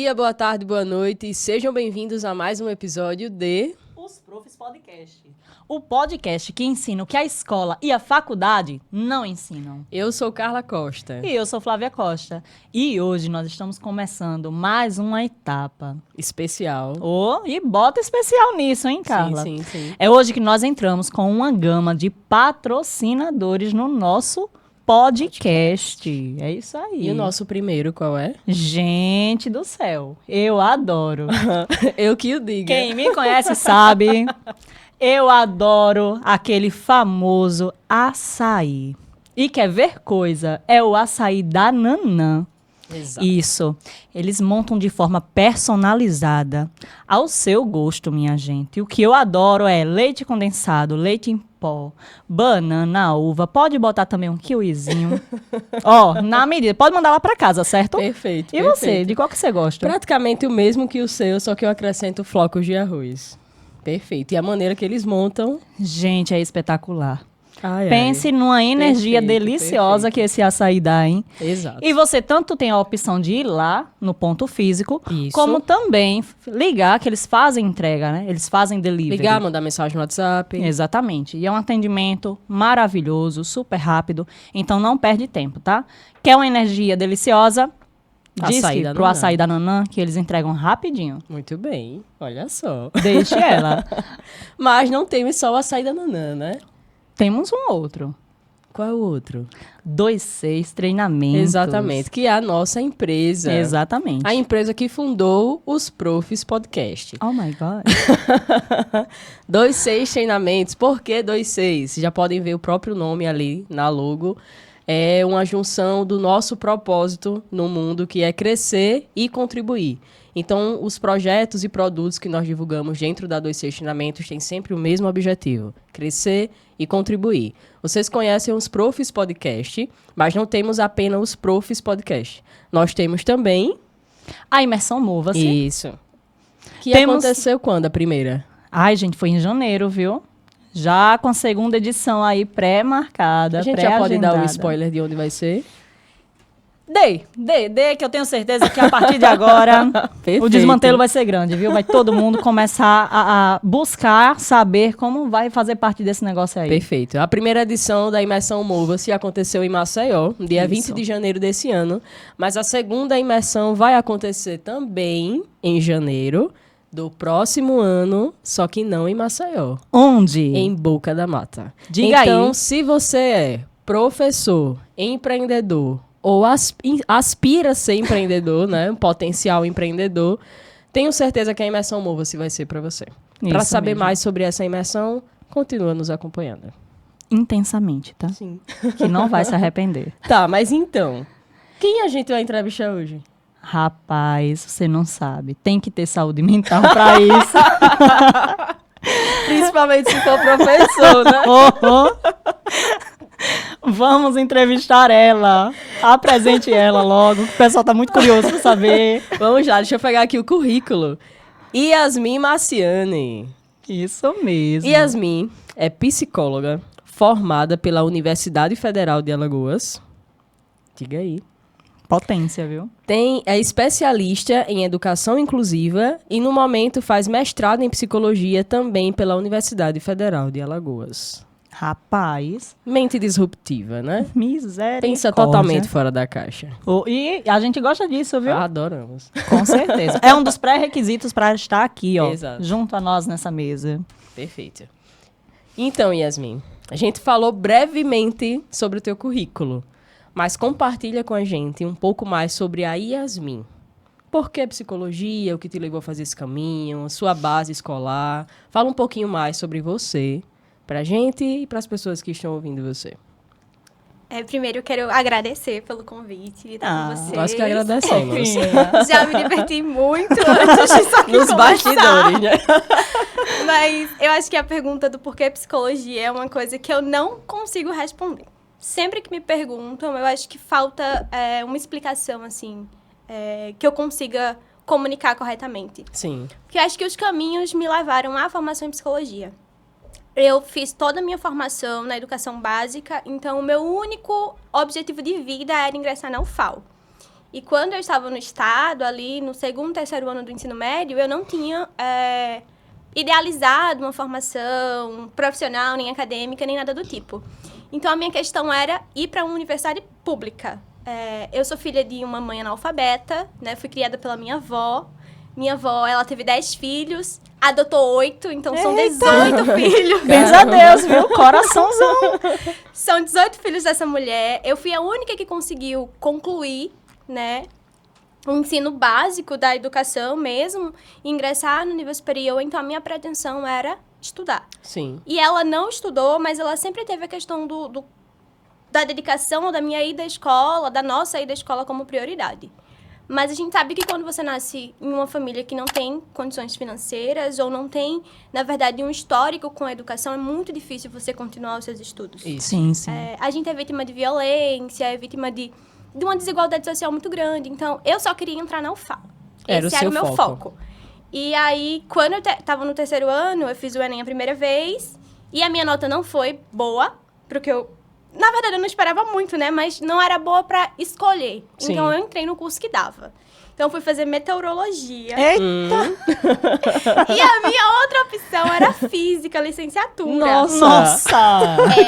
dia, boa tarde, boa noite e sejam bem-vindos a mais um episódio de... Os Profs Podcast. O podcast que ensina o que a escola e a faculdade não ensinam. Eu sou Carla Costa. E eu sou Flávia Costa. E hoje nós estamos começando mais uma etapa. Especial. E bota especial nisso, hein, Carla? Sim, sim, sim. É hoje que nós entramos com uma gama de patrocinadores no nosso podcast. É isso aí. E o nosso primeiro qual é? Gente do céu, eu adoro. Eu que o diga. Quem me conhece sabe, eu adoro aquele famoso açaí. E quer ver coisa? É o açaí da Nanã. Exato. Isso. Eles montam de forma personalizada ao seu gosto, minha gente. O que eu adoro é leite condensado, leite em pó, banana, uva. Pode botar também um kiwizinho. Na medida. Pode mandar lá pra casa, certo? Perfeito. E você? De qual que você gosta? Praticamente o mesmo que o seu, só que eu acrescento flocos de arroz. Perfeito. E a maneira que eles montam... Gente, é espetacular. Ai, Pense numa energia Perfeito, deliciosa perfeito. que esse açaí dá, hein? Exato. E você tanto tem a opção de ir lá no ponto físico, Isso. como também ligar, que eles fazem entrega, né? Eles fazem delivery. Ligar, mandar mensagem no WhatsApp. Exatamente. E é um atendimento maravilhoso, super rápido. Então não perde tempo, tá? Quer uma energia deliciosa? Diz Açaí da pro Nanã. açaí da Nanã que eles entregam rapidinho. Muito bem. Olha só. Deixe ela. Mas não tem só o açaí da Nanã, né? Temos um outro. Qual é o outro? 26 treinamentos. Exatamente, que é a nossa empresa. Exatamente. A empresa que fundou os Profs Podcast. Oh my God. 26 treinamentos. Por que 26? Vocês já podem ver o próprio nome ali na logo. É uma junção do nosso propósito no mundo, que é crescer e contribuir. Então, os projetos e produtos que nós divulgamos dentro da 26 Treinamentos têm sempre o mesmo objetivo: crescer e contribuir. Vocês conhecem os Profs Podcast, mas não temos apenas os Profs Podcast. Nós temos também... A imersão Mova-se. Isso. Que aconteceu quando, a primeira? Ai, gente, foi em janeiro, viu? Já com a segunda edição aí pré-marcada, A gente já pode dar o pré-agendada. spoiler de onde vai ser? Dê, que eu tenho certeza que a partir de agora Perfeito. o desmantelo vai ser grande, viu? Vai todo mundo começar a buscar saber como vai fazer parte desse negócio aí. Perfeito. A primeira edição da imersão Mova-se aconteceu em Maceió, dia Isso. 20 de janeiro desse ano. Mas a segunda imersão vai acontecer também em janeiro do próximo ano, só que não em Maceió, Onde? em Boca da Mata. Diga então, aí. se você é professor, empreendedor ou aspira a ser empreendedor, né, um potencial empreendedor, tenho certeza que a imersão Mova-se vai ser para você. Para Isso saber mesmo. mais sobre essa imersão, continua nos acompanhando. Intensamente, tá? Sim. Que não vai se arrepender. Tá, mas então, quem a gente vai entrevistar hoje? Rapaz, você não sabe. Tem que ter saúde mental pra isso. Principalmente se for professor, né? Vamos entrevistar ela. Apresente ela logo. O pessoal tá muito curioso pra saber. Vamos lá, deixa eu pegar aqui o currículo. Yasmin Marciani. Isso mesmo. Yasmin é psicóloga formada pela Universidade Federal de Alagoas. Diga aí. Potência, viu? É especialista em educação inclusiva e, no momento, faz mestrado em psicologia também pela Universidade Federal de Alagoas. Rapaz, Mente disruptiva, né? miséria. Pensa totalmente fora da caixa. E a gente gosta disso, viu? Adoramos. Com certeza. É um dos pré-requisitos para estar aqui, ó. Exato. Junto a nós nessa mesa. Perfeito. Então, Yasmin, a gente falou brevemente sobre o teu currículo, mas compartilha com a gente um pouco mais sobre a Yasmin. Por que psicologia? O que te levou a fazer esse caminho? Sua base escolar? Fala um pouquinho mais sobre você pra gente e pras pessoas que estão ouvindo você. Primeiro, eu quero agradecer pelo convite de estar com vocês. Nós que agradecemos. Já me diverti muito antes de só Nos bastidores, né? Mas eu acho que a pergunta do porquê psicologia é uma coisa que eu não consigo responder. Sempre que me perguntam, eu acho que falta uma explicação, assim, que eu consiga comunicar corretamente. Sim. Porque eu acho que os caminhos me levaram à formação em psicologia. Eu fiz toda a minha formação na educação básica, então o meu único objetivo de vida era ingressar na UFAL. E quando eu estava no estado, ali no segundo, terceiro ano do ensino médio, eu não tinha idealizado uma formação profissional, nem acadêmica, nem nada do tipo. Então, a minha questão era ir para uma universidade pública. Eu sou filha de uma mãe analfabeta, né? Fui criada pela minha avó. Minha avó, ela teve 10 filhos, adotou 8, então são 18 filhos. Beijo a Deus, viu? Coraçãozão. São 18 filhos dessa mulher. Eu fui a única que conseguiu concluir, né, o ensino básico da educação mesmo, e ingressar no nível superior. Então, a minha pretensão era estudar. Sim. E ela não estudou, mas ela sempre teve a questão da dedicação, da minha ida à escola, da nossa ida à escola como prioridade. Mas a gente sabe que quando você nasce em uma família que não tem condições financeiras ou não tem, na verdade, um histórico com a educação, é muito difícil você continuar os seus estudos. Isso. Sim, sim. A gente é vítima de violência, é vítima de uma desigualdade social muito grande. Então, eu só queria entrar na UFAL. Esse era o meu foco. E aí, quando eu estava no terceiro ano, eu fiz o Enem a primeira vez. E a minha nota não foi boa, porque eu... Na verdade, eu não esperava muito, né? Mas não era boa para escolher. Sim. Então, eu entrei no curso que dava. Então, eu fui fazer meteorologia. Eita! E a minha outra opção era física, licenciatura. Nossa!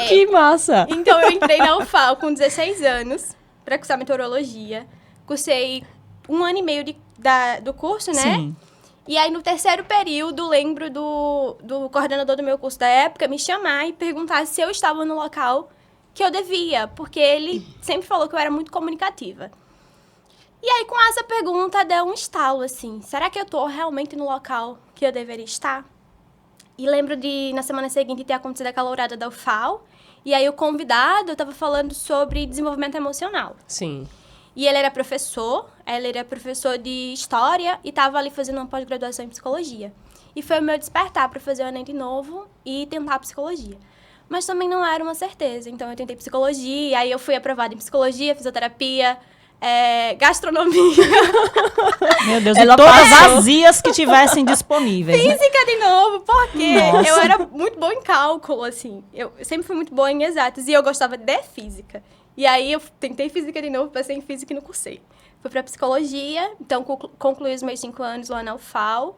Que massa! Então, eu entrei na UFAL com 16 anos para cursar meteorologia. Cursei 1 ano e meio do curso, né? Sim. E aí, no terceiro período, lembro do coordenador do meu curso da época me chamar e perguntar se eu estava no local que eu devia, porque ele sempre falou que eu era muito comunicativa. E aí, com essa pergunta, deu um estalo, assim, será que eu tô realmente no local que eu deveria estar? E lembro de, na semana seguinte, ter acontecido a calourada da UFAL, e aí o convidado estava falando sobre desenvolvimento emocional. Sim. E ele era professor de História e estava ali fazendo uma pós-graduação em Psicologia. E foi o meu despertar para fazer o Enem de novo e tentar Psicologia. Mas também não era uma certeza, então eu tentei Psicologia, aí eu fui aprovada em Psicologia, Fisioterapia, Gastronomia. Meu Deus, Ela e todas passou. as IAs que tivessem disponíveis. Né? Física de novo, porque Nossa. eu era muito boa em cálculo, assim. Eu sempre fui muito boa em exatas e eu gostava de Física. E aí eu tentei Física de novo, passei em Física e não cursei. Fui para Psicologia, então concluí os meus 5 anos lá na UFAL.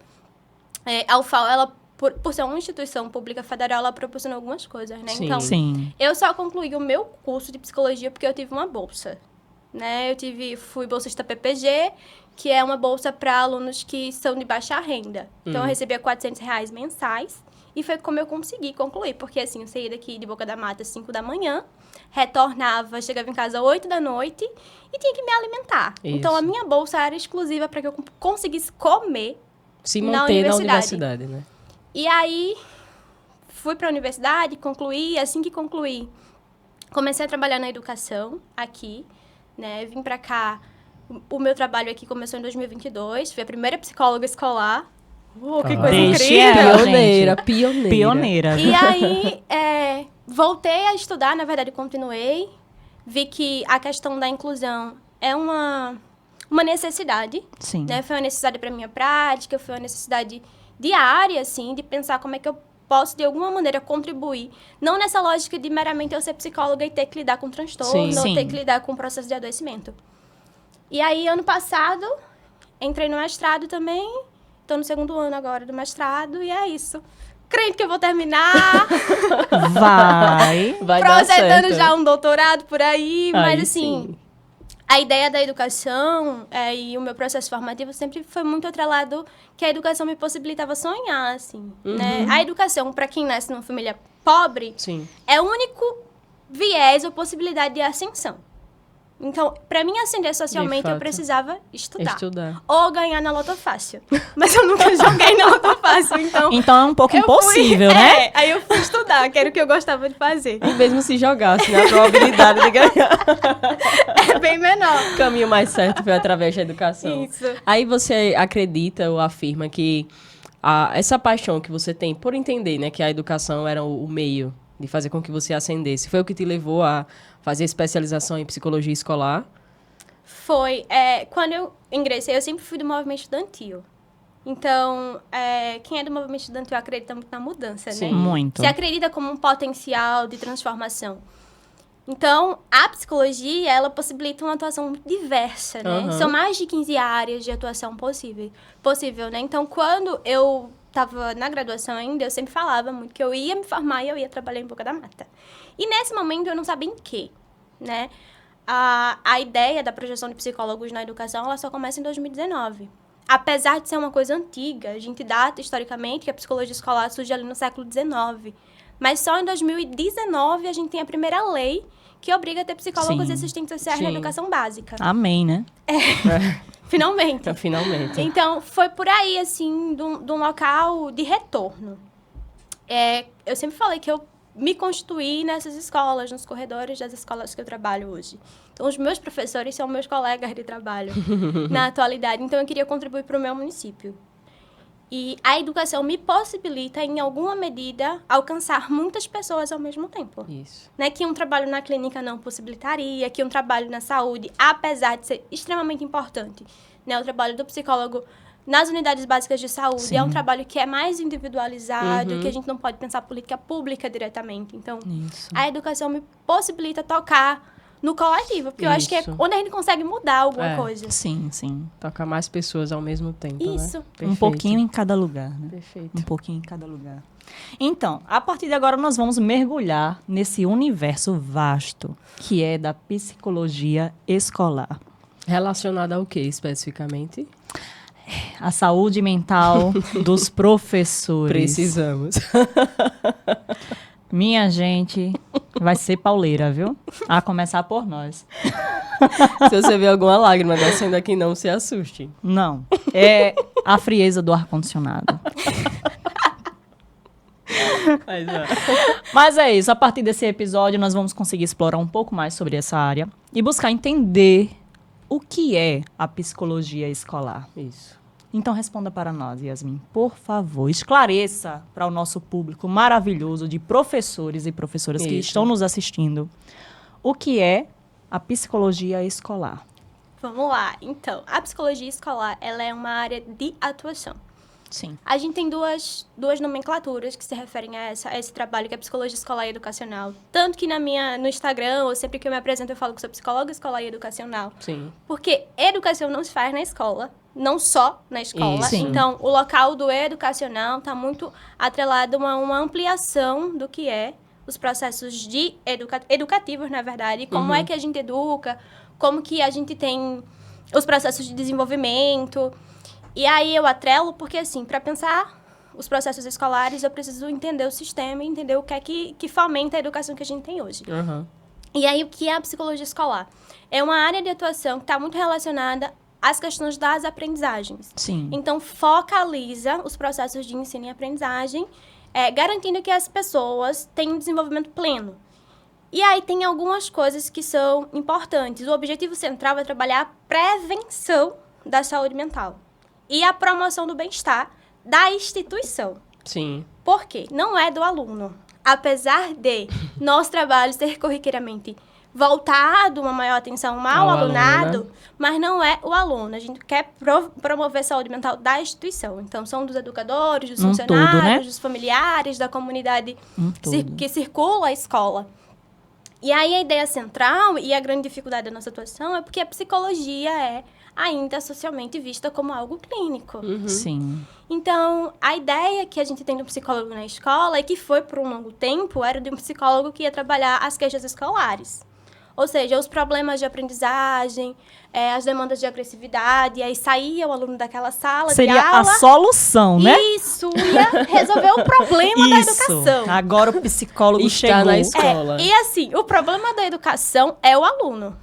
A UFAL, ela, por ser uma instituição pública federal, ela proporciona algumas coisas, né? Sim. Então, Sim. eu só concluí o meu curso de Psicologia porque eu tive uma bolsa, né? Fui bolsista PPG, que é uma bolsa para alunos que são de baixa renda. Então, eu recebia R$400 mensais. E foi como eu consegui concluir. Porque, assim, eu saía daqui de Boca da Mata às 5 da manhã, retornava, chegava em casa às 8 da noite e tinha que me alimentar. Isso. Então, a minha bolsa era exclusiva para que eu conseguisse comer. Se Na manter na universidade. universidade, né? E aí, fui para a universidade, concluí. Assim que concluí, comecei a trabalhar na educação aqui, né? Vim para cá. O meu trabalho aqui começou em 2022. Fui a primeira psicóloga escolar. Que coisa Deixe incrível! ela, Pioneira, gente. pioneira. Pioneira. E aí, voltei a estudar, na verdade, continuei. Vi que a questão da inclusão é uma necessidade, Sim. né? Foi uma necessidade para minha prática, foi uma necessidade diária, assim, de pensar como é que eu posso, de alguma maneira, contribuir. Não nessa lógica de meramente eu ser psicóloga e ter que lidar com transtorno, Sim. ou Sim. ter que lidar com o processo de adoecimento. E aí, ano passado, entrei no mestrado também. Estou no 2º ano agora do mestrado e é isso. Crente que eu vou terminar, Vai dar projetando certo. já um doutorado por aí. Mas, Aí assim, sim. a ideia da educação e o meu processo formativo sempre foi muito atrelado que a educação me possibilitava sonhar, assim, né? A educação, para quem nasce numa família pobre, Sim. é o único viés ou possibilidade de ascensão. Então, para mim ascender socialmente, eu fato. precisava estudar. Ou ganhar na Loto Fácil. Mas eu nunca joguei na Loto Fácil, então... Então é um pouco eu impossível, fui, né? Aí eu fui estudar, que era o que eu gostava de fazer. E mesmo se jogasse, né? A probabilidade de ganhar. É bem menor. O caminho mais certo foi através da educação. Isso. Aí você acredita ou afirma que essa paixão que você tem por entender, né, que a educação era o meio de fazer com que você ascendesse, foi o que te levou a fazer especialização em psicologia escolar? Foi. Quando eu ingressei, eu sempre fui do movimento estudantil. Então, quem é do movimento estudantil acredita muito na mudança, Sim. né? Muito. Se acredita como um potencial de transformação. Então, a psicologia, ela possibilita uma atuação muito diversa, né? Aham. São mais de 15 áreas de atuação possível, né? Então, quando eu estava na graduação ainda, eu sempre falava muito que eu ia me formar e eu ia trabalhar em Boca da Mata. E nesse momento, eu não sabia em quê, né? A ideia da projeção de psicólogos na educação, ela só começa em 2019. Apesar de ser uma coisa antiga, a gente data historicamente que a psicologia escolar surge ali no século XIX. Mas só em 2019 a gente tem a primeira lei que obriga a ter psicólogos Sim. e assistentes sociais na Sim. educação básica. Amém, né? Finalmente. Finalmente. Então, foi por aí, assim, de um local de retorno. Eu sempre falei que eu me constituí nessas escolas, nos corredores das escolas que eu trabalho hoje. Então, os meus professores são meus colegas de trabalho na atualidade. Então, eu queria contribuir para o meu município. E a educação me possibilita, em alguma medida, alcançar muitas pessoas ao mesmo tempo. Isso. Né? Que um trabalho na clínica não possibilitaria, que um trabalho na saúde, apesar de ser extremamente importante, né? O trabalho do psicólogo nas unidades básicas de saúde Sim. é um trabalho que é mais individualizado, que a gente não pode pensar política pública diretamente. Então, Isso. a educação me possibilita tocar no coletivo, porque eu acho que é Isso. onde a gente consegue mudar alguma coisa. Sim, sim. Tocar mais pessoas ao mesmo tempo, Isso. né? Um Perfeito. pouquinho em cada lugar, né? Perfeito. Um pouquinho em cada lugar. Então, a partir de agora, nós vamos mergulhar nesse universo vasto que é da psicologia escolar. Relacionado ao que, especificamente? A saúde mental dos professores. Precisamos. Minha gente, vai ser pauleira, viu? A começar por nós. Se você vê alguma lágrima descendo aqui, não se assuste. Não, é a frieza do ar-condicionado. Mas é isso, a partir desse episódio nós vamos conseguir explorar um pouco mais sobre essa área e buscar entender o que é a psicologia escolar. Isso. Então responda para nós, Yasmin, por favor, esclareça para o nosso público maravilhoso de professores e professoras que Isso. estão nos assistindo o que é a psicologia escolar. Vamos lá. Então, a psicologia escolar, ela é uma área de atuação. Sim. A gente tem duas nomenclaturas que se referem a esse trabalho, que é psicologia escolar e educacional. Tanto que no Instagram, ou sempre que eu me apresento, eu falo que sou psicóloga escolar e educacional. Sim. Porque educação não se faz na escola, não só na escola. Isso. Sim. Então, o local do educacional está muito atrelado a uma ampliação do que é os processos de educativos, na verdade. Como é que a gente educa, como que a gente tem os processos de desenvolvimento. E aí eu atrelo porque, assim, para pensar os processos escolares, eu preciso entender o sistema e entender o que é que fomenta a educação que a gente tem hoje. Uhum. E aí, o que é a psicologia escolar? É uma área de atuação que está muito relacionada às questões das aprendizagens. Sim. Então, focaliza os processos de ensino e aprendizagem, garantindo que as pessoas tenham um desenvolvimento pleno. E aí, tem algumas coisas que são importantes. O objetivo central é trabalhar a prevenção da saúde mental e a promoção do bem-estar da instituição. Sim. Por quê? Não é do aluno. Apesar de nosso trabalho ser corriqueiramente voltado uma maior atenção ao alunado, aluno, né? Mas não é o aluno. A gente quer promover a saúde mental da instituição. Então, são dos educadores, dos funcionários, todo, né? dos familiares, da comunidade Todo. que circula a escola. E aí, a ideia central e a grande dificuldade da nossa atuação é porque a psicologia é ainda socialmente vista como algo clínico. Sim. Então, a ideia que a gente tem de um psicólogo na escola, e que foi por um longo tempo, era de um psicólogo que ia trabalhar as queixas escolares. Ou seja, os problemas de aprendizagem, as demandas de agressividade, e aí saía o aluno daquela sala Seria de aula. a solução, né? Isso, ia resolver o problema da educação. Agora o psicólogo Está chegou. na escola. E assim, o problema da educação é o aluno,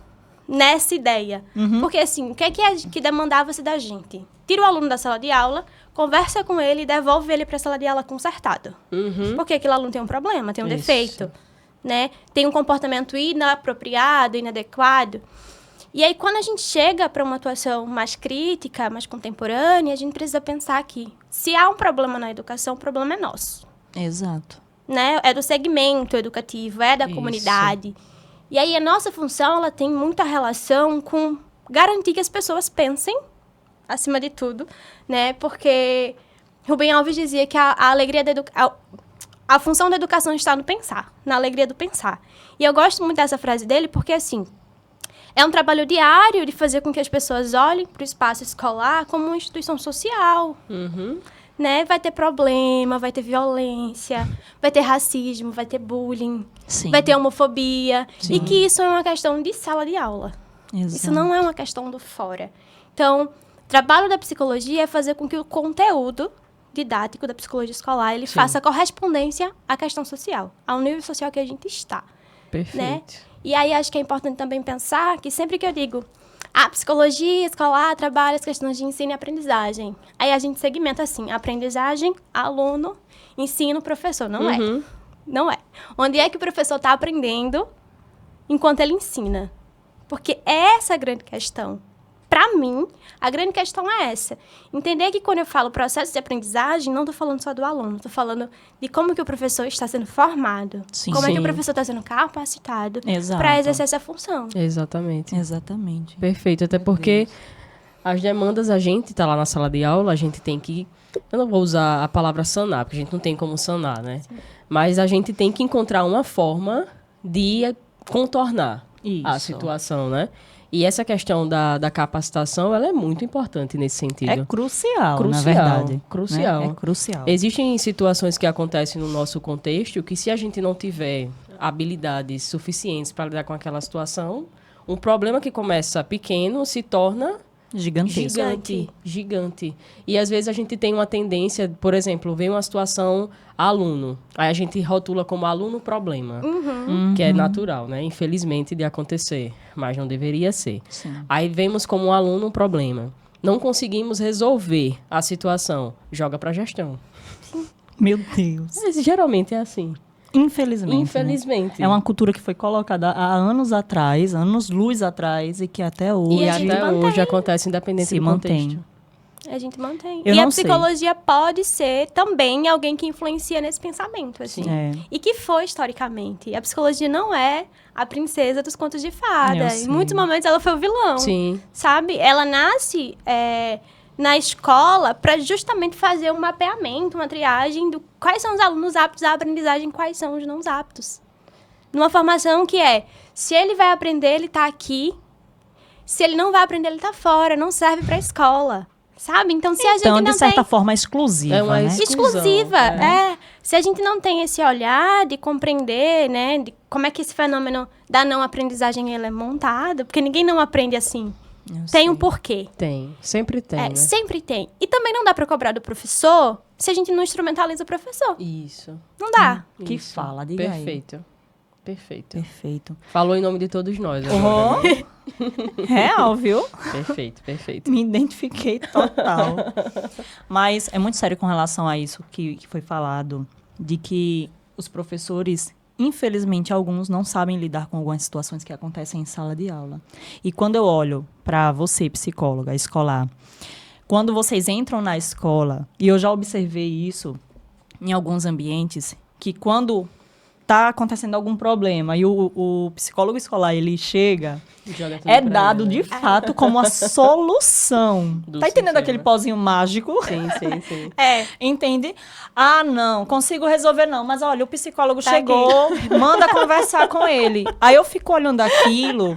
nessa ideia. Porque assim, o que é que demandava-se da gente? Tira o aluno da sala de aula, conversa com ele e devolve ele para a sala de aula consertado. Porque aquele aluno tem um problema, tem um Isso. defeito, né? Tem um comportamento inapropriado, inadequado. E aí, quando a gente chega para uma atuação mais crítica, mais contemporânea, a gente precisa pensar que, se há um problema na educação, o problema é nosso. Exato. Né? É do segmento educativo, é da Isso. comunidade. E aí, a nossa função, ela tem muita relação com garantir que as pessoas pensem, acima de tudo, né? Porque Rubem Alves dizia que a alegria da educação... a função da educação está no pensar, na alegria do pensar. E eu gosto muito dessa frase dele porque, assim, é um trabalho diário de fazer com que as pessoas olhem para o espaço escolar como uma instituição social. Né? Vai ter problema, vai ter violência, vai ter racismo, vai ter bullying, Sim. vai ter homofobia. Sim. E que isso é uma questão de sala de aula. Exato. Isso não é uma questão do fora. Então, o trabalho da psicologia é fazer com que o conteúdo didático da psicologia escolar ele faça correspondência à questão social, ao nível social que a gente está. Perfeito. Né? E aí acho que é importante também pensar que sempre que eu digo a psicologia escolar trabalha as questões de ensino e aprendizagem. Aí a gente segmenta assim, aprendizagem, aluno, ensino, professor. Não é. Não é. Onde é que o professor está aprendendo enquanto ele ensina? Porque essa é a grande questão. Para mim, a grande questão é essa. Entender que quando eu falo processo de aprendizagem, não estou falando só do aluno, estou falando de como que o professor está sendo formado. Sim. Como é que o Sim. professor está sendo capacitado Exato. para exercer essa função. Exatamente. Exatamente. Perfeito, até porque as demandas, a gente tá lá na sala de aula, a gente tem que... Eu não vou usar a palavra sanar, porque a gente não tem como sanar, né? Mas a gente tem que encontrar uma forma de contornar a Isso. situação, né? E essa questão da capacitação, ela é muito importante nesse sentido. É crucial, na Crucial, verdade. crucial. Né? É crucial. Existem situações que acontecem no nosso contexto que, se a gente não tiver habilidades suficientes para lidar com aquela situação, um problema que começa pequeno se torna Gigantesco. gigante. E às vezes a gente tem uma tendência, por exemplo, vem uma situação aluno, aí a gente rotula como aluno problema, que é natural, né? Infelizmente de acontecer, mas não deveria ser. Sim. Aí vemos como um aluno problema. Não conseguimos resolver a situação, joga para gestão. Meu Deus. Mas geralmente é assim. Infelizmente. né? Infelizmente. É uma cultura que foi colocada há anos atrás, anos-luz atrás, e que até hoje... E a gente até mantém. hoje acontece independente Se do mantém. contexto. A gente mantém. Eu E a não sei. psicologia pode ser também alguém que influencia nesse pensamento, assim. É. E que foi historicamente. A psicologia não é a princesa dos contos de fada. Eu Em sei. muitos momentos ela foi o vilão. Sim. Sabe? Ela nasce na escola para justamente fazer um mapeamento, uma triagem do quais são os alunos aptos à aprendizagem, quais são os não aptos. Numa formação que se ele vai aprender, ele tá aqui. Se ele não vai aprender, ele tá fora. Não serve para a escola. Sabe? Então, se a gente Então, não de certa tem... forma, exclusiva, É uma né? exclusiva, Exclusão, Se a gente não tem esse olhar de compreender, né, de como é que esse fenômeno da não aprendizagem ele é montado, porque ninguém não aprende assim. Eu Tem sei. um porquê. Tem. Sempre tem, né? Sempre tem. E também não dá para cobrar do professor se a gente não instrumentaliza o professor. Isso. Não dá. Que Isso. fala, diga aí. Perfeito. Perfeito. Perfeito. Falou em nome de todos nós. Agora, né? Real, viu? Perfeito, perfeito. Me identifiquei total. Mas é muito sério com relação a isso que foi falado, de que os professores, infelizmente, alguns não sabem lidar com algumas situações que acontecem em sala de aula. E quando eu olho para você, psicóloga escolar, quando vocês entram na escola, e eu já observei isso em alguns ambientes, que quando está acontecendo algum problema e o psicólogo escolar ele chega, Joga tudo é pra dado ele, de né? fato como a solução. Do Tá entendendo sistema. aquele pozinho mágico? Sim, sim, sim. Entende? Ah, não, consigo resolver não. Mas olha, o psicólogo Tá chegou, manda conversar com ele. Aí eu fico olhando aquilo.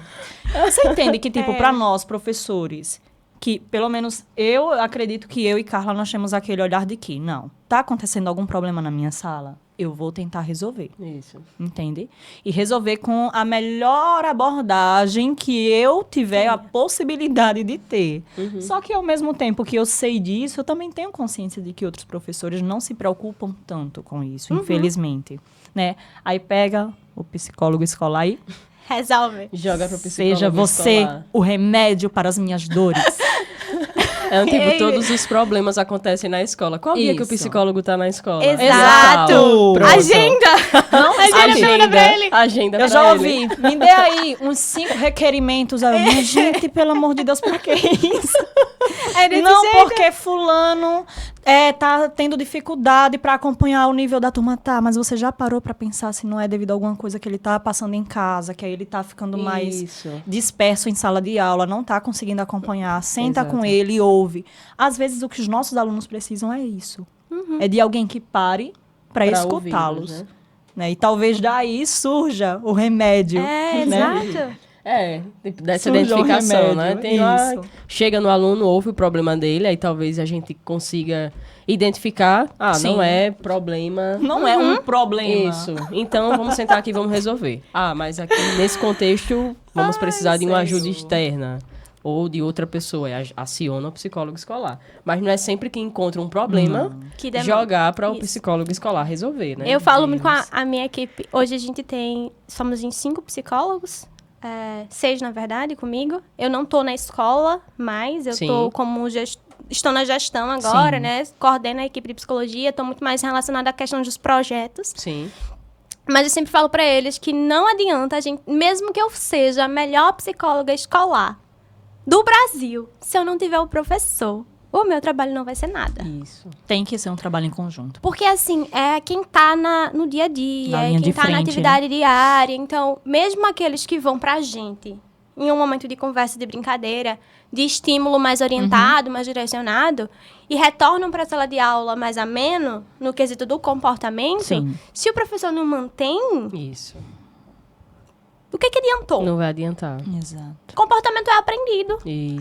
Você entende que, tipo, para nós, professores, que pelo menos eu acredito que eu e Carla nós temos aquele olhar de que, não, tá acontecendo algum problema na minha sala? Eu vou tentar resolver. Isso. Entende? E resolver com a melhor abordagem que eu tiver a possibilidade de ter. Só que, ao mesmo tempo que eu sei disso, eu também tenho consciência de que outros professores não se preocupam tanto com isso, infelizmente. Né? Aí pega o psicólogo escolar e Resolve. Joga pro psicólogo seja você escolar. o remédio para as minhas dores. É um tipo, todos os problemas acontecem na escola. Qual dia que o Isso. psicólogo tá na escola? Exato. Pronto. Agenda! Não, Agenda pra ele. Agenda Eu pra já ele. ouvi. Me dê aí uns 5 requerimentos. Aí eu, minha gente, pelo amor de Deus, pra que isso? É desse Não, jeito. porque fulano tá tendo dificuldade para acompanhar o nível da turma. Tá, mas você já parou para pensar se não é devido a alguma coisa que ele tá passando em casa, que aí ele tá ficando mais Isso. disperso em sala de aula, não tá conseguindo acompanhar. Senta Exato. com ele e ouve. Às vezes o que os nossos alunos precisam é isso. É de alguém que pare para Pra escutá-los. ouvi-los, né? Né? E talvez daí surja o remédio. É, né? exato. Tipo, dessa Surja um identificação, né? remédio, isso. Chega no aluno, ouve o problema dele, aí talvez a gente consiga identificar, Sim. não é problema. Não é um problema. Isso. Então, vamos sentar aqui e vamos resolver. Mas aqui, nesse contexto, vamos precisar de uma ajuda Senhor. externa. Ou de outra pessoa. Aciona o psicólogo escolar. Mas não é sempre que encontra um problema Que demanda. jogar para o Isso. psicólogo escolar resolver, né? Eu falo muito com a minha equipe. Hoje a gente somos em 5 psicólogos. 6, na verdade, comigo. Eu não tô na escola mais. Eu Sim. tô como estou na gestão agora, Sim. né? Coordeno a equipe de psicologia. Tô muito mais relacionada à questão dos projetos. Sim. Mas eu sempre falo pra eles que não adianta a gente, mesmo que eu seja a melhor psicóloga escolar do Brasil, se eu não tiver o professor, o meu trabalho não vai ser nada. Isso. Tem que ser um trabalho em conjunto. Porque, assim, é quem tá no dia a dia, Na é linha quem de tá na frente, atividade diária. Então, mesmo aqueles que vão pra gente, em um momento de conversa, de brincadeira, de estímulo mais orientado, mais direcionado, e retornam pra sala de aula mais ameno, no quesito do comportamento, Sim. se o professor não mantém, Isso. o que adiantou? Não vai adiantar. Exato. Comportamento é aprendido. Isso.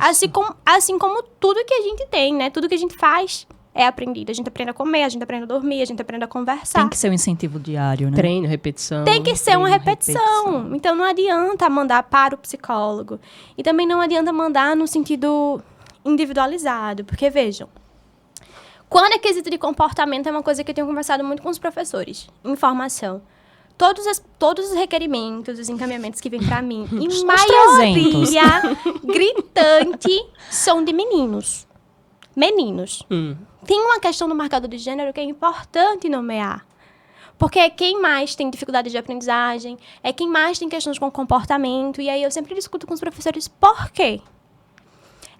Assim como tudo que a gente tem, né? Tudo que a gente faz é aprendido. A gente aprende a comer, a gente aprende a dormir, a gente aprende a conversar. Tem que ser um incentivo diário, né? Treino, repetição. Tem que ser uma treino, repetição. Então, não adianta mandar para o psicólogo. E também não adianta mandar no sentido individualizado. Porque, vejam, quando é quesito de comportamento, é uma coisa que eu tenho conversado muito com os professores. Em formação. Todos os requerimentos, os encaminhamentos que vêm para mim, em Uns maioria gritante, são de meninos. Meninos. Tem uma questão do marcador de gênero que é importante nomear. Porque é quem mais tem dificuldade de aprendizagem, é quem mais tem questões com comportamento. E aí eu sempre discuto com os professores por quê.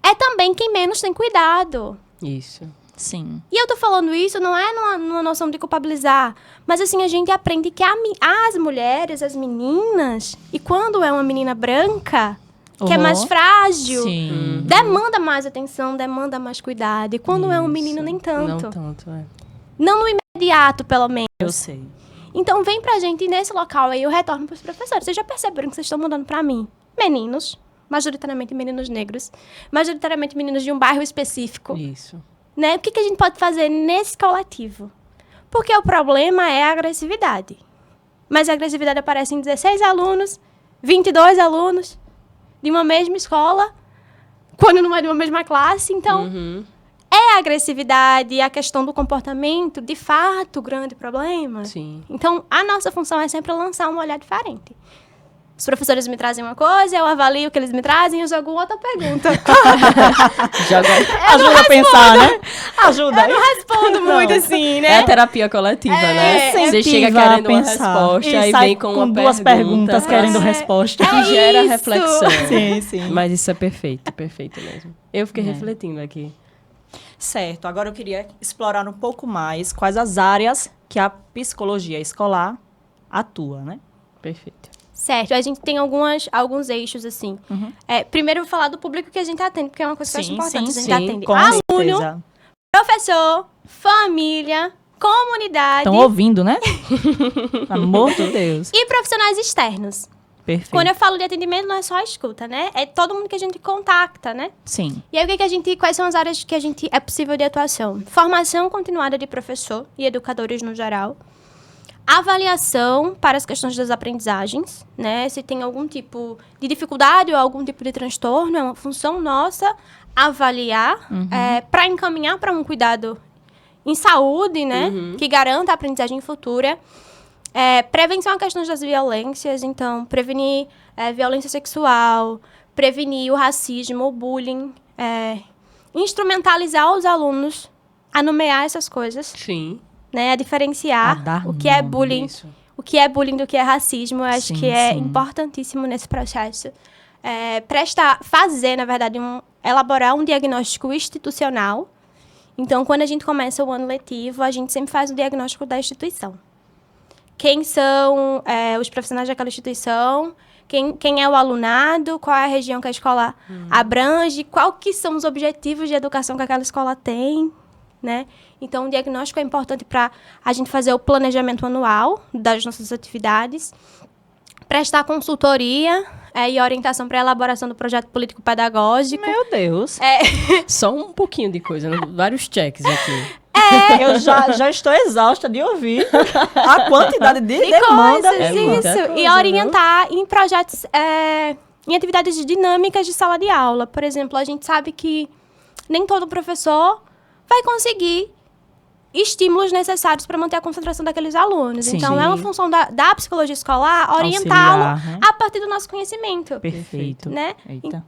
É também quem menos tem cuidado. Isso. Sim. E eu tô falando isso não é numa noção de culpabilizar, mas assim, a gente aprende que as mulheres, as meninas, e quando é uma menina branca, que é mais frágil, Sim. demanda mais atenção, demanda mais cuidado. E quando é um menino, nem tanto. Não tanto, é. Não no imediato, pelo menos. Eu sei. Então vem pra gente nesse local aí, eu retorno pros professores. Vocês já perceberam que vocês estão mandando pra mim meninos, majoritariamente meninos negros, majoritariamente meninos de um bairro específico. Isso. Né? O que a gente pode fazer nesse coletivo? Porque o problema é a agressividade. Mas a agressividade aparece em 16 alunos, 22 alunos, de uma mesma escola, quando não é de uma mesma classe. Então, é a agressividade e a questão do comportamento, de fato, o grande problema. Sim. Então, a nossa função é sempre lançar um olhar diferente. Os professores me trazem uma coisa, eu avalio o que eles me trazem e eu jogo outra pergunta. Ajuda a pensar, né? Ajuda. Eu não respondo muito assim, né? É a terapia coletiva, né? Você chega incentiva a querendo uma pensar. resposta E e sai vem com uma duas perguntas querendo É. resposta. que gera isso. reflexão. Sim, sim. Mas isso é perfeito mesmo. Eu fiquei refletindo aqui. Certo, agora eu queria explorar um pouco mais quais as áreas que a psicologia escolar atua, né? Perfeito. Certo, a gente tem alguns eixos, assim. Primeiro, eu vou falar do público que a gente atende, porque é uma coisa que eu acho importante. A gente atende com aluno, certeza. professor, família, comunidade Estão ouvindo, né? Pelo amor de Deus. e profissionais externos. Perfeito. Quando eu falo de atendimento, não é só a escuta, né? É todo mundo que a gente contacta, né? Sim. E aí, quais são as áreas que é possível de atuação? Formação continuada de professor e educadores no geral. Avaliação para as questões das aprendizagens, né? Se tem algum tipo de dificuldade ou algum tipo de transtorno, é uma função nossa avaliar para encaminhar para um cuidado em saúde, né? Que garanta a aprendizagem futura. Prevenção a questões das violências, então, prevenir violência sexual, prevenir o racismo, o bullying, instrumentalizar os alunos a nomear essas coisas, Sim. né, a diferenciar A dar o que é nome, bullying, isso. o que é bullying do que é racismo. Eu acho Sim, que é sim. importantíssimo nesse processo. Fazer, na verdade, elaborar um diagnóstico institucional. Então, quando a gente começa o ano letivo, a gente sempre faz o diagnóstico da instituição. Quem são os profissionais daquela instituição, quem é o alunado, qual é a região que a escola abrange, qual que são os objetivos de educação que aquela escola tem, né? Então, o diagnóstico é importante para a gente fazer o planejamento anual das nossas atividades, prestar consultoria e orientação para a elaboração do projeto político-pedagógico. Meu Deus. Só um pouquinho de coisa, né? Vários checks aqui. Eu já estou exausta de ouvir a quantidade de E demanda. coisas, muita isso. coisa, E orientar em projetos, em atividades dinâmicas de sala de aula. Por exemplo, a gente sabe que nem todo professor vai conseguir estímulos necessários para manter a concentração daqueles alunos. Sim. Então, é uma função da psicologia escolar orientá-lo Auxiliar, né? a partir do nosso conhecimento. Perfeito. Né? Eita.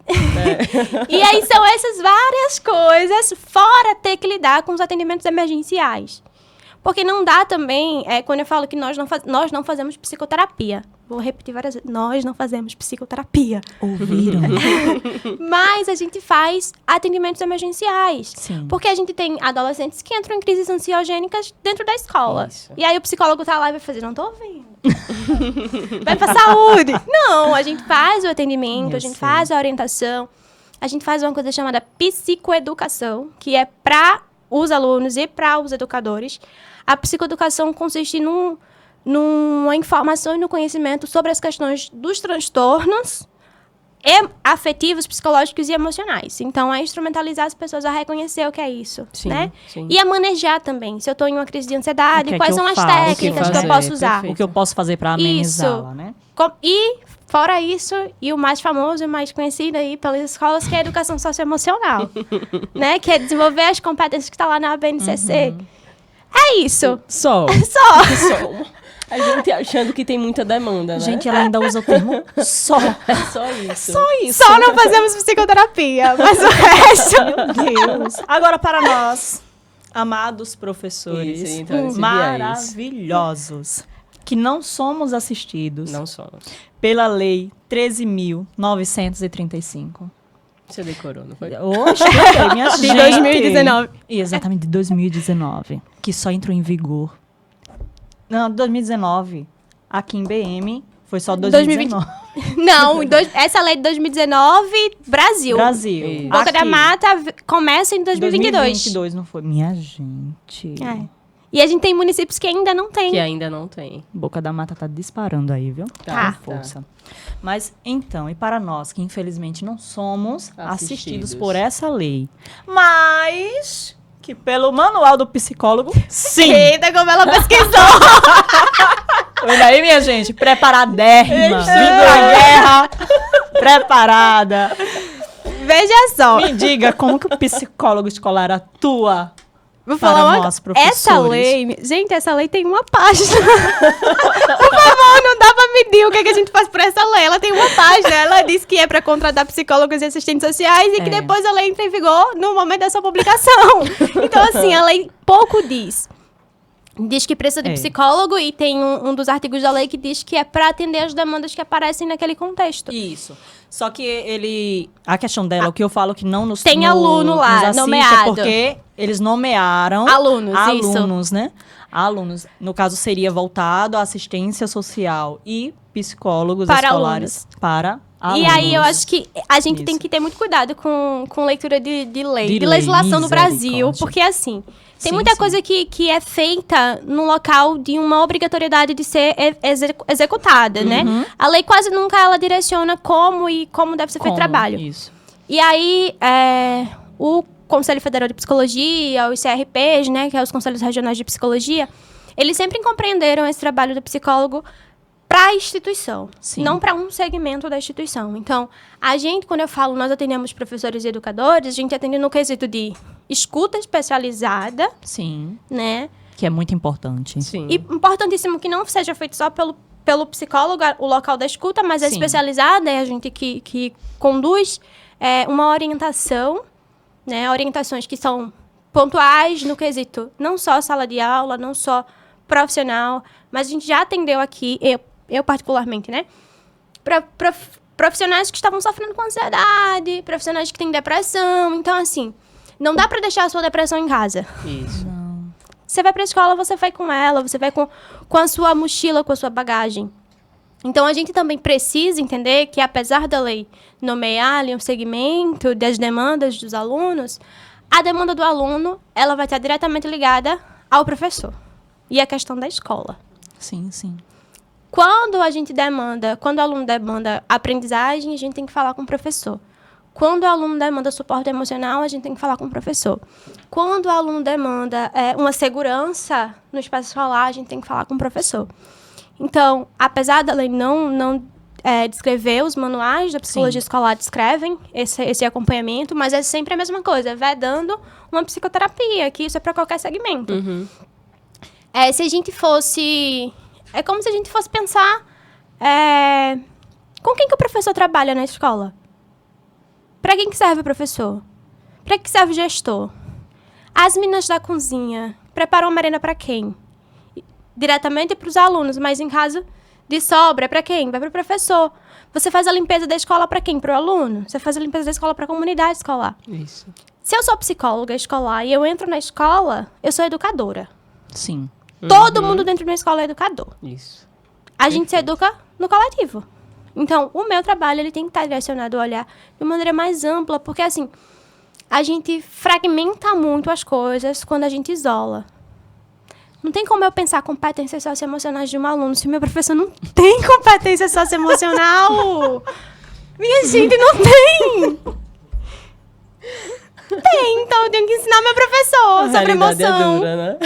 E aí são essas várias coisas, fora ter que lidar com os atendimentos emergenciais. Porque não dá também, quando eu falo que nós não fazemos psicoterapia. Vou repetir várias vezes. Nós não fazemos psicoterapia. Ouviram? Mas a gente faz atendimentos emergenciais. Sim. Porque a gente tem adolescentes que entram em crises ansiogênicas dentro da escola. Isso. E aí o psicólogo tá lá e vai fazer, não tô ouvindo. Vai pra saúde. Não, a gente faz o atendimento, Eu a gente sei. faz a orientação. A gente faz uma coisa chamada psicoeducação, que é para os alunos e para os educadores. A psicoeducação consiste numa informação e no conhecimento sobre as questões dos transtornos afetivos, psicológicos e emocionais. Então, é instrumentalizar as pessoas a reconhecer o que é isso, Sim, né? sim. E a manejar também. Se eu estou em uma crise de ansiedade, O que é quais que são eu as faço? técnicas O que que eu posso fazer? usar? Perfeito. O que eu posso fazer para amenizá-la, né? E, fora isso, e o mais famoso e mais conhecido aí pelas escolas, que é a educação socioemocional, né? Que é desenvolver as competências que está lá na ABNCC. É isso. Só. Só. A gente achando que tem muita demanda, né? Gente, ela ainda usa o termo só. É só isso. Só isso. Só não fazemos psicoterapia, mas o resto... Meu Deus. Agora, para nós, amados professores, Isso, então, esse viés. maravilhosos, que não somos assistidos Não somos. pela Lei 13.935. Você decorou, não foi? Oxe, minha De gente. 2019. Exatamente, de 2019. Que só entrou em vigor. Não, 2019. Aqui em BM foi só 2019. Não, essa lei de 2019, Brasil. Brasil. Isso. Boca da Aqui, Mata começa em 2022. 2022 não foi. Minha gente. É. E a gente tem municípios que ainda não tem. Que ainda não tem. Boca da Mata tá disparando aí, viu? Tá. Com força. Mas, então, e para nós que infelizmente não somos assistidos por essa lei, mas que pelo manual do psicólogo, sim. Eita, como ela pesquisou. Olha aí, minha gente, preparadérrima. Vim pra guerra, preparada. Veja só. Me diga como que o psicólogo escolar atua. Vou para falar nós, professores. Essa lei... Gente, essa lei tem uma página. Por favor, não dá pra medir o que a gente faz por essa lei. Ela tem uma página. Ela diz que é pra contratar psicólogos e assistentes sociais e que depois a lei entra em vigor no momento da sua publicação. Então, assim, a lei pouco diz. Diz que precisa de psicólogo e tem um dos artigos da lei que diz que é pra atender as demandas que aparecem naquele contexto. Isso. Só que ele... A questão dela, o que eu falo que não nos Tem aluno lá, nos assiste nomeado. é porque eles nomearam... Alunos, né? Alunos. No caso, seria voltado à assistência social e psicólogos Para escolares para alunos. E aí eu acho que a gente Isso. tem que ter muito cuidado com leitura de lei, De de lei, legislação no Brasil, misericórdia. porque assim, tem Sim, muita sim. coisa que é feita no local de uma obrigatoriedade de ser executada, né? A lei quase nunca ela direciona como deve ser feito o trabalho. Isso. E aí, o Conselho Federal de Psicologia, os CRPs, né, que é os Conselhos Regionais de Psicologia, eles sempre compreenderam esse trabalho do psicólogo para a instituição, Sim. não para um segmento da instituição. Então, a gente, quando eu falo, nós atendemos professores e educadores, a gente atende no quesito de escuta especializada, Sim. né? Que é muito importante. Sim. E importantíssimo que não seja feito só pelo psicólogo, o local da escuta, mas a Sim. especializada é a gente que conduz uma orientação, né? Orientações que são pontuais no quesito, não só sala de aula, não só profissional, mas a gente já atendeu aqui, eu particularmente, né? Profissionais que estavam sofrendo com ansiedade, profissionais que têm depressão. Então, assim, não dá pra deixar a sua depressão em casa. Isso. Você vai pra escola, você vai com ela, você vai com a sua mochila, com a sua bagagem. Então, a gente também precisa entender que, apesar da lei nomear ali um segmento das demandas dos alunos, A demanda do aluno, ela vai estar diretamente ligada ao professor. E a questão da escola. Sim, sim. Quando o aluno demanda aprendizagem, a gente tem que falar com o professor. Quando o aluno demanda suporte emocional, a gente tem que falar com o professor. Quando o aluno demanda uma segurança no espaço escolar, a gente tem que falar com o professor. Então, apesar da lei não descrever, os manuais da psicologia escolar descrevem esse acompanhamento, mas é sempre a mesma coisa, vedando uma psicoterapia, que isso é para qualquer segmento. Uhum. Se a gente fosse... É como se a gente fosse pensar com quem que o professor trabalha na escola. Para quem que serve o professor? Para que serve o gestor? As meninas da cozinha preparam a merenda para quem? Diretamente para os alunos, mas em caso de sobra, para quem? Vai para o professor. Você faz a limpeza da escola para quem? Para o aluno. Você faz a limpeza da escola para a comunidade escolar. Isso. Se eu sou psicóloga escolar e eu entro na escola, eu sou educadora. Sim. Todo mundo dentro da escola é educador. Isso. A gente se educa no coletivo. Então, o meu trabalho ele tem que estar direcionado a olhar de maneira mais ampla, porque, assim, a gente fragmenta muito as coisas quando a gente isola. Não tem como eu pensar competências socioemocionais de um aluno se o meu professor não tem competência socioemocional. Minha gente, não tem! Tem, então eu tenho que ensinar meu professor sobre emoção. É dura, né?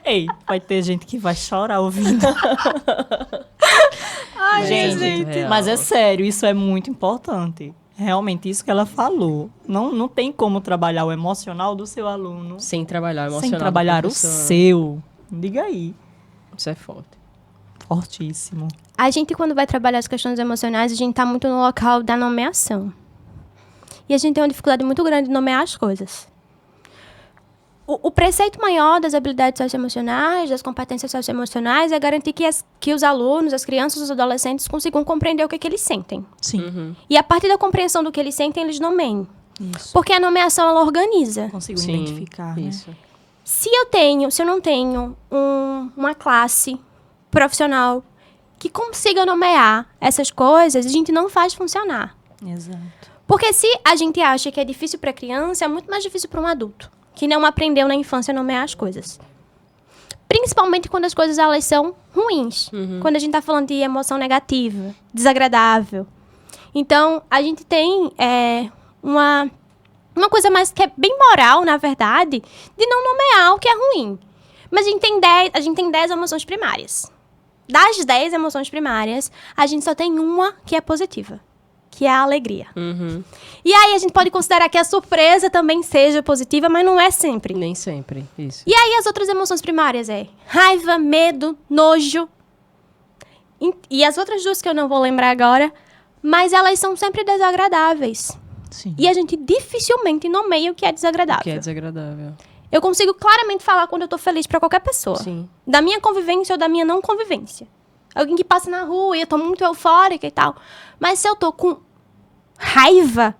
Ei, vai ter gente que vai chorar ouvindo. Ai, Gente, real. mas é sério, isso é muito importante. Realmente, isso que ela falou. Não tem como trabalhar o emocional do seu aluno Sem trabalhar o emocional. sem do trabalhar o professor, né? seu. Diga aí. Isso é forte. Fortíssimo. A gente, quando vai trabalhar as questões emocionais, a gente tá muito no local da nomeação. E a gente tem uma dificuldade muito grande de nomear as coisas. O preceito maior das habilidades socioemocionais, das competências socioemocionais, é garantir que os alunos, as crianças, os adolescentes consigam compreender o que eles sentem. Sim. Uhum. E a partir da compreensão do que eles sentem, eles nomeiem. Isso. Porque a nomeação, ela organiza. Consigo Sim, identificar, né? isso. Se eu não tenho uma classe profissional que consiga nomear essas coisas, a gente não faz funcionar. Exato. Porque se a gente acha que é difícil para criança, é muito mais difícil para um adulto, que não aprendeu na infância a nomear as coisas. Principalmente quando as coisas elas são ruins. Quando a gente está falando de emoção negativa, desagradável. Então, a gente tem uma coisa mais que é bem moral, na verdade, de não nomear o que é ruim. Mas a gente tem 10 emoções primárias. Das 10 emoções primárias, a gente só tem uma que é positiva, que é a alegria. Uhum. E aí a gente pode considerar que a surpresa também seja positiva, mas não é sempre. Nem sempre. Isso. E aí as outras emoções primárias é raiva, medo, nojo. E as outras duas que eu não vou lembrar agora, mas elas são sempre desagradáveis. Sim. E a gente dificilmente nomeia o que é desagradável. Que é desagradável. Eu consigo claramente falar quando eu tô feliz pra qualquer pessoa. Sim. Da minha convivência ou da minha não convivência. Alguém que passa na rua e eu tô muito eufórica e tal. Mas se eu tô com raiva,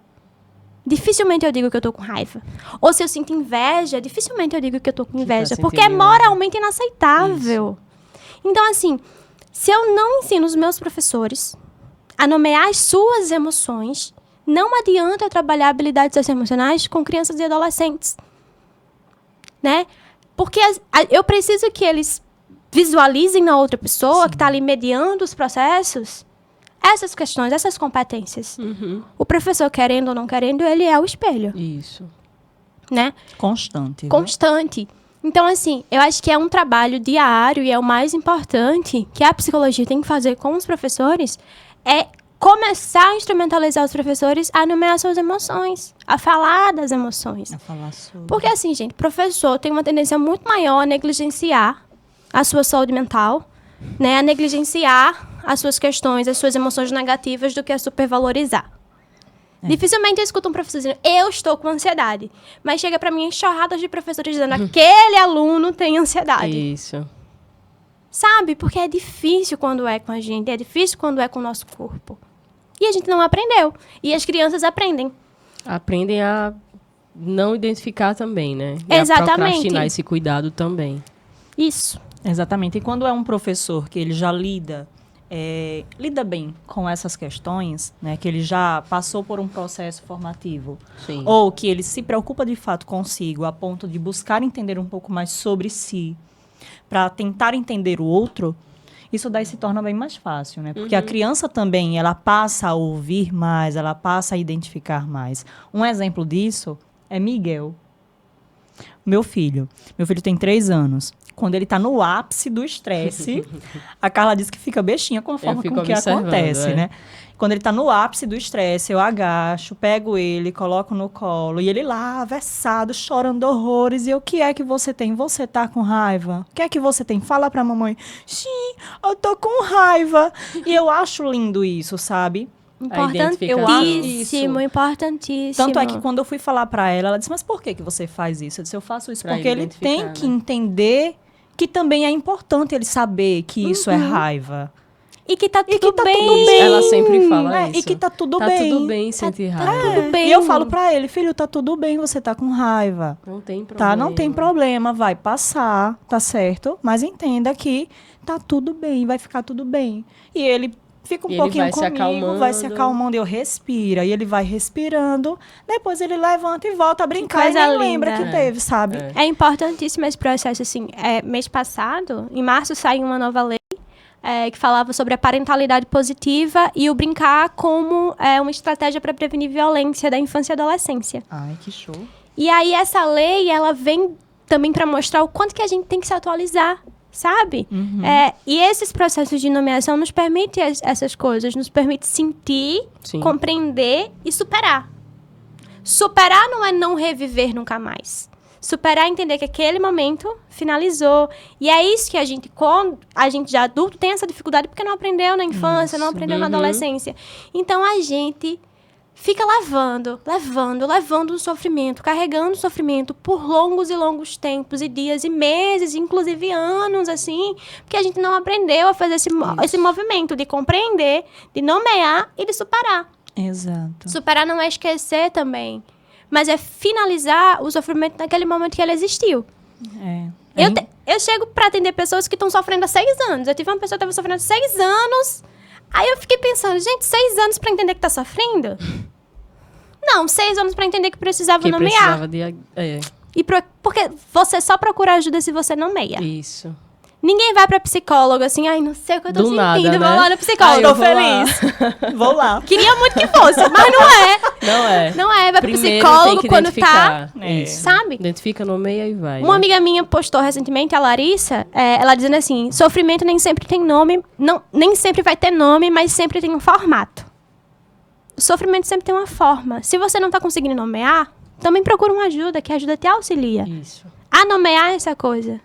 dificilmente eu digo que eu tô com raiva. Ou se eu sinto inveja, dificilmente eu digo que eu tô com inveja. Porque é sentindo moralmente inaceitável. Então, assim, se eu não ensino os meus professores a nomear as suas emoções, não adianta eu trabalhar habilidades socioemocionais com crianças e adolescentes. Né? Porque eu preciso que eles visualizem na outra pessoa que está ali mediando os processos essas questões, essas competências. Uhum. O professor, querendo ou não querendo, ele é o espelho, Isso. né? Constante. viu? Constante. Então, assim, eu acho que é um trabalho diário e é o mais importante que a psicologia tem que fazer com os professores é começar a instrumentalizar os professores a nomear suas emoções, a falar das emoções. A falar sobre. Porque, assim, gente, professor tem uma tendência muito maior a negligenciar a sua saúde mental, né? A negligenciar as suas questões, as suas emoções negativas do que a supervalorizar. Dificilmente eu escuto um professor dizendo, eu estou com ansiedade. Mas chega pra mim enxurradas de professores dizendo, aquele aluno tem ansiedade. Isso. Sabe? Porque é difícil quando é com a gente, é difícil quando é com o nosso corpo. E a gente não aprendeu. E as crianças aprendem. Aprendem a não identificar também, né? E Exatamente. a procrastinar esse cuidado também. Isso. Exatamente. E quando é um professor que ele já lida lida bem com essas questões, né, que ele já passou por um processo formativo, Sim. ou que ele se preocupa de fato consigo, a ponto de buscar entender um pouco mais sobre si, para tentar entender o outro, isso daí se torna bem mais fácil, né? Porque a criança também, ela passa a ouvir mais, ela passa a identificar mais. Um exemplo disso é Miguel, meu filho. Meu filho tem 3 anos. Quando ele tá no ápice do estresse, a Carla diz que fica bestinha com a forma com que acontece, né? Quando ele tá no ápice do estresse, eu agacho, pego ele, coloco no colo, e ele lá, avessado, chorando horrores. E o que é que você tem? Você tá com raiva? O que é que você tem? Fala pra mamãe. Sim, eu tô com raiva. E eu acho lindo isso, sabe? Importantíssimo, importantíssimo. Tanto é que quando eu fui falar pra ela, ela disse, mas por que você faz isso? Eu disse, eu faço isso Pra porque ele identificar, tem né? que entender que também é importante ele saber que isso é raiva. E que tá tudo, que tá bem. tudo bem. Ela sempre fala isso. E que tá tudo Tá bem. tudo bem sentir raiva. Tudo bem. E eu falo pra ele, filho, tá tudo bem, você tá com raiva. Não tem problema. Tá, não tem problema, vai passar, tá certo? Mas entenda que tá tudo bem, vai ficar tudo bem. E ele fica um E ele pouquinho vai se comigo, acalmando. vai se acalmando, eu respira. E ele vai respirando, depois ele levanta e volta a brincar e coisa nem lembra linda. que teve, sabe? É importantíssimo esse processo, assim. Mês passado, em março, saiu uma nova lei que falava sobre a parentalidade positiva e o brincar como uma estratégia para prevenir violência da infância e adolescência. Ai, que show. E aí, essa lei, ela vem também para mostrar o quanto que a gente tem que se atualizar, sabe? E esses processos de nomeação nos permitem essas coisas, nos permite sentir, Sim. compreender e superar. Superar não é não reviver nunca mais. Superar é entender que aquele momento finalizou. E é isso que a gente, quando a gente já adulto, tem essa dificuldade porque não aprendeu na infância, não aprendeu na adolescência. Então, a gente fica levando o sofrimento, carregando o sofrimento por longos e longos tempos, e dias, e meses, inclusive anos, assim, porque a gente não aprendeu a fazer esse movimento de compreender, de nomear e de superar. Exato. Superar não é esquecer também, mas é finalizar o sofrimento naquele momento que ele existiu. Eu chego pra atender pessoas que estão sofrendo há 6 anos. Eu tive uma pessoa que estava sofrendo há 6 anos. Aí eu fiquei pensando, gente, 6 anos pra entender que tá sofrendo? Não, 6 anos pra entender que precisava nomear. Precisava de... Porque você só procura ajuda se você nomeia. Isso. Ninguém vai pra psicólogo assim, ai, não sei o que eu tô Do sentindo, nada, né? vou lá no psicólogo. Eu Tô vou feliz. Vou lá. Queria muito que fosse, mas não é. Não é. Não é, vai pro Primeiro psicólogo tem que quando tá, identificar. Isso. sabe? Identifica, nomeia e vai. Uma né? amiga minha postou recentemente, a Larissa, ela dizendo assim, sofrimento nem sempre tem nome, nem sempre vai ter nome, mas sempre tem um formato. O sofrimento sempre tem uma forma. Se você não tá conseguindo nomear, também procura uma ajuda, que a ajuda te auxilia Isso. a nomear essa coisa.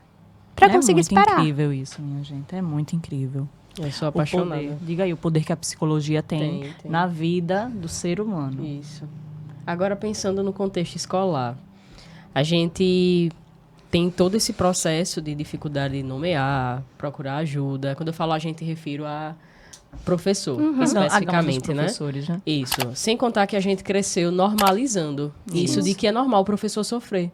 Pra conseguir muito esperar. incrível isso, minha gente. É muito incrível. Eu sou O poder, apaixonada. diga aí, o poder que a psicologia tem, Tem. na vida do ser humano. Isso. Agora, pensando no contexto escolar, a gente tem todo esse processo de dificuldade de nomear, procurar ajuda. Quando eu falo a gente, refiro a professor, especificamente, né? Professores, né? Isso. Sem contar que a gente cresceu normalizando isso de que é normal o professor sofrer.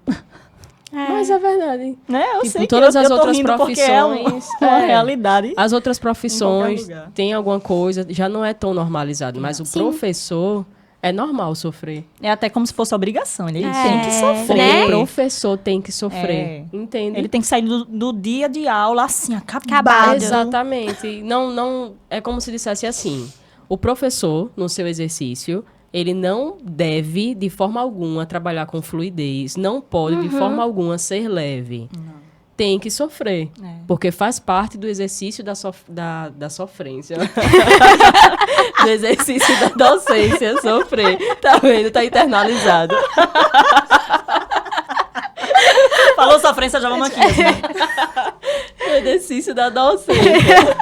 Mas é verdade. Né? Eu Tipo, sei todas que as eu tô outras rindo porque é profissões, uma é. realidade. As outras profissões Em qualquer lugar. têm alguma coisa, já não é tão normalizado. Mas o professor, é normal sofrer. É até como se fosse obrigação. Ele tem que É, sofrer. né? O professor tem que sofrer. É. Entende? Ele tem que sair do dia de aula assim, acabado. Acabado. Exatamente. Não, é como se dissesse assim, o professor, no seu exercício, ele não deve, de forma alguma, trabalhar com fluidez. Não pode, de forma alguma, ser leve. Tem que sofrer. É. Porque faz parte do exercício da sofrência. Do exercício da docência, sofrer. Tá vendo? Tá internalizado. Falou sofrência, já vamos aqui. Do exercício da docência.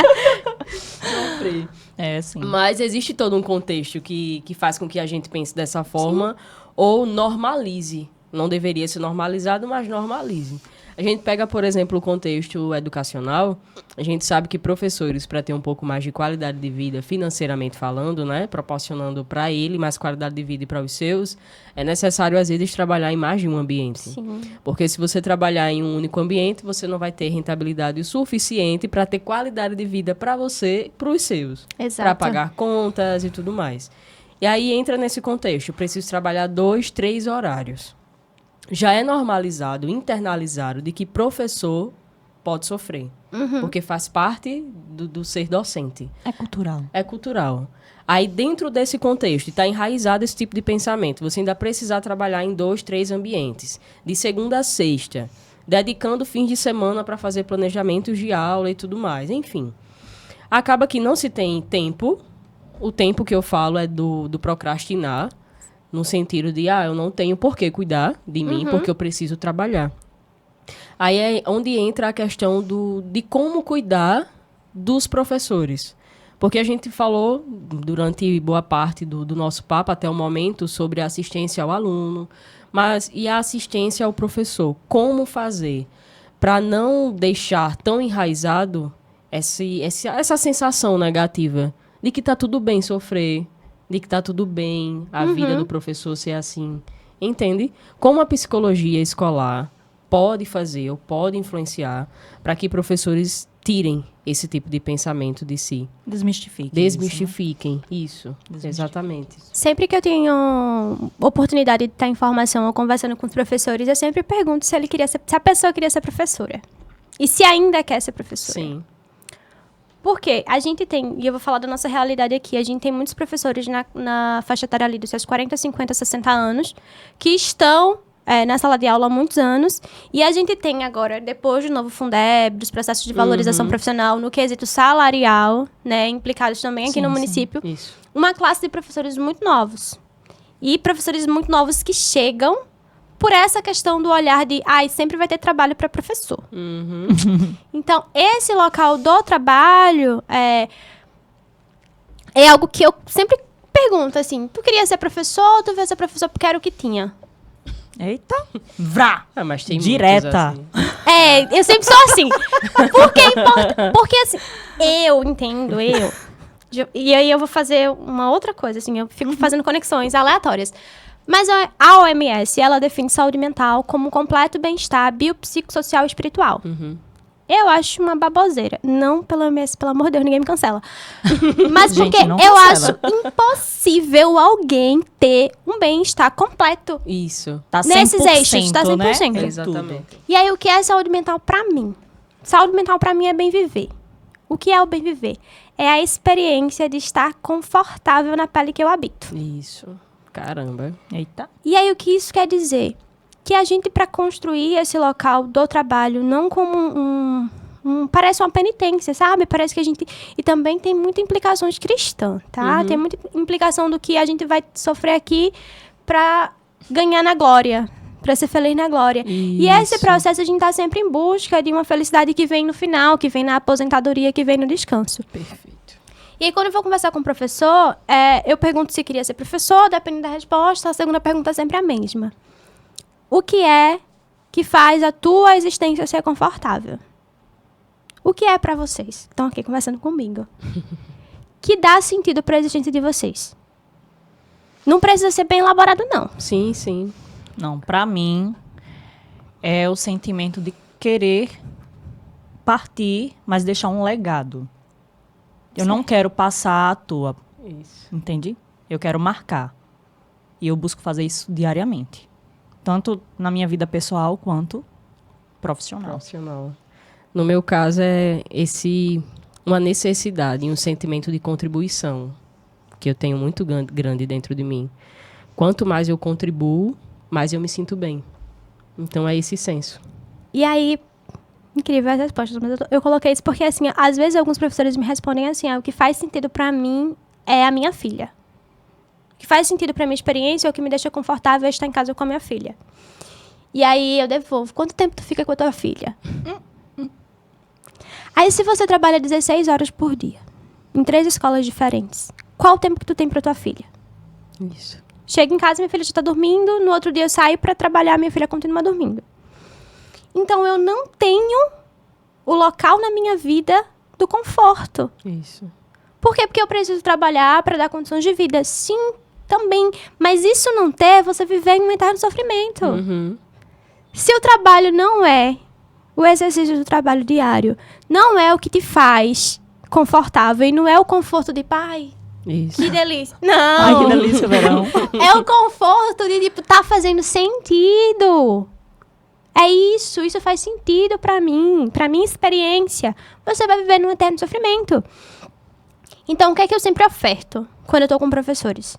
Sofrer. É, sim. Mas existe todo um contexto que faz com que a gente pense dessa forma ou normalize. Não deveria ser normalizado, mas normalize. A gente pega, por exemplo, o contexto educacional, a gente sabe que professores, para ter um pouco mais de qualidade de vida, financeiramente falando, né, proporcionando para ele mais qualidade de vida e para os seus, é necessário, às vezes, trabalhar em mais de um ambiente. Sim. Porque se você trabalhar em um único ambiente, você não vai ter rentabilidade o suficiente para ter qualidade de vida para você e para os seus. Exato. Para pagar contas e tudo mais. E aí entra nesse contexto, eu preciso trabalhar 2, 3 horários. Já é normalizado, internalizado, de que professor pode sofrer. Porque faz parte do ser docente. É cultural. É cultural. Aí, dentro desse contexto, está enraizado esse tipo de pensamento. Você ainda precisar trabalhar em 2, 3 ambientes. De segunda a sexta. Dedicando fins de semana para fazer planejamentos de aula e tudo mais. Enfim. Acaba que não se tem tempo. O tempo que eu falo é do procrastinar. No sentido de, eu não tenho por que cuidar de mim, porque eu preciso trabalhar. Aí é onde entra a questão de como cuidar dos professores. Porque a gente falou, durante boa parte do nosso papo, até o momento, sobre a assistência ao aluno, e a assistência ao professor. Como fazer para não deixar tão enraizado essa sensação negativa de que está tudo bem sofrer, de que tá tudo bem, a vida do professor ser assim. Entende? Como a psicologia escolar pode fazer ou pode influenciar para que professores tirem esse tipo de pensamento de si. Desmistifiquem. Isso, exatamente. Sempre que eu tenho oportunidade de estar em formação ou conversando com os professores, eu sempre pergunto se a pessoa queria ser professora. E se ainda quer ser professora. Sim. Porque a gente tem, e eu vou falar da nossa realidade aqui, a gente tem muitos professores na faixa etária ali dos seus 40, 50, 60 anos, que estão na sala de aula há muitos anos, e a gente tem agora, depois do novo Fundeb, dos processos de valorização profissional, no quesito salarial, né, implicados também aqui no município, Isso. uma classe de professores muito novos. E professores muito novos que chegam por essa questão do olhar de, sempre vai ter trabalho para professor. Então, esse local do trabalho é algo que eu sempre pergunto, assim, tu queria ser professor ou tu veio ser professor porque era o que tinha? Eita! Vrá! Mas tem direta. muitos assim. Eu sempre sou assim. Porque assim, eu entendo. E aí eu vou fazer uma outra coisa, assim, eu fico fazendo conexões aleatórias. Mas a OMS, ela define saúde mental como um completo bem-estar biopsicossocial e espiritual. Eu acho uma baboseira. Não pela OMS, pelo amor de Deus, ninguém me cancela. Mas porque eu acho impossível alguém ter um bem-estar completo. Isso. Tá 100%, nesses eixos, tá 100%. Né? Exatamente. E aí, o que é saúde mental pra mim? Saúde mental pra mim é bem viver. O que é o bem viver? É a experiência de estar confortável na pele que eu habito. Isso. Caramba. Eita. E aí, o que isso quer dizer? Que a gente, para construir esse local do trabalho, não como parece uma penitência, sabe? Parece que a gente... E também tem muitas implicações cristãs, tá? Tem muita implicação do que a gente vai sofrer aqui para ganhar na glória, para ser feliz na glória. E esse processo a gente tá sempre em busca de uma felicidade que vem no final, que vem na aposentadoria, que vem no descanso. Perfeito. E aí, quando eu vou conversar com o professor, eu pergunto se queria ser professor, dependendo da resposta, a segunda pergunta é sempre a mesma. O que é que faz a tua existência ser confortável? O que é pra vocês que estão aqui conversando comigo? Que dá sentido pra existência de vocês? Não precisa ser bem elaborado, não. Sim, sim. Não, pra mim, é o sentimento de querer partir, mas deixar um legado. Eu não quero passar à toa. Isso. Entende? Eu quero marcar. E eu busco fazer isso diariamente. Tanto na minha vida pessoal quanto profissional. No meu caso, é uma necessidade e um sentimento de contribuição que eu tenho muito grande dentro de mim. Quanto mais eu contribuo, mais eu me sinto bem. Então, é esse senso. E aí, incrível as respostas, mas eu coloquei isso porque, assim, às vezes alguns professores me respondem assim, o que faz sentido pra mim é a minha filha. O que faz sentido pra minha experiência, o que me deixa confortável é estar em casa com a minha filha. E aí eu devolvo, quanto tempo tu fica com a tua filha? Aí se você trabalha 16 horas por dia, em 3 escolas diferentes, qual o tempo que tu tem pra tua filha? Isso. Chego em casa, minha filha já tá dormindo, no outro dia eu saio pra trabalhar, minha filha continua dormindo. Então, eu não tenho o local na minha vida do conforto. Isso. Por quê? Porque eu preciso trabalhar para dar condições de vida. Sim, também. Mas isso não ter, você viver em um eterno sofrimento. Uhum. Se o trabalho não é o exercício do trabalho diário, não é o que te faz confortável e não é o conforto de pai. Isso. Que delícia. Não. Ai, que delícia o verão. É o conforto de, tipo, tá fazendo sentido. É isso faz sentido pra mim, pra minha experiência. Você vai viver num eterno sofrimento. Então, o que é que eu sempre oferto quando eu tô com professores?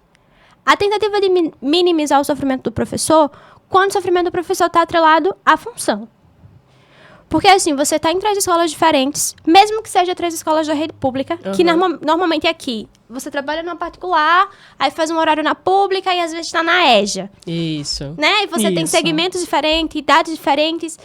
A tentativa de minimizar o sofrimento do professor, quando o sofrimento do professor tá atrelado à função. Porque, assim, você tá em 3 escolas diferentes, mesmo que seja 3 escolas da rede pública, que normalmente é aqui. Você trabalha numa particular, aí faz um horário na pública e às vezes tá na EJA. Isso. Né? E você tem Isso. segmentos diferentes, idades diferentes.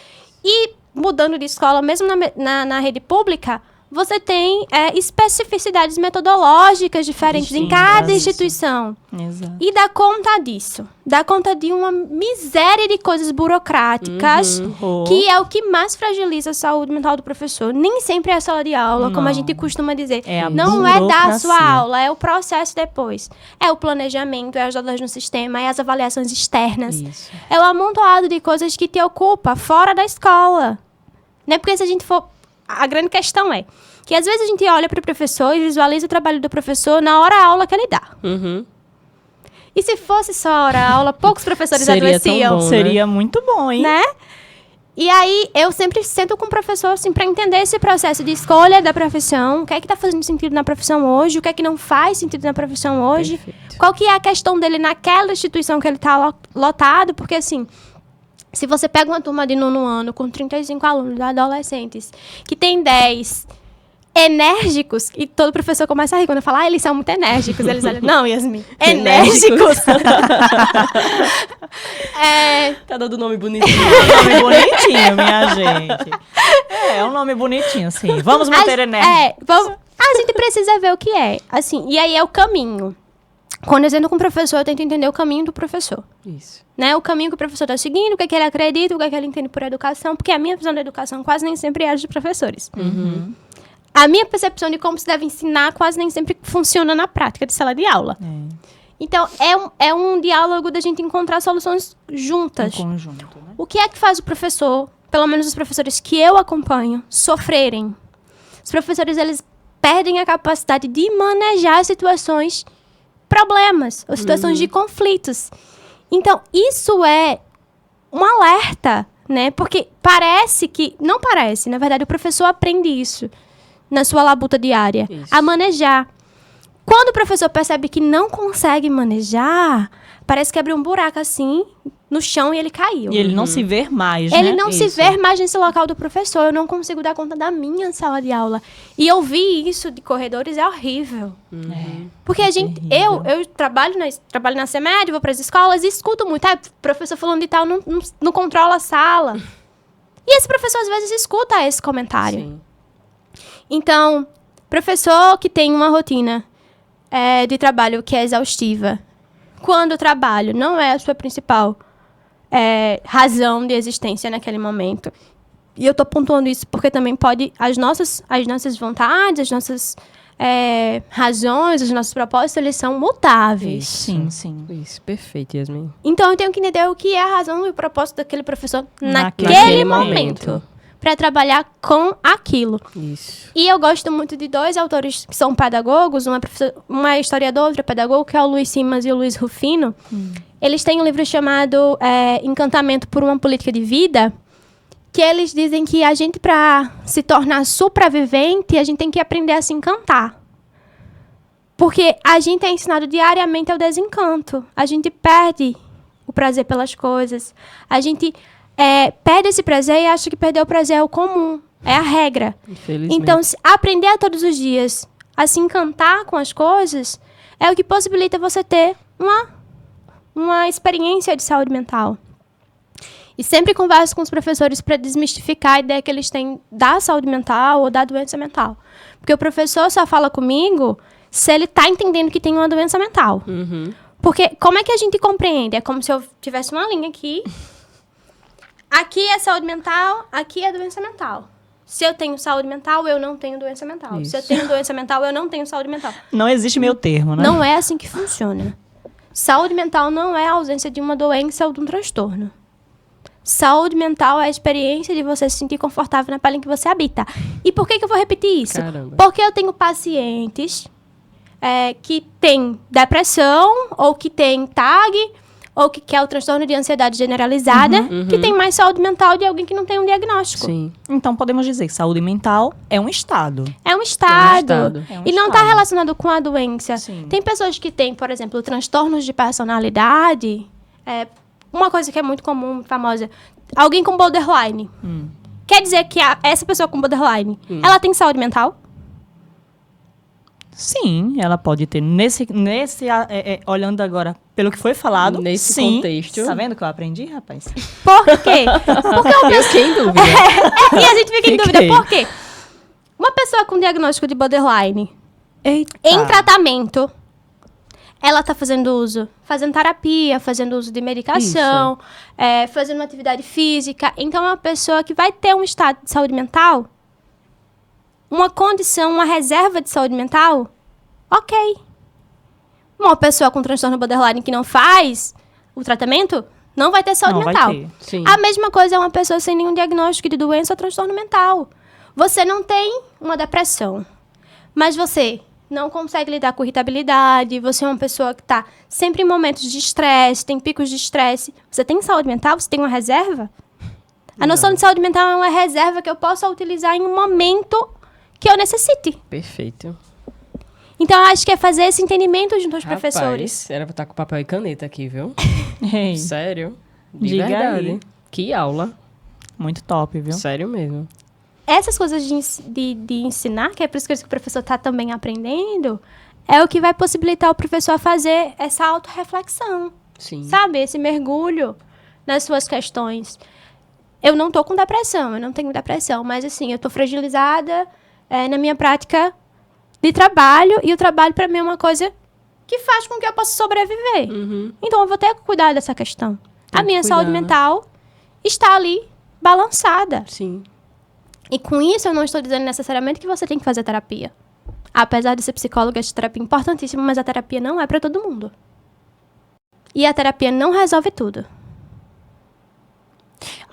E mudando de escola, mesmo na rede pública, você tem especificidades metodológicas diferentes em cada isso. instituição. Exato. E dá conta disso. Dá conta de uma miséria de coisas burocráticas, que é o que mais fragiliza a saúde mental do professor. Nem sempre é a sala de aula, como a Não. gente costuma dizer. É a Não é dar a sua burocracia. aula, é o processo depois. É o planejamento, é as aulas no sistema, é as avaliações externas. Isso. É o amontoado de coisas que te ocupa fora da escola. Né? Porque se a gente for... A grande questão é que às vezes a gente olha para o professor e visualiza o trabalho do professor na hora-aula que ele dá. Uhum. E se fosse só hora-aula, poucos professores Seria tão adoeciam. bom, né? Seria muito bom, hein? Né? E aí, eu sempre sento com o professor, assim, para entender esse processo de escolha da profissão, o que é que tá fazendo sentido na profissão hoje, o que é que não faz sentido na profissão hoje, Perfeito. qual que é a questão dele naquela instituição que ele tá lotado, porque, assim, se você pega uma turma de 9º ano com 35 alunos, adolescentes, que tem 10 enérgicos, e todo professor começa a rir quando eu falo, eles são muito enérgicos. Eles olham, não, Yasmin, enérgicos. Tá dando nome bonitinho. É um nome bonitinho, minha gente. É um nome bonitinho, sim. Vamos manter enérgico. A gente precisa ver o que é. Assim, e aí é o caminho. Quando eu sento com o professor, eu tento entender o caminho do professor. Isso. Né? O caminho que o professor está seguindo, o que é que ele acredita, o que é que ele entende por educação, porque a minha visão da educação quase nem sempre é a dos professores. A minha percepção de como se deve ensinar quase nem sempre funciona na prática de sala de aula. Então, é um diálogo da gente encontrar soluções juntas. Em conjunto, né? O que é que faz o professor, pelo menos os professores que eu acompanho, sofrerem? Os professores, eles perdem a capacidade de manejar situações, problemas, ou situações de conflitos. Então, isso é um alerta, né? Porque parece que... Não parece, na verdade, o professor aprende isso na sua labuta diária, Isso. a manejar. Quando o professor percebe que não consegue manejar, parece que abriu um buraco assim no chão e ele caiu. E ele não se vê mais, Ele né? não se Isso. vê mais nesse local do professor. Eu não consigo dar conta da minha sala de aula. E ouvir isso de corredores é horrível. Porque a gente... terrível. Eu trabalho na CEMED, vou para as escolas e escuto muito. O professor falando de tal não controla a sala. E esse professor, às vezes, escuta esse comentário. Sim. Então, professor que tem uma rotina de trabalho que é exaustiva, quando o trabalho não é a sua principal razão de existência naquele momento, e eu tô pontuando isso porque também pode, as nossas vontades, as nossas razões, os nossos propósitos, eles são mutáveis. Sim, sim. Isso, perfeito, Yasmin. Então, eu tenho que entender o que é a razão e o propósito daquele professor naquele Naquele momento. momento. Para trabalhar com aquilo. Isso. E eu gosto muito de 2 autores que são pedagogos, uma historiadora, outra pedagoga, que é o Luiz Simas e o Luiz Rufino. Eles têm um livro chamado Encantamento por uma Política de Vida, que eles dizem que a gente, para se tornar supravivente, a gente tem que aprender a se encantar. Porque a gente é ensinado diariamente ao desencanto. A gente perde o prazer pelas coisas. A gente perde esse prazer e acha que perder o prazer é o comum. É a regra. Infelizmente. Então, aprender a todos os dias a se encantar com as coisas é o que possibilita você ter uma experiência de saúde mental. E sempre converso com os professores para desmistificar a ideia que eles têm da saúde mental ou da doença mental. Porque o professor só fala comigo se ele está entendendo que tem uma doença mental. Porque como é que a gente compreende? É como se eu tivesse uma linha aqui. aqui é saúde mental, aqui é doença mental. Se eu tenho saúde mental, eu não tenho doença mental. Isso. Se eu tenho doença mental, eu não tenho saúde mental. Não existe meio termo, né? Não é assim que funciona. Saúde mental não é a ausência de uma doença ou de um transtorno. Saúde mental é a experiência de você se sentir confortável na pele em que você habita. E por que eu vou repetir isso? Caramba. Porque eu tenho pacientes que têm depressão, ou que têm TAG, ou que é o transtorno de ansiedade generalizada, que tem mais saúde mental de alguém que não tem um diagnóstico. Sim. Então podemos dizer que saúde mental é um estado. É um estado. É um E não está estado. relacionado com a doença. Sim. Tem pessoas que têm, por exemplo, transtornos de personalidade. Uma coisa que é muito comum, famosa. Alguém com borderline. Quer dizer que essa pessoa com borderline, ela tem saúde mental? Sim, ela pode ter. Olhando agora pelo que foi falado, Nesse sim. contexto. Tá vendo que eu aprendi, rapaz? Por quê? Porque Eu fiquei em dúvida. E a gente fica em dúvida. Fiquei. Por quê? Uma pessoa com diagnóstico de borderline, Eita. em tratamento, ela tá fazendo terapia, fazendo uso de medicação, fazendo uma atividade física. Então, é uma pessoa que vai ter um estado de saúde mental, uma condição, uma reserva de saúde mental, ok. Uma pessoa com transtorno borderline que não faz o tratamento, não vai ter saúde Não vai mental. ter. Sim. A mesma coisa é uma pessoa sem nenhum diagnóstico de doença ou transtorno mental. Você não tem uma depressão, mas você não consegue lidar com irritabilidade, você é uma pessoa que está sempre em momentos de estresse, tem picos de estresse. Você tem saúde mental? Você tem uma reserva? A noção de saúde mental é uma reserva que eu possa utilizar em um momento que eu necessite. Perfeito. Então, eu acho que é fazer esse entendimento junto aos professores. Rapaz, era pra estar com papel e caneta aqui, viu? Ei, Sério. De Diga verdade. aí. Que aula. muito top, viu? Sério mesmo. Essas coisas de ensinar, que é por isso que o professor está também aprendendo, é o que vai possibilitar o professor a fazer essa autorreflexão, Sim. sabe? Esse mergulho nas suas questões. Eu não tô com depressão, eu não tenho depressão, mas assim, eu tô fragilizada na minha prática de trabalho, e o trabalho para mim é uma coisa que faz com que eu possa sobreviver. Uhum. Então, eu vou ter que cuidar dessa questão. Tem A minha que saúde cuidar. mental está ali, balançada. Sim. E com isso, eu não estou dizendo necessariamente que você tem que fazer terapia. Apesar de ser psicóloga, essa terapia é importantíssima, mas a terapia não é para todo mundo. E a terapia não resolve tudo.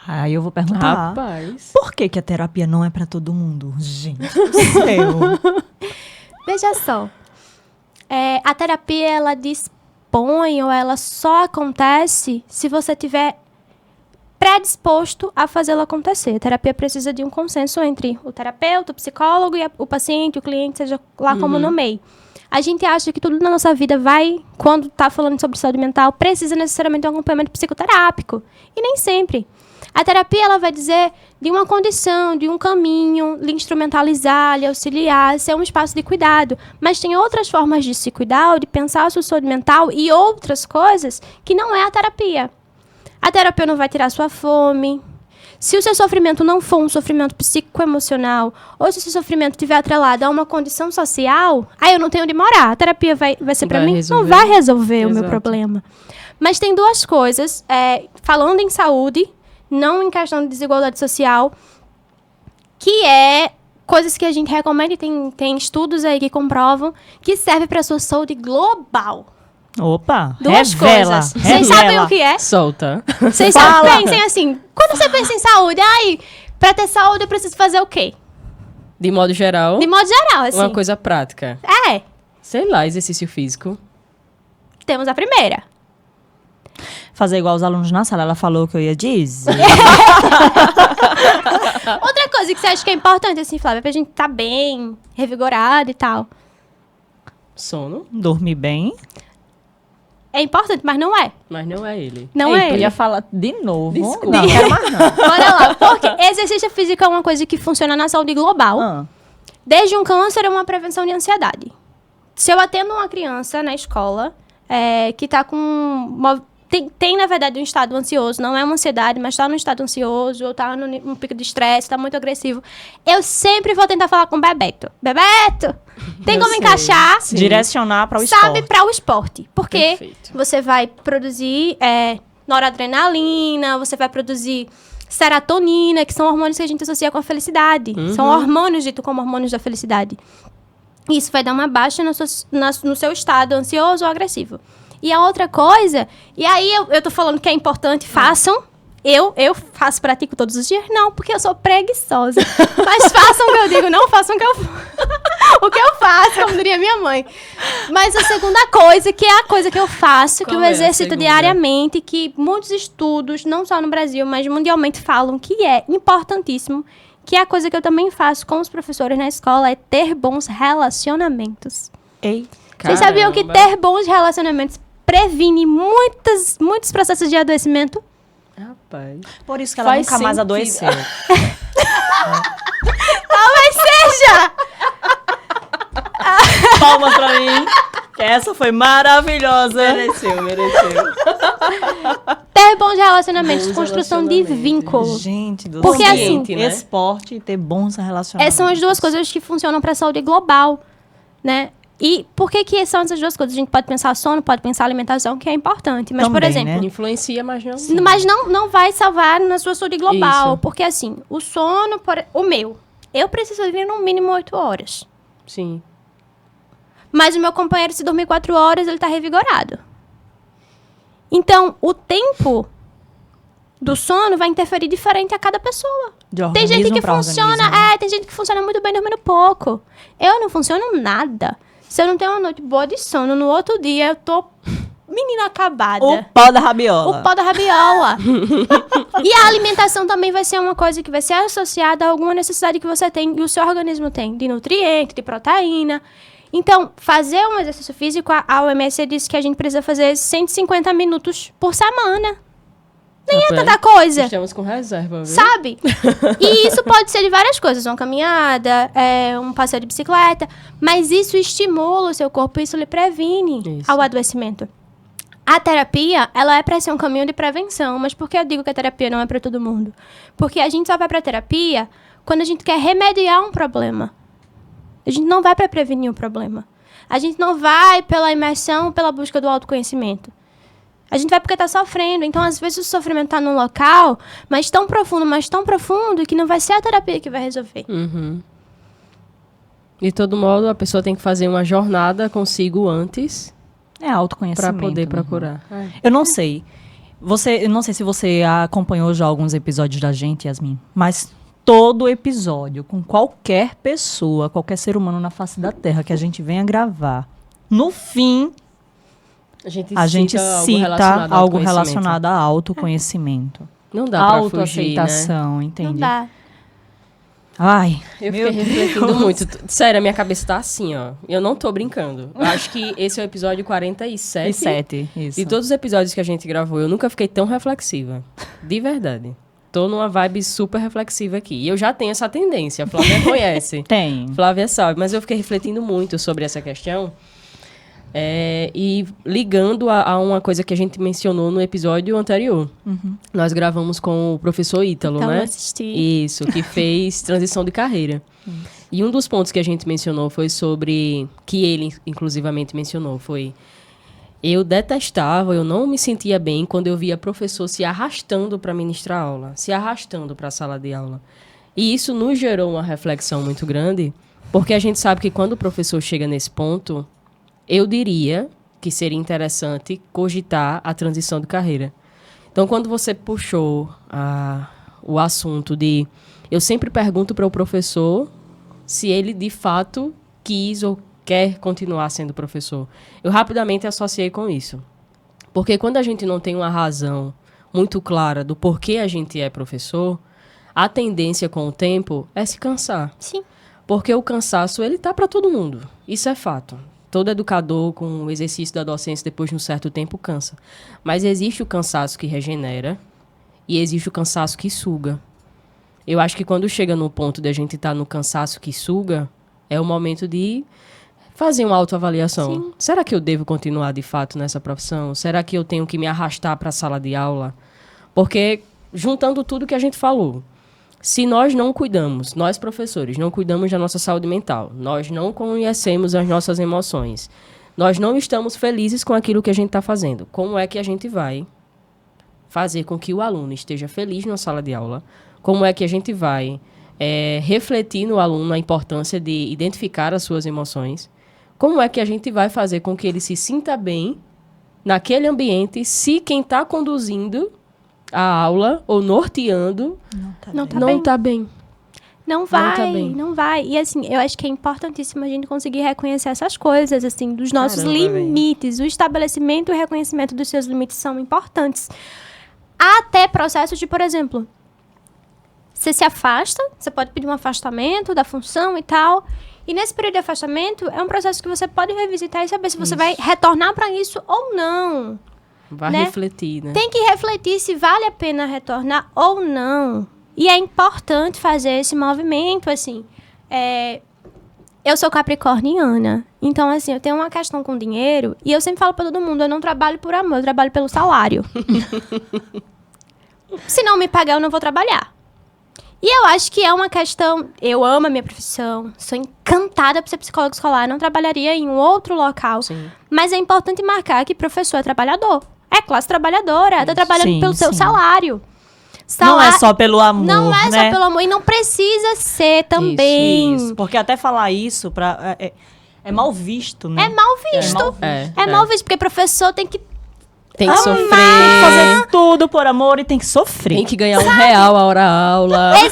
Aí eu vou perguntar. Rapaz. Por que a terapia não é pra todo mundo? Gente do céu. Veja só. A terapia, ela dispõe, ou ela só acontece se você tiver predisposto a fazê-la acontecer. A terapia precisa de um consenso entre o terapeuta, o psicólogo e o paciente, o cliente, seja lá como nomeie. A gente acha que tudo na nossa vida quando está falando sobre saúde mental, precisa necessariamente de um acompanhamento psicoterápico. E nem sempre. A terapia, ela vai dizer de uma condição, de um caminho, lhe instrumentalizar, lhe auxiliar, ser um espaço de cuidado. Mas tem outras formas de se cuidar, ou de pensar a sua saúde mental e outras coisas que não é a terapia. A terapia não vai tirar sua fome. Se o seu sofrimento não for um sofrimento psicoemocional, ou se o seu sofrimento estiver atrelado a uma condição social, aí eu não tenho onde morar. A terapia vai ser para Vai mim? resolver. Não vai resolver o meu Exato. problema. Mas tem duas coisas, falando em saúde, não em questão de desigualdade social, que é coisas que a gente recomenda, e tem estudos aí que comprovam, que serve para a sua saúde global. Opa, Duas revela, coisas. Vocês sabem o que é? Solta. Vocês pensem assim, quando você pensa em saúde, pra ter saúde eu preciso fazer o quê? De modo geral, De modo geral, assim. uma coisa prática. Sei lá, exercício físico. Temos a primeira. Fazer igual os alunos na sala, ela falou que eu ia dizer. Outra coisa que você acha que é importante, assim, Flávia, pra gente estar bem, revigorado e tal. Sono, Dormir bem. É importante, mas não é. mas não é ele. Não Ei, é tu ele. ia falar de novo. Desculpa. Não, não quero mais não. Bora lá. Porque exercício físico é uma coisa que funciona na saúde global. Ah, Desde um câncer a uma prevenção de ansiedade. Se eu atendo uma criança na escola que tá com... Tem, na verdade, um estado ansioso. Não é uma ansiedade, mas tá num estado ansioso, ou tá num pico de estresse, tá muito agressivo. Eu sempre vou tentar falar com o Bebeto. Bebeto, tem Eu como sei. encaixar, Sim. direcionar para o sabe, esporte. para o esporte. Porque Perfeito. você vai produzir noradrenalina, você vai produzir serotonina, que são hormônios que a gente associa com a felicidade. São hormônios ditos como hormônios da felicidade. Isso vai dar uma baixa no seu estado ansioso ou agressivo. E a outra coisa, e aí eu tô falando que é importante, façam. Eu faço, pratico todos os dias? Não, porque eu sou preguiçosa. Mas façam o que eu digo, não façam o que eu o que eu faço, como diria minha mãe. Mas a segunda coisa, que é a coisa que eu faço, que eu exercito diariamente, que muitos estudos, não só no Brasil, mas mundialmente falam que é importantíssimo, que é a coisa que eu também faço com os professores na escola, é ter bons relacionamentos. Ei, Vocês sabiam que ter bons relacionamentos previne muitos processos de adoecimento? Rapaz. por isso que ela Faz nunca mais sentido. adoeceu. Talvez seja! Palmas pra mim, que essa foi maravilhosa. Mereceu. Ter bons relacionamentos, Bons construção de relacionamentos. vínculo. Gente do Porque céu. assim, né? Esporte e ter bons relacionamentos. Essas são as duas coisas que funcionam para a saúde global, né? E por que são essas duas coisas? A gente pode pensar sono, pode pensar alimentação, que é importante. Mas, por Também, exemplo, né? Influencia, mas não. mas não vai salvar na sua saúde global. Isso. Porque, assim, o sono, eu preciso dormir no mínimo 8 horas. Sim. Mas o meu companheiro, se dormir 4 horas, ele tá revigorado. Então, o tempo do sono vai interferir diferente a cada pessoa. De Tem gente organismo que pra funciona, organismo, né? tem gente que funciona muito bem dormindo pouco. Eu não funciono nada. Se eu não tenho uma noite boa de sono, no outro dia eu tô menina acabada. O pó da rabiola. O pó da rabiola. E a alimentação também vai ser uma coisa que vai ser associada a alguma necessidade que você tem e o seu organismo tem, de nutriente, de proteína. Então, fazer um exercício físico, a OMS disse que a gente precisa fazer 150 minutos por semana. Nem é tanta coisa. Estamos com reserva, viu? Sabe? E isso pode ser de várias coisas. Uma caminhada, um passeio de bicicleta. Mas isso estimula o seu corpo, isso lhe previne Isso. ao adoecimento. A terapia, ela é para ser um caminho de prevenção. Mas por que eu digo que a terapia não é para todo mundo? Porque a gente só vai para terapia quando a gente quer remediar um problema. A gente não vai para prevenir o problema. A gente não vai pela imersão, pela busca do autoconhecimento. A gente vai porque tá sofrendo. Então, às vezes, o sofrimento tá num local, mas tão profundo, que não vai ser a terapia que vai resolver. Uhum. De todo modo, a pessoa tem que fazer uma jornada consigo antes É autoconhecimento. para poder né? procurar. Eu não sei. Eu não sei se você acompanhou já alguns episódios da gente, Yasmin, mas todo episódio, com qualquer pessoa, qualquer ser humano na face da Terra que a gente venha gravar, no fim, a gente cita algo relacionado a autoconhecimento. Não dá pra fugir, né? Autoaceitação, entende? Não dá. Ai, Eu meu fiquei refletindo muito. Sério, a minha cabeça tá assim, ó. Eu não tô brincando. Eu acho que esse é o episódio 47. 7, isso. De todos os episódios que a gente gravou, eu nunca fiquei tão reflexiva. De verdade. Tô numa vibe super reflexiva aqui. E eu já tenho essa tendência. A Flávia conhece. Tem. Flávia sabe. Mas eu fiquei refletindo muito sobre essa questão. E ligando a uma coisa que a gente mencionou no episódio anterior. Nós gravamos com o professor Ítalo, Então, né? eu assisti. Isso, que fez transição de carreira. E um dos pontos que a gente mencionou foi sobre... Que ele, inclusivamente, mencionou. Foi... Eu detestava, eu não me sentia bem quando eu via professor se arrastando para ministrar aula. Se arrastando para a sala de aula. E isso nos gerou uma reflexão muito grande. Porque a gente sabe que quando o professor chega nesse ponto... Eu diria que seria interessante cogitar a transição de carreira. Então, quando você puxou o assunto de... Eu sempre pergunto para o professor se ele, de fato, quis ou quer continuar sendo professor. Eu rapidamente associei com isso. Porque quando a gente não tem uma razão muito clara do porquê a gente é professor, a tendência com o tempo é se cansar. Sim. Porque o cansaço, ele tá para todo mundo. Isso é fato. Todo educador com o exercício da docência depois de um certo tempo cansa. Mas existe o cansaço que regenera e existe o cansaço que suga. Eu acho que quando chega no ponto de a gente estar no cansaço que suga, é o momento de fazer uma autoavaliação. Sim. Será que eu devo continuar de fato nessa profissão? Será que eu tenho que me arrastar para a sala de aula? Porque, juntando tudo que a gente falou, se nós não cuidamos, nós professores, não cuidamos da nossa saúde mental, nós não conhecemos as nossas emoções, nós não estamos felizes com aquilo que a gente está fazendo, como é que a gente vai fazer com que o aluno esteja feliz na sala de aula, como é que a gente vai refletir no aluno a importância de identificar as suas emoções, como é que a gente vai fazer com que ele se sinta bem naquele ambiente, se quem está conduzindo a aula ou norteando não está bem. Não vai. E assim, eu acho que é importantíssimo a gente conseguir reconhecer essas coisas, assim, dos nossos limites. O estabelecimento e o reconhecimento dos seus limites são importantes. Até processos de, por exemplo, você se afasta, você pode pedir um afastamento da função e tal. E nesse período de afastamento, é um processo que você pode revisitar e saber se você vai retornar para isso ou não. Vai refletir, né? Tem que refletir se vale a pena retornar ou não. E é importante fazer esse movimento, assim. Eu sou capricorniana, então, assim, eu tenho uma questão com dinheiro e eu sempre falo para todo mundo, eu não trabalho por amor, eu trabalho pelo salário. Se não me pagar, eu não vou trabalhar. E eu acho que é uma questão... Eu amo a minha profissão, sou encantada por ser psicóloga escolar, não trabalharia em um outro local. Sim. Mas é importante marcar que professor é trabalhador. É classe trabalhadora, está trabalhando pelo seu salário. Não é só pelo amor, Não é né? só pelo amor, e não precisa ser também. Isso. Porque até falar isso é mal visto, né? É mal visto. É mal visto, porque professor tem que sofrer. Fazer tudo por amor e tem que sofrer. Tem que ganhar R$1 a hora-aula. É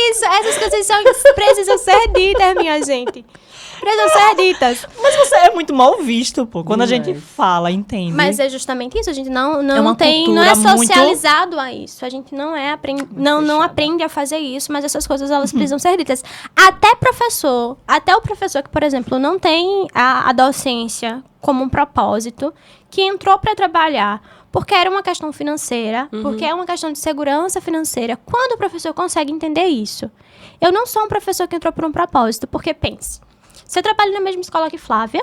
isso, essas coisas precisam ser ditas, minha gente. Precisam ser ditas. Mas você é muito mal visto, pô. Quando a gente fala, entende? Mas é justamente isso. A gente não cultura é socializado a isso. A gente não aprende a fazer isso, mas essas coisas, elas precisam ser ditas. Até o professor que, por exemplo, não tem a docência como um propósito, que entrou para trabalhar porque era uma questão financeira, porque é uma questão de segurança financeira. Quando o professor consegue entender isso? Eu não sou um professor que entrou por um propósito, porque pense... Você trabalha na mesma escola que Flávia,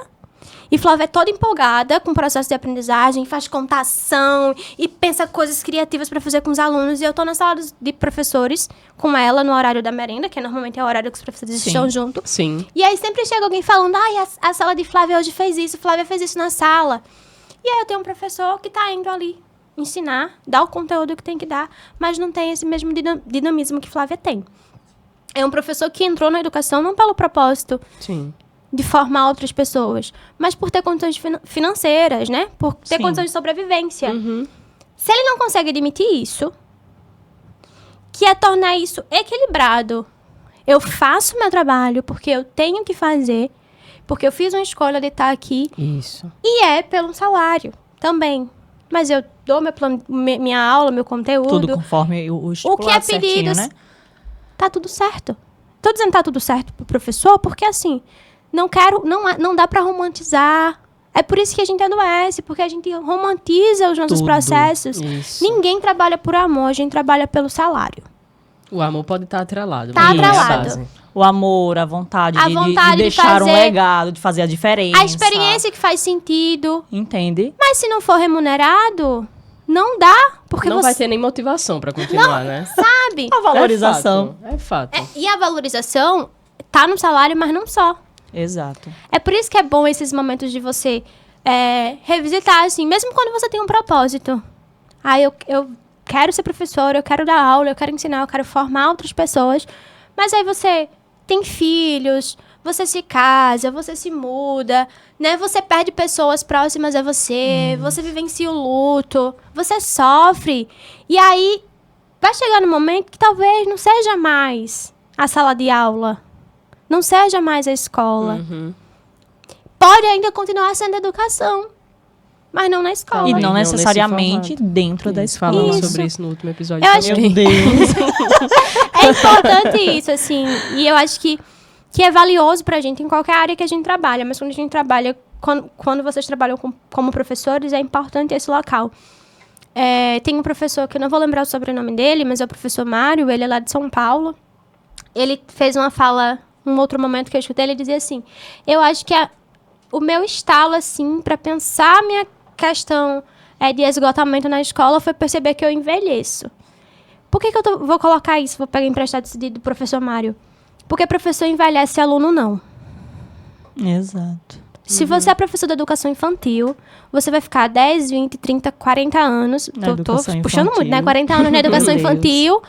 e Flávia é toda empolgada com o processo de aprendizagem, faz contação e pensa coisas criativas para fazer com os alunos. E eu estou na sala de professores com ela no horário da merenda, que normalmente é o horário que os professores estão juntos. Sim. E aí sempre chega alguém falando, a sala de Flávia hoje fez isso, Flávia fez isso na sala. E aí eu tenho um professor que está indo ali ensinar, dar o conteúdo que tem que dar, mas não tem esse mesmo dinamismo que Flávia tem. É um professor que entrou na educação não pelo propósito de formar outras pessoas, mas por ter condições financeiras, né? Por ter condições de sobrevivência. Se ele não consegue admitir isso, que é tornar isso equilibrado. Eu faço meu trabalho porque eu tenho que fazer, porque eu fiz uma escolha de estar aqui. Isso. E é pelo salário também. Mas eu dou minha aula, meu conteúdo. Tudo conforme o estipulado, o que é pedido, certinho, né? Tá tudo certo. Tô dizendo que tá tudo certo pro professor, porque assim, não dá pra romantizar. É por isso que a gente adoece, porque a gente romantiza os nossos processos. Isso. Ninguém trabalha por amor, a gente trabalha pelo salário. O amor pode estar atrelado. Tá mas não é a atrelado. base. O amor, a vontade, vontade de deixar fazer um legado, de fazer a diferença. A experiência que faz sentido. Entende? Mas se não for remunerado, não dá. Porque Não você vai ter nem motivação para continuar, né? sabe. A valorização. É fato. E a valorização tá no salário, mas não só. Exato. É por isso que é bom esses momentos de você revisitar, assim, mesmo quando você tem um propósito. Eu quero ser professora, eu quero dar aula, eu quero ensinar, eu quero formar outras pessoas. Mas aí você tem filhos, você se casa, você se muda, né? Você perde pessoas próximas a você, você vivencia o luto, você sofre. E aí vai chegar no momento que talvez não seja mais a sala de aula, não seja mais a escola. Pode ainda continuar sendo educação, mas não na escola. E não não necessariamente nesse formato. dentro da escola. Falamos Isso. sobre isso no último episódio Eu acho também. Meu Deus. É importante isso, assim. E eu acho que é valioso pra gente em qualquer área que a gente trabalha. Mas quando a gente trabalha, quando vocês trabalham como professores, é importante esse local. Tem um professor, que eu não vou lembrar o sobrenome dele, mas é o professor Mário, ele é lá de São Paulo. Ele fez uma fala, um outro momento que eu escutei, ele dizia assim, eu acho que o meu estalo, assim, pra pensar a minha questão de esgotamento na escola foi perceber que eu envelheço. Por que eu vou colocar isso? Vou pegar emprestado esse do professor Mário. Porque professor envelhece, aluno não. Exato. Se você é professor de educação infantil, você vai ficar 10, 20, 30, 40 anos. Tô puxando muito, né? 40 anos na educação infantil.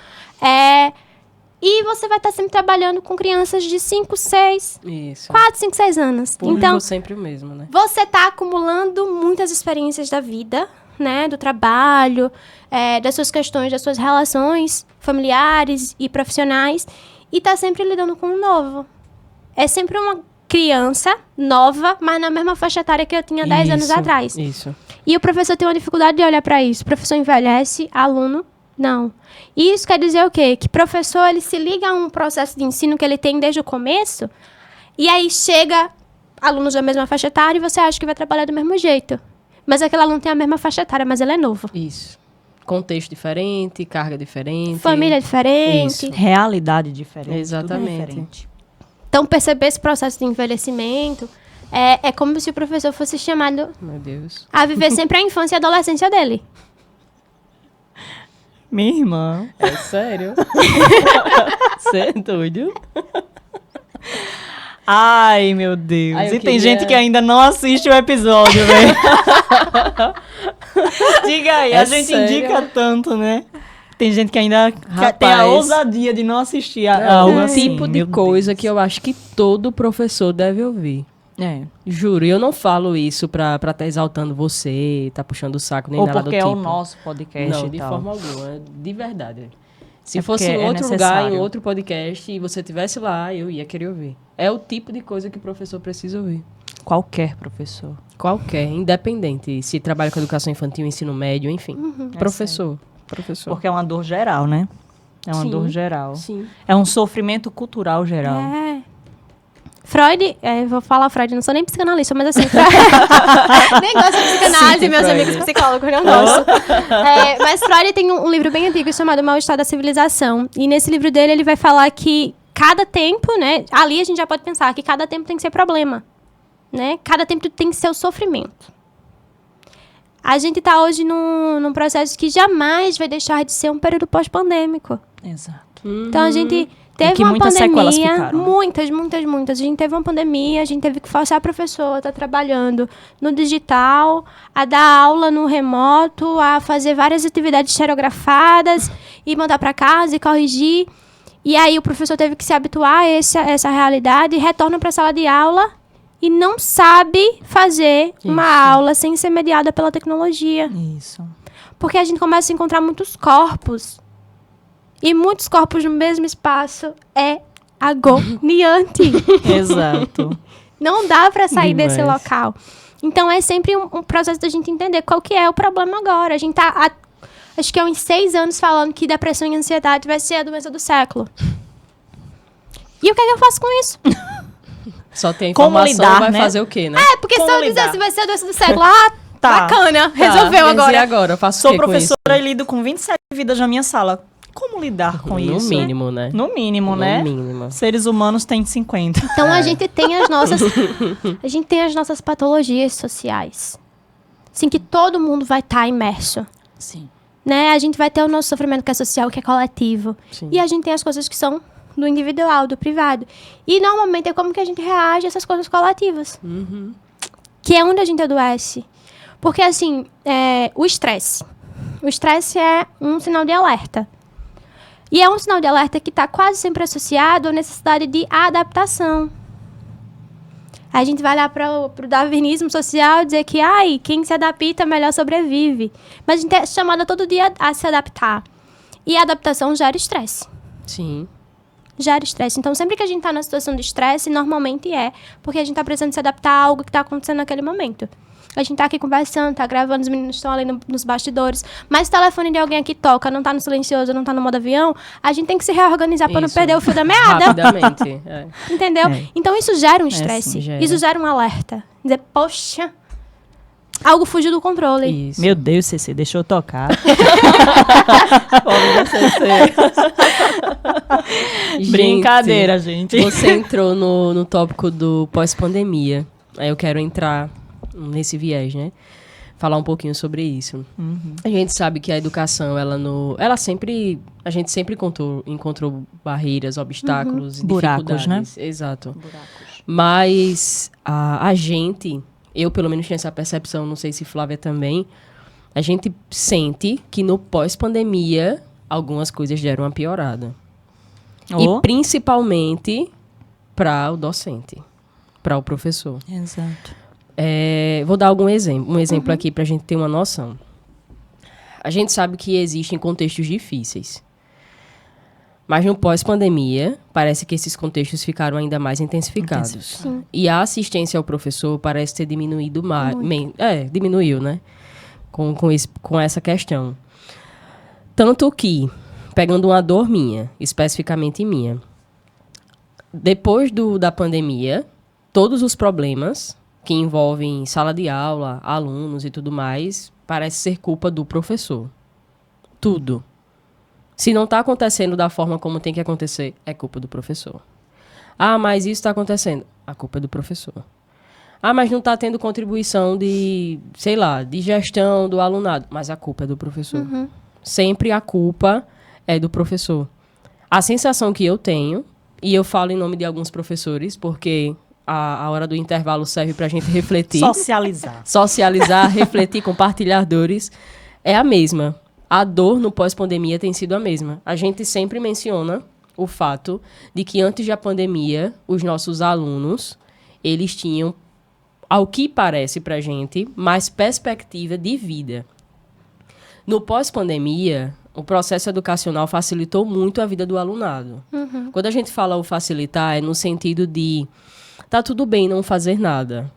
E você vai estar sempre trabalhando com crianças de 5, 6, 4, 5, 6 anos. Público então, sempre o mesmo, né? você está acumulando muitas experiências da vida, né? Do trabalho, das suas questões, das suas relações familiares e profissionais. E está sempre lidando com o novo. É sempre uma criança nova, mas na mesma faixa etária que eu tinha 10 anos atrás. Isso. E o professor tem uma dificuldade de olhar para isso. O professor envelhece, aluno, não. E isso quer dizer o quê? Que professor, ele se liga a um processo de ensino que ele tem desde o começo, e aí chega alunos da mesma faixa etária e você acha que vai trabalhar do mesmo jeito. Mas aquele aluno tem a mesma faixa etária, mas ele é novo. Isso. Contexto diferente, carga diferente. Família diferente. Isso. Realidade diferente. Exatamente. Tudo diferente. Então, perceber esse processo de envelhecimento é como se o professor fosse chamado Meu Deus. a viver sempre a infância e a adolescência dele. Minha irmã. É sério? Você é doido? Ai, meu Deus. Ai, e eu tem queria- gente que ainda não assiste o episódio, velho. Diga aí, É a gente sério? indica tanto, né? Tem gente que ainda Rapaz. tem a ousadia de não assistir a algo um assim. tipo de meu coisa Deus. que eu acho que todo professor deve ouvir. É. Juro, e eu não falo isso pra estar exaltando você, tá puxando o saco, nem Ou nada do porque tipo. é o nosso podcast Não, e de tal. forma alguma, de verdade. Se É fosse porque em é outro lugar, necessário. em outro podcast, e você estivesse lá, eu ia querer ouvir. É o tipo de coisa que o professor precisa ouvir. Qualquer professor. Qualquer, independente. Se trabalha com educação infantil, ensino médio, enfim. Professor. Professor. Porque é uma dor geral, né? É uma Sim. dor geral. Sim. É um sofrimento cultural geral. É. Freud, vou falar Freud, não sou nem psicanalista, mas assim, Freud, nem gosto de psicanálise, Sim, meus Freud. amigos psicólogos não gostam. Mas Freud tem um livro bem antigo chamado Mal-Estar da Civilização, e nesse livro dele ele vai falar que cada tempo, né, ali a gente já pode pensar que cada tempo tem que ser problema, né, cada tempo tem que ser o sofrimento. A gente está hoje num processo que jamais vai deixar de ser um período pós-pandêmico. Exato. Então a gente teve que uma muitas sequelas pandemia, ficaram, né? muitas. A gente teve uma pandemia, a gente teve que forçar a professora a estar trabalhando no digital, a dar aula no remoto, a fazer várias atividades xerografadas e mandar para casa e corrigir. E aí o professor teve que se habituar a essa realidade e retorna para a sala de aula e não sabe fazer uma aula sem ser mediada pela tecnologia. Isso. Porque a gente começa a encontrar muitos corpos. E muitos corpos no mesmo espaço é agoniante. Exato. Não dá para sair desse Demais. local. Então, é sempre um processo da gente entender qual que é o problema agora. A gente tá, acho que há uns 6 anos falando que depressão e ansiedade vai ser a doença do século. E o que é que eu faço com isso? Só tem Como informação, lidar, vai né? fazer o quê, né? Porque Como se eu lidar? dissesse vai ser a doença do século, Tá. bacana, Tá, resolveu mas E agora. agora? Eu faço o Sou quê com isso? professora e lido com 27 vidas na minha sala. Como lidar com No isso? mínimo, né? No mínimo, No né? mínimo. Seres humanos têm 50. Então a gente tem as nossas patologias sociais. Assim que todo mundo vai estar imerso, Sim. né? A gente vai ter o nosso sofrimento que é social, que é coletivo. Sim. E a gente tem as coisas que são do individual, do privado. E normalmente é como que a gente reage a essas coisas coletivas. Que é onde a gente adoece. Porque assim, o estresse. O estresse é um sinal de alerta. E é um sinal de alerta que está quase sempre associado à necessidade de adaptação. A gente vai lá para o darwinismo social e dizer que quem se adapta melhor sobrevive. Mas a gente é chamada todo dia a se adaptar. E a adaptação gera estresse. Sim. Gera estresse. Então, sempre que a gente está numa situação de estresse, normalmente é porque a gente está precisando se adaptar a algo que está acontecendo naquele momento. A gente tá aqui conversando, tá gravando, os meninos estão ali nos bastidores, mas o telefone de alguém aqui toca, não tá no silencioso, não tá no modo avião, a gente tem que se reorganizar para não Isso. perder o fio da meada. Rapidamente. É. Entendeu? É. Então isso gera um estresse. sim, gera. Isso gera um alerta. Dizer, poxa, algo fugiu do controle. Isso. Meu Deus, Ceci, deixa eu tocar. Gente, Brincadeira, gente. Você entrou no tópico do pós-pandemia. Aí eu quero entrar nesse viés, né? Falar um pouquinho sobre isso. A gente sabe que a educação, a gente sempre encontrou barreiras, obstáculos, Buracos, dificuldades. Exato. Mas a gente, eu pelo menos tenho essa percepção, não sei se Flávia também, a gente sente que no pós-pandemia algumas coisas deram uma piorada. Oh. E principalmente para o docente, para o professor. Exato. Vou dar um exemplo aqui para a gente ter uma noção. A gente sabe que existem contextos difíceis. Mas no pós-pandemia, parece que esses contextos ficaram ainda mais intensificados. Sim. E a assistência ao professor parece ter diminuído mais. Diminuiu, né? Com essa questão. Tanto que, pegando uma dor minha, especificamente minha, depois da pandemia, todos os problemas que envolvem sala de aula, alunos e tudo mais, parece ser culpa do professor. Tudo. Se não está acontecendo da forma como tem que acontecer, é culpa do professor. Ah, mas isso está acontecendo. A culpa é do professor. Ah, mas não está tendo contribuição de gestão do alunado. Mas a culpa é do professor. Sempre a culpa é do professor. A sensação que eu tenho, e eu falo em nome de alguns professores, porque a hora do intervalo serve para a gente refletir. Socializar, refletir, compartilhar dores, é a mesma. A dor no pós-pandemia tem sido a mesma. A gente sempre menciona o fato de que antes da pandemia, os nossos alunos, eles tinham, ao que parece pra gente, mais perspectiva de vida. No pós-pandemia, o processo educacional facilitou muito a vida do alunado. Quando a gente fala o facilitar, é no sentido de tá tudo bem não fazer nada.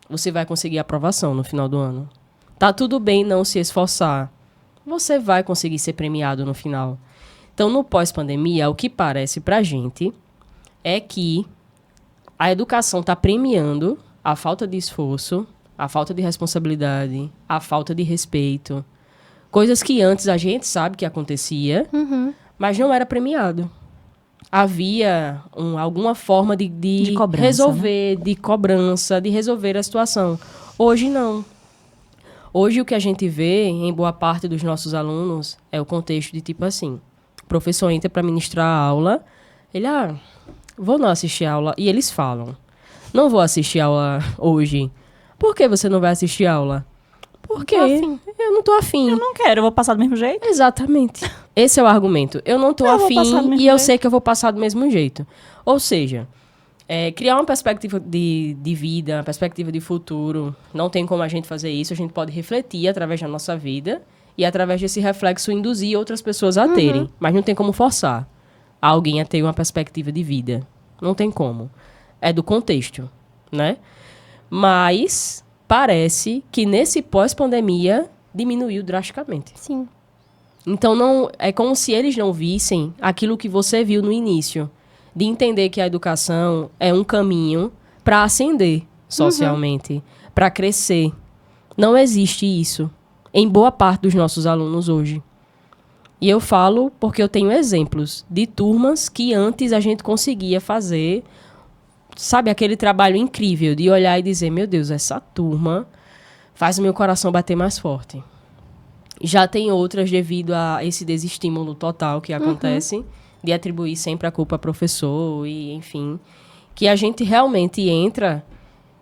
Você vai conseguir aprovação no final do ano. Tá tudo bem não se esforçar. Você vai conseguir ser premiado no final. Então, no pós-pandemia, o que parece pra gente é que a educação está premiando a falta de esforço, a falta de responsabilidade, a falta de respeito. Coisas que antes a gente sabe que acontecia, mas não era premiado. Havia alguma forma de cobrança, resolver, né? De cobrança, de resolver a situação. Hoje, não. Hoje, o que a gente vê em boa parte dos nossos alunos é o contexto de tipo assim, o professor entra para ministrar a aula, ele, vou não assistir a aula, e eles falam, não vou assistir a aula hoje. Por que você não vai assistir a aula? Porque eu não tô afim. Eu não quero, eu vou passar do mesmo jeito. Exatamente. Esse é o argumento. Eu não tô afim e eu sei que eu vou passar do mesmo jeito. Ou seja, criar uma perspectiva de vida, uma perspectiva de futuro, não tem como a gente fazer isso. A gente pode refletir através da nossa vida e, através desse reflexo, induzir outras pessoas a terem. Mas não tem como forçar alguém a ter uma perspectiva de vida. Não tem como. É do contexto, né? Mas parece que nesse pós-pandemia diminuiu drasticamente. Sim. Então, não, é como se eles não vissem aquilo que você viu no início, de entender que a educação é um caminho para ascender socialmente, para crescer. Não existe isso em boa parte dos nossos alunos hoje. E eu falo porque eu tenho exemplos de turmas que antes a gente conseguia fazer, sabe, aquele trabalho incrível de olhar e dizer, meu Deus, essa turma faz o meu coração bater mais forte. Já tem outras devido a esse desestímulo total que acontece, de atribuir sempre a culpa ao professor e, enfim, que a gente realmente entra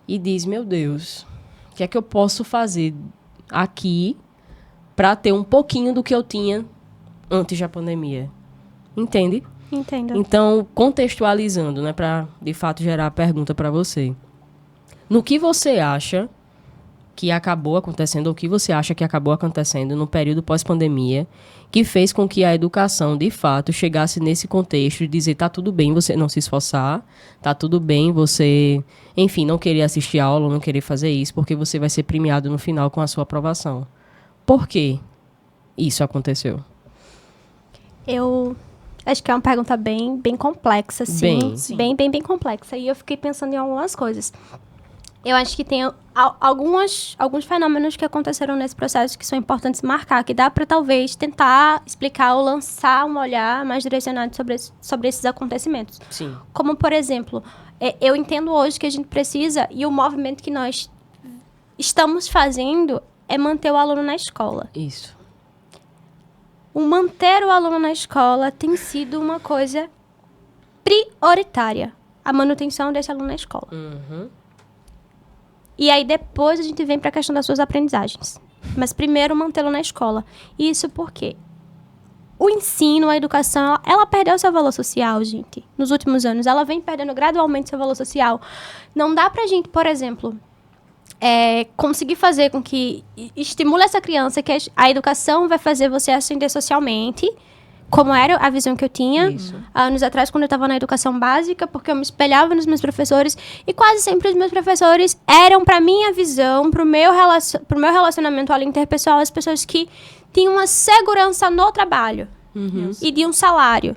e diz, meu Deus, o que é que eu posso fazer aqui para ter um pouquinho do que eu tinha antes da pandemia? Entende? Entendo. Então, contextualizando, né, para de fato gerar a pergunta para você. No que você acha que acabou acontecendo, ou o que você acha que acabou acontecendo no período pós-pandemia, que fez com que a educação, de fato, chegasse nesse contexto de dizer, tá tudo bem você não se esforçar, tá tudo bem você, enfim, não querer assistir aula, não querer fazer isso, porque você vai ser premiado no final com a sua aprovação. Por que isso aconteceu? Eu acho que é uma pergunta bem complexa, assim. Bem complexa. E eu fiquei pensando em algumas coisas. Eu acho que tem alguns fenômenos que aconteceram nesse processo que são importantes marcar, que dá para talvez tentar explicar ou lançar um olhar mais direcionado sobre esses acontecimentos. Sim. Como, por exemplo, eu entendo hoje que a gente precisa, e o movimento que nós estamos fazendo é manter o aluno na escola. Isso. O manter o aluno na escola tem sido uma coisa prioritária. a manutenção desse aluno na escola. Uhum. E aí depois a gente vem para a questão das suas aprendizagens. Mas primeiro mantê-lo na escola. Isso porque o ensino, a educação, ela perdeu seu valor social, gente. Nos últimos anos, ela vem perdendo gradualmente seu valor social. Não dá pra gente, por exemplo, conseguir fazer com que estimule essa criança, que a educação vai fazer você ascender socialmente, como era a visão que eu tinha há anos atrás, quando eu estava na educação básica, porque eu me espelhava nos meus professores, e quase sempre os meus professores eram, para minha visão, para o meu relacionamento ali interpessoal, as pessoas que tinham uma segurança no trabalho e de um salário.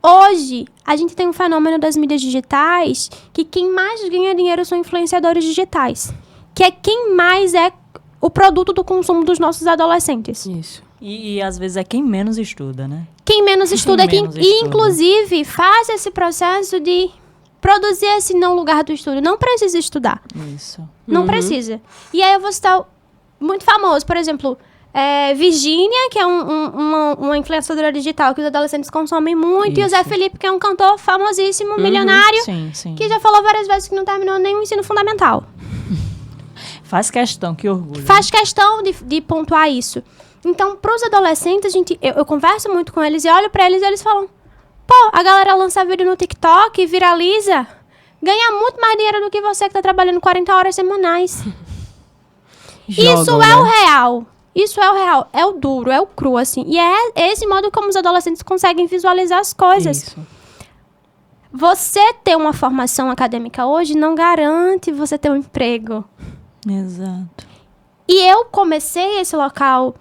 Hoje, a gente tem um fenômeno das mídias digitais, que quem mais ganha dinheiro são influenciadores digitais, que é quem mais é o produto do consumo dos nossos adolescentes. Isso. E às vezes é quem menos estuda, né? Quem menos estuda é quem, menos estuda. inclusive, faz esse processo de produzir esse não lugar do estudo. Não precisa estudar. Isso. Não precisa. E aí eu vou citar muito famoso, por exemplo, Virgínia, que é uma influenciadora digital que os adolescentes consomem muito, e o Zé Felipe, que é um cantor famosíssimo, milionário, Sim. que já falou várias vezes que não terminou nem o ensino fundamental. Faz questão, que orgulho. Faz questão de pontuar isso. Então, para os adolescentes, eu converso muito com eles e olho para eles e eles falam: pô, a galera lança vídeo no TikTok, viraliza, ganha muito mais dinheiro do que você que está trabalhando 40 horas semanais. Isso é o real. Isso é o real. É o duro, é o cru, assim. E é esse modo como os adolescentes conseguem visualizar as coisas. Isso. Você ter uma formação acadêmica hoje não garante você ter um emprego. Exato. E eu comecei esse local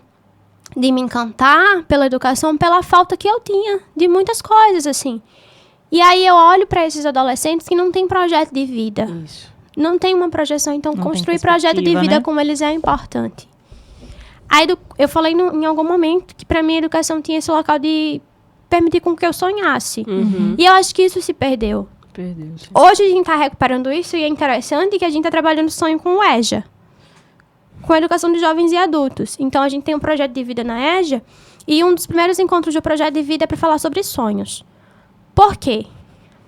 de me encantar pela educação, pela falta que eu tinha de muitas coisas, assim. E aí eu olho para esses adolescentes que não têm projeto de vida. Isso. Não tem uma projeção, então Não construir tem projeto de perspectiva, vida né? com eles é importante. Eu falei em algum momento que para mim a educação tinha esse local de permitir com que eu sonhasse. E eu acho que isso se perdeu. Perdeu, sim. Hoje a gente está recuperando isso e é interessante que a gente está trabalhando sonho com o EJA, com a educação de jovens e adultos. Então, a gente tem um projeto de vida na EJA e um dos primeiros encontros do projeto de vida é para falar sobre sonhos. Por quê?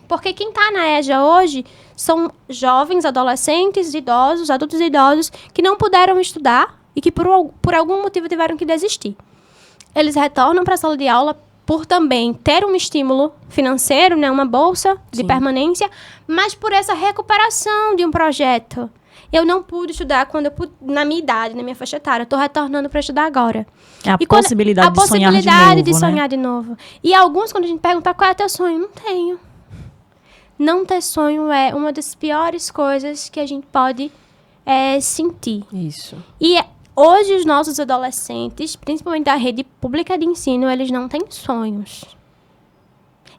Porque quem está na EJA hoje são jovens, adolescentes, idosos, adultos e idosos que não puderam estudar e que por algum motivo tiveram que desistir. Eles retornam para a sala de aula por também ter um estímulo financeiro, né, uma bolsa de permanência, mas por essa recuperação de um projeto. Eu não pude estudar quando na minha idade, na minha faixa etária. Estou retornando para estudar agora. É a possibilidade de sonhar de novo, A possibilidade de né? sonhar de novo. E alguns, quando a gente pergunta qual é o teu sonho, não tenho. Não ter sonho é uma das piores coisas que a gente pode sentir. Isso. E hoje os nossos adolescentes, principalmente da rede pública de ensino, eles não têm sonhos.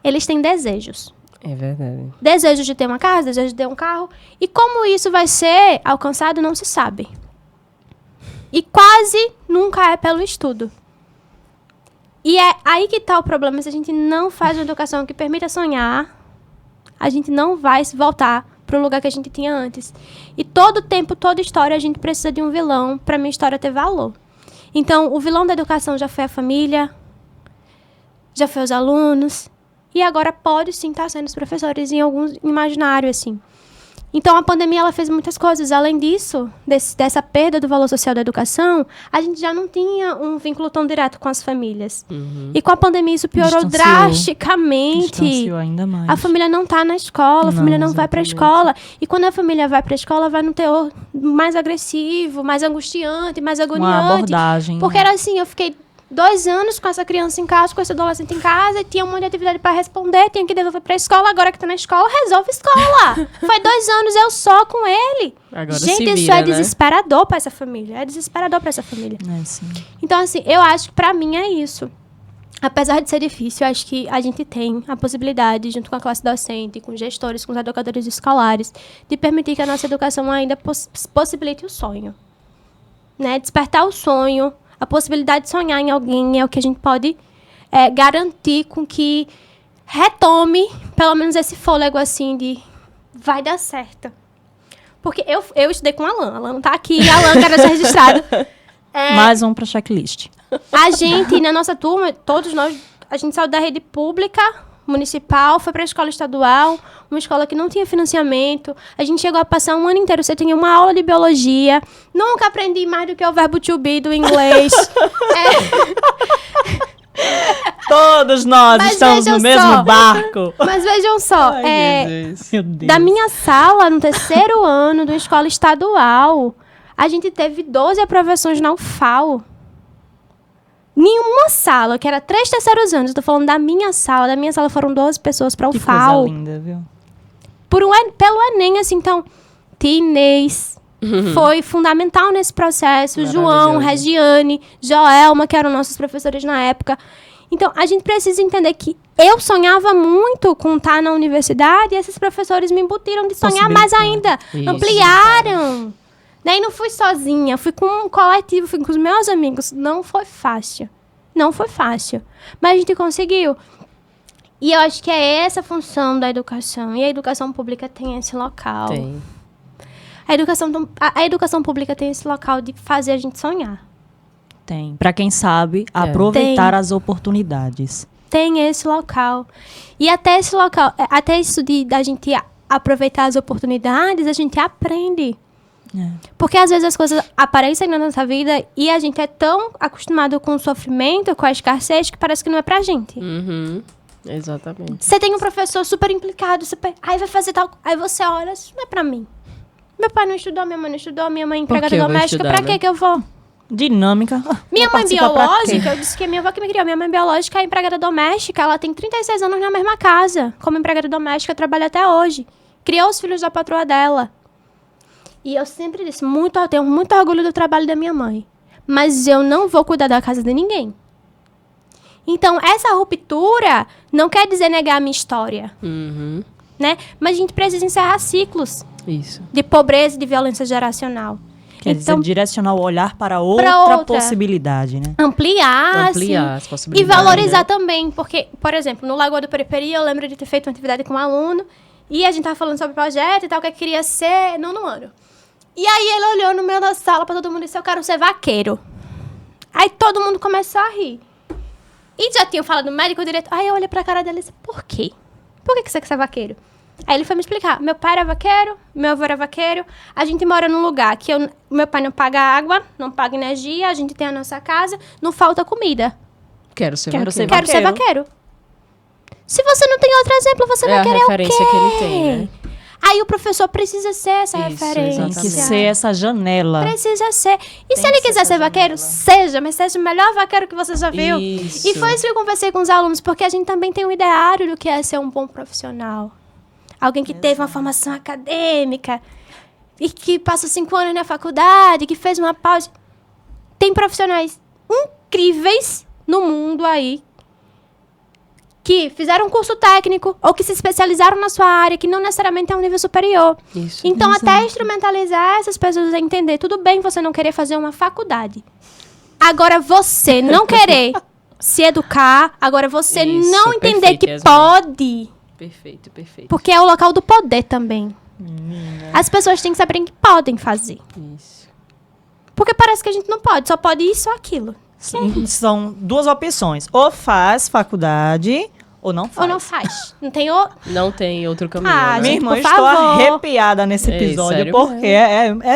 Eles têm desejos. É verdade. Desejo de ter uma casa, desejo de ter um carro. E como isso vai ser alcançado, não se sabe. E quase nunca é pelo estudo. E é aí que está o problema. Se a gente não faz uma educação que permita sonhar, a gente não vai se voltar para o lugar que a gente tinha antes. E todo tempo, toda história, a gente precisa de um vilão para minha história ter valor. Então, o vilão da educação já foi a família, já foi os alunos, e agora pode sim estar sendo os professores em algum imaginário, assim. Então, a pandemia ela fez muitas coisas. Além disso, dessa perda do valor social da educação, a gente já não tinha um vínculo tão direto com as famílias. E com a pandemia isso piorou drasticamente. Distanciou ainda mais. A família não está na escola, a família não vai para a escola. E quando a família vai para a escola, vai num teor mais agressivo, mais angustiante, mais agoniante. Uma abordagem. Porque era assim, eu fiquei 2 anos com essa criança em casa, com esse adolescente em casa, e tinha um monte de atividade para responder, tinha que devolver para a escola, agora que tá na escola, resolve escola. Foi 2 anos eu só com ele. Agora Gente, se isso vira, é né? desesperador para essa família. É desesperador para essa família. É, sim. Então, assim, eu acho que pra mim é isso. Apesar de ser difícil, eu acho que a gente tem a possibilidade, junto com a classe docente, com gestores, com os educadores escolares, de permitir que a nossa educação ainda possibilite o sonho. Né? Despertar o sonho, a possibilidade de sonhar em alguém é o que a gente pode garantir com que retome, pelo menos, esse fôlego, assim, de vai dar certo. Porque eu estudei com a Alan não tá aqui, a Alan quer ser registrado. Mais um pra checklist. A gente, na nossa turma, todos nós, a gente saiu da rede pública municipal, foi para a escola estadual, uma escola que não tinha financiamento. A gente chegou a passar um ano inteiro. Você tinha uma aula de biologia. Nunca aprendi mais do que o verbo to be do inglês. Todos nós Mas estamos no vejam mesmo só. barco. Mas vejam só, Meu Deus. da minha sala, no terceiro ano da escola estadual, a gente teve 12 aprovações na UFAL. Nenhuma sala, que era 3 terceiros anos, eu tô falando da minha sala foram 12 pessoas pra Que coisa UFAL. linda, viu? Pelo Enem, assim, então, Inês foi fundamental nesse processo, João, Maravilhosa. Regiane, Joelma, que eram nossos professores na época. Então, a gente precisa entender que eu sonhava muito com estar na universidade e esses professores me embutiram de sonhar mais ainda. Isso. Ampliaram. Daí não fui sozinha, fui com um coletivo, fui com os meus amigos. Não foi fácil. Não foi fácil. Mas a gente conseguiu. E eu acho que é essa a função da educação. E a educação pública tem esse local. Tem. A educação pública tem esse local de fazer a gente sonhar. Tem. Pra quem sabe, aproveitar as oportunidades. Tem esse local. E até esse local, até isso da gente aproveitar as oportunidades, a gente aprende. Porque às vezes as coisas aparecem na nossa vida e a gente é tão acostumado com o sofrimento, com a escassez, que parece que não é pra gente. Uhum. Exatamente. Você tem um professor super implicado, aí vai fazer tal... Aí você olha, isso não é pra mim. Meu pai não estudou, minha mãe não estudou, minha mãe é empregada que eu vou doméstica, estudar, pra né? que eu vou? Dinâmica. Minha Vou mãe participar pra quê? biológica, eu disse que é minha avó que me criou. Minha mãe biológica é empregada doméstica, ela tem 36 anos na mesma casa. Como empregada doméstica, trabalha até hoje. Criou os filhos da patroa dela. E eu sempre disse, eu tenho muito orgulho do trabalho da minha mãe. Mas eu não vou cuidar da casa de ninguém. Então, essa ruptura não quer dizer negar a minha história, Uhum. né? Mas a gente precisa encerrar ciclos Isso. de pobreza e de violência geracional. Quer dizer, Então, direcionar o olhar para outra possibilidade, né? ampliar Ampliar assim, as e possibilidades. valorizar né? também, porque, por exemplo, no Lagoa do Periperi, eu lembro de ter feito uma atividade com um aluno, e a gente tava falando sobre o projeto e tal, o que queria ser no ano. E aí ele olhou no meio da sala pra todo mundo e disse, eu quero ser vaqueiro. Aí todo mundo começou a rir. E já tinham falado médico, diretor. Aí eu olhei pra cara dele e disse, por quê? Por que você quer ser vaqueiro? Aí ele foi me explicar. Meu pai era vaqueiro, meu avô era vaqueiro. A gente mora num lugar que meu pai não paga água, não paga energia, a gente tem a nossa casa, não falta comida. Quero ser Quero vaqueiro. ser Quero ser vaqueiro. Se você não tem outro exemplo, você É vai a querer o quê? referência que ele tem, né? Aí o professor precisa ser essa Isso, referência. Tem que Exatamente. ser essa janela. Precisa ser. E se Tem ele que ser quiser essa ser vaqueiro, janela. seja, mas seja o melhor vaqueiro que você já viu. Isso. E foi isso que eu conversei com os alunos, porque a gente também tem um ideário do que é ser um bom profissional. Alguém que teve uma formação acadêmica e que passou 5 anos na faculdade, que fez uma pausa. Tem profissionais incríveis no mundo aí que fizeram um curso técnico ou que se especializaram na sua área, que não necessariamente é um nível superior. Isso. Então, até instrumentalizar essas pessoas a entender. Tudo bem você não querer fazer uma faculdade. Agora, você não querer se educar, agora você Isso, não entender perfeito, que Yasmin. pode, Perfeito, perfeito. porque é o local do poder também. As pessoas têm que saber que podem fazer. Isso. Porque parece que a gente não pode, só pode isso ou aquilo. São duas opções. Ou faz faculdade, ou não faz. Ou não faz. Não tem o... Não tem outro caminho, Ah, né? Minha gente, irmã, por estou favor. arrepiada nesse Ei, episódio, sério porque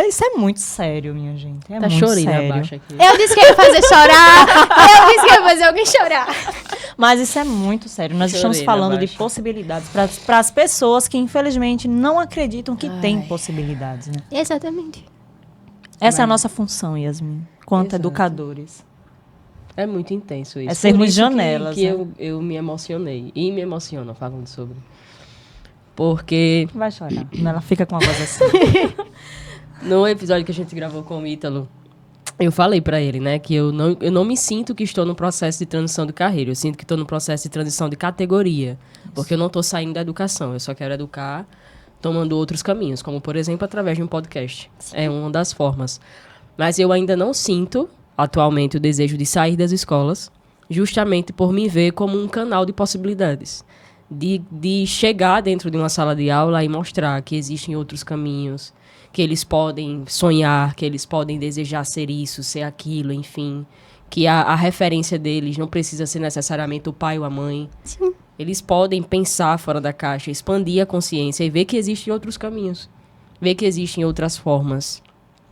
isso é muito sério, minha gente. É Tá muito chorinho sério. abaixo aqui. Eu disse que ia fazer chorar. Eu disse que ia fazer alguém chorar. Mas isso é muito sério. Nós estamos Chorei falando de abaixo. possibilidades para as pessoas que, infelizmente, não acreditam que têm possibilidades, né? Exatamente. Essa é a nossa função, Yasmin, quanto Exato. educadores. É muito intenso isso. É sermos Por isso janelas, que né? eu me emocionei. E me emociono falando sobre. Porque Vai chorar. Ela fica com a voz assim. no episódio que a gente gravou com o Ítalo, eu falei pra ele, né, que eu não me sinto que estou no processo de transição de carreira. Eu sinto que estou no processo de transição de categoria. Porque eu não estou saindo da educação. Eu só quero educar tomando outros caminhos. Como, por exemplo, através de um podcast. É uma das formas. Mas eu ainda não sinto, atualmente, o desejo de sair das escolas, justamente por me ver como um canal de possibilidades. De chegar dentro de uma sala de aula e mostrar que existem outros caminhos, que eles podem sonhar, que eles podem desejar ser isso, ser aquilo, enfim. Que a referência deles não precisa ser necessariamente o pai ou a mãe. Sim. Eles podem pensar fora da caixa, expandir a consciência e ver que existem outros caminhos. Ver que existem outras formas,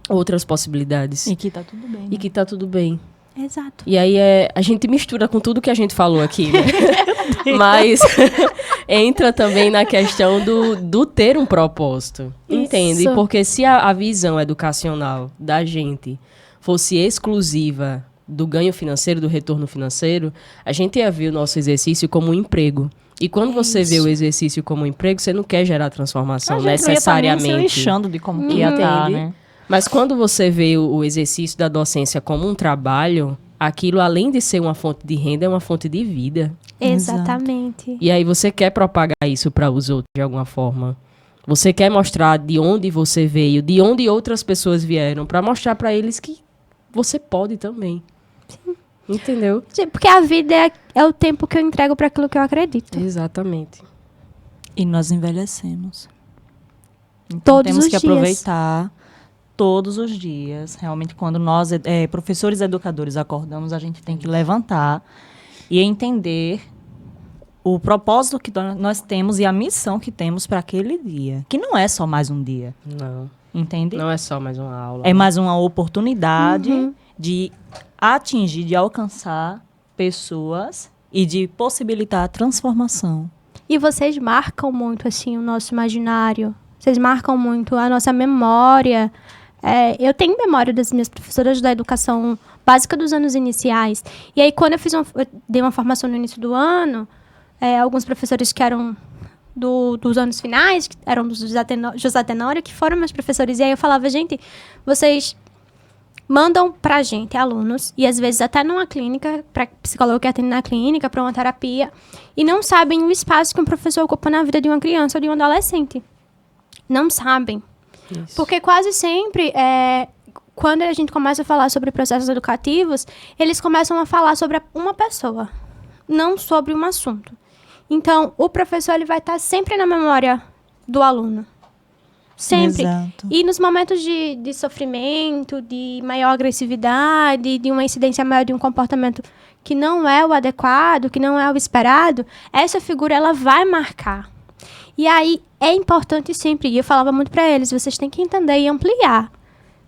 outras possibilidades. E que tá tudo bem. E que tá tudo bem. Exato. E aí a gente mistura com tudo que a gente falou aqui, né? Mas entra também na questão do ter um propósito. Entende? Isso. Porque se a visão educacional da gente fosse exclusiva do ganho financeiro, do retorno financeiro, a gente ia ver o nosso exercício como um emprego. E quando você vê o exercício como um emprego, você não quer gerar transformação necessariamente. Se lixando de como que ia estar, né? Mas quando você vê o exercício da docência como um trabalho, aquilo, além de ser uma fonte de renda, é uma fonte de vida. Exatamente. E aí você quer propagar isso para os outros de alguma forma. Você quer mostrar de onde você veio, de onde outras pessoas vieram, para mostrar para eles que você pode também. Sim. Entendeu? Porque a vida é o tempo que eu entrego para aquilo que eu acredito. Exatamente. E nós envelhecemos. Então Todos temos os que dias. aproveitar todos os dias. Realmente, quando nós, professores educadores, acordamos, a gente tem que levantar e entender o propósito que nós temos e a missão que temos para aquele dia. Que não é só mais um dia. Não. Entende? Não é só mais uma aula. É mais uma oportunidade de atingir, de alcançar pessoas e de possibilitar a transformação. E vocês marcam muito, assim, o nosso imaginário. Vocês marcam muito a nossa memória. Eu tenho memória das minhas professoras da educação básica dos anos iniciais. E aí, quando eu dei uma formação no início do ano, alguns professores que eram dos anos finais, que eram dos José Tenório, que foram meus professores. E aí eu falava, gente, vocês mandam pra gente, alunos, e às vezes até numa clínica, para psicólogo que atende na clínica, para uma terapia, e não sabem o espaço que um professor ocupa na vida de uma criança ou de um adolescente. Não sabem. Isso. Porque quase sempre, quando a gente começa a falar sobre processos educativos, eles começam a falar sobre uma pessoa, não sobre um assunto. Então, o professor ele vai estar sempre na memória do aluno. Sempre. Exato. E nos momentos de sofrimento, de maior agressividade, de uma incidência maior de um comportamento que não é o adequado, que não é o esperado, essa figura ela vai marcar. E aí, é importante sempre, e eu falava muito para eles, vocês têm que entender e ampliar,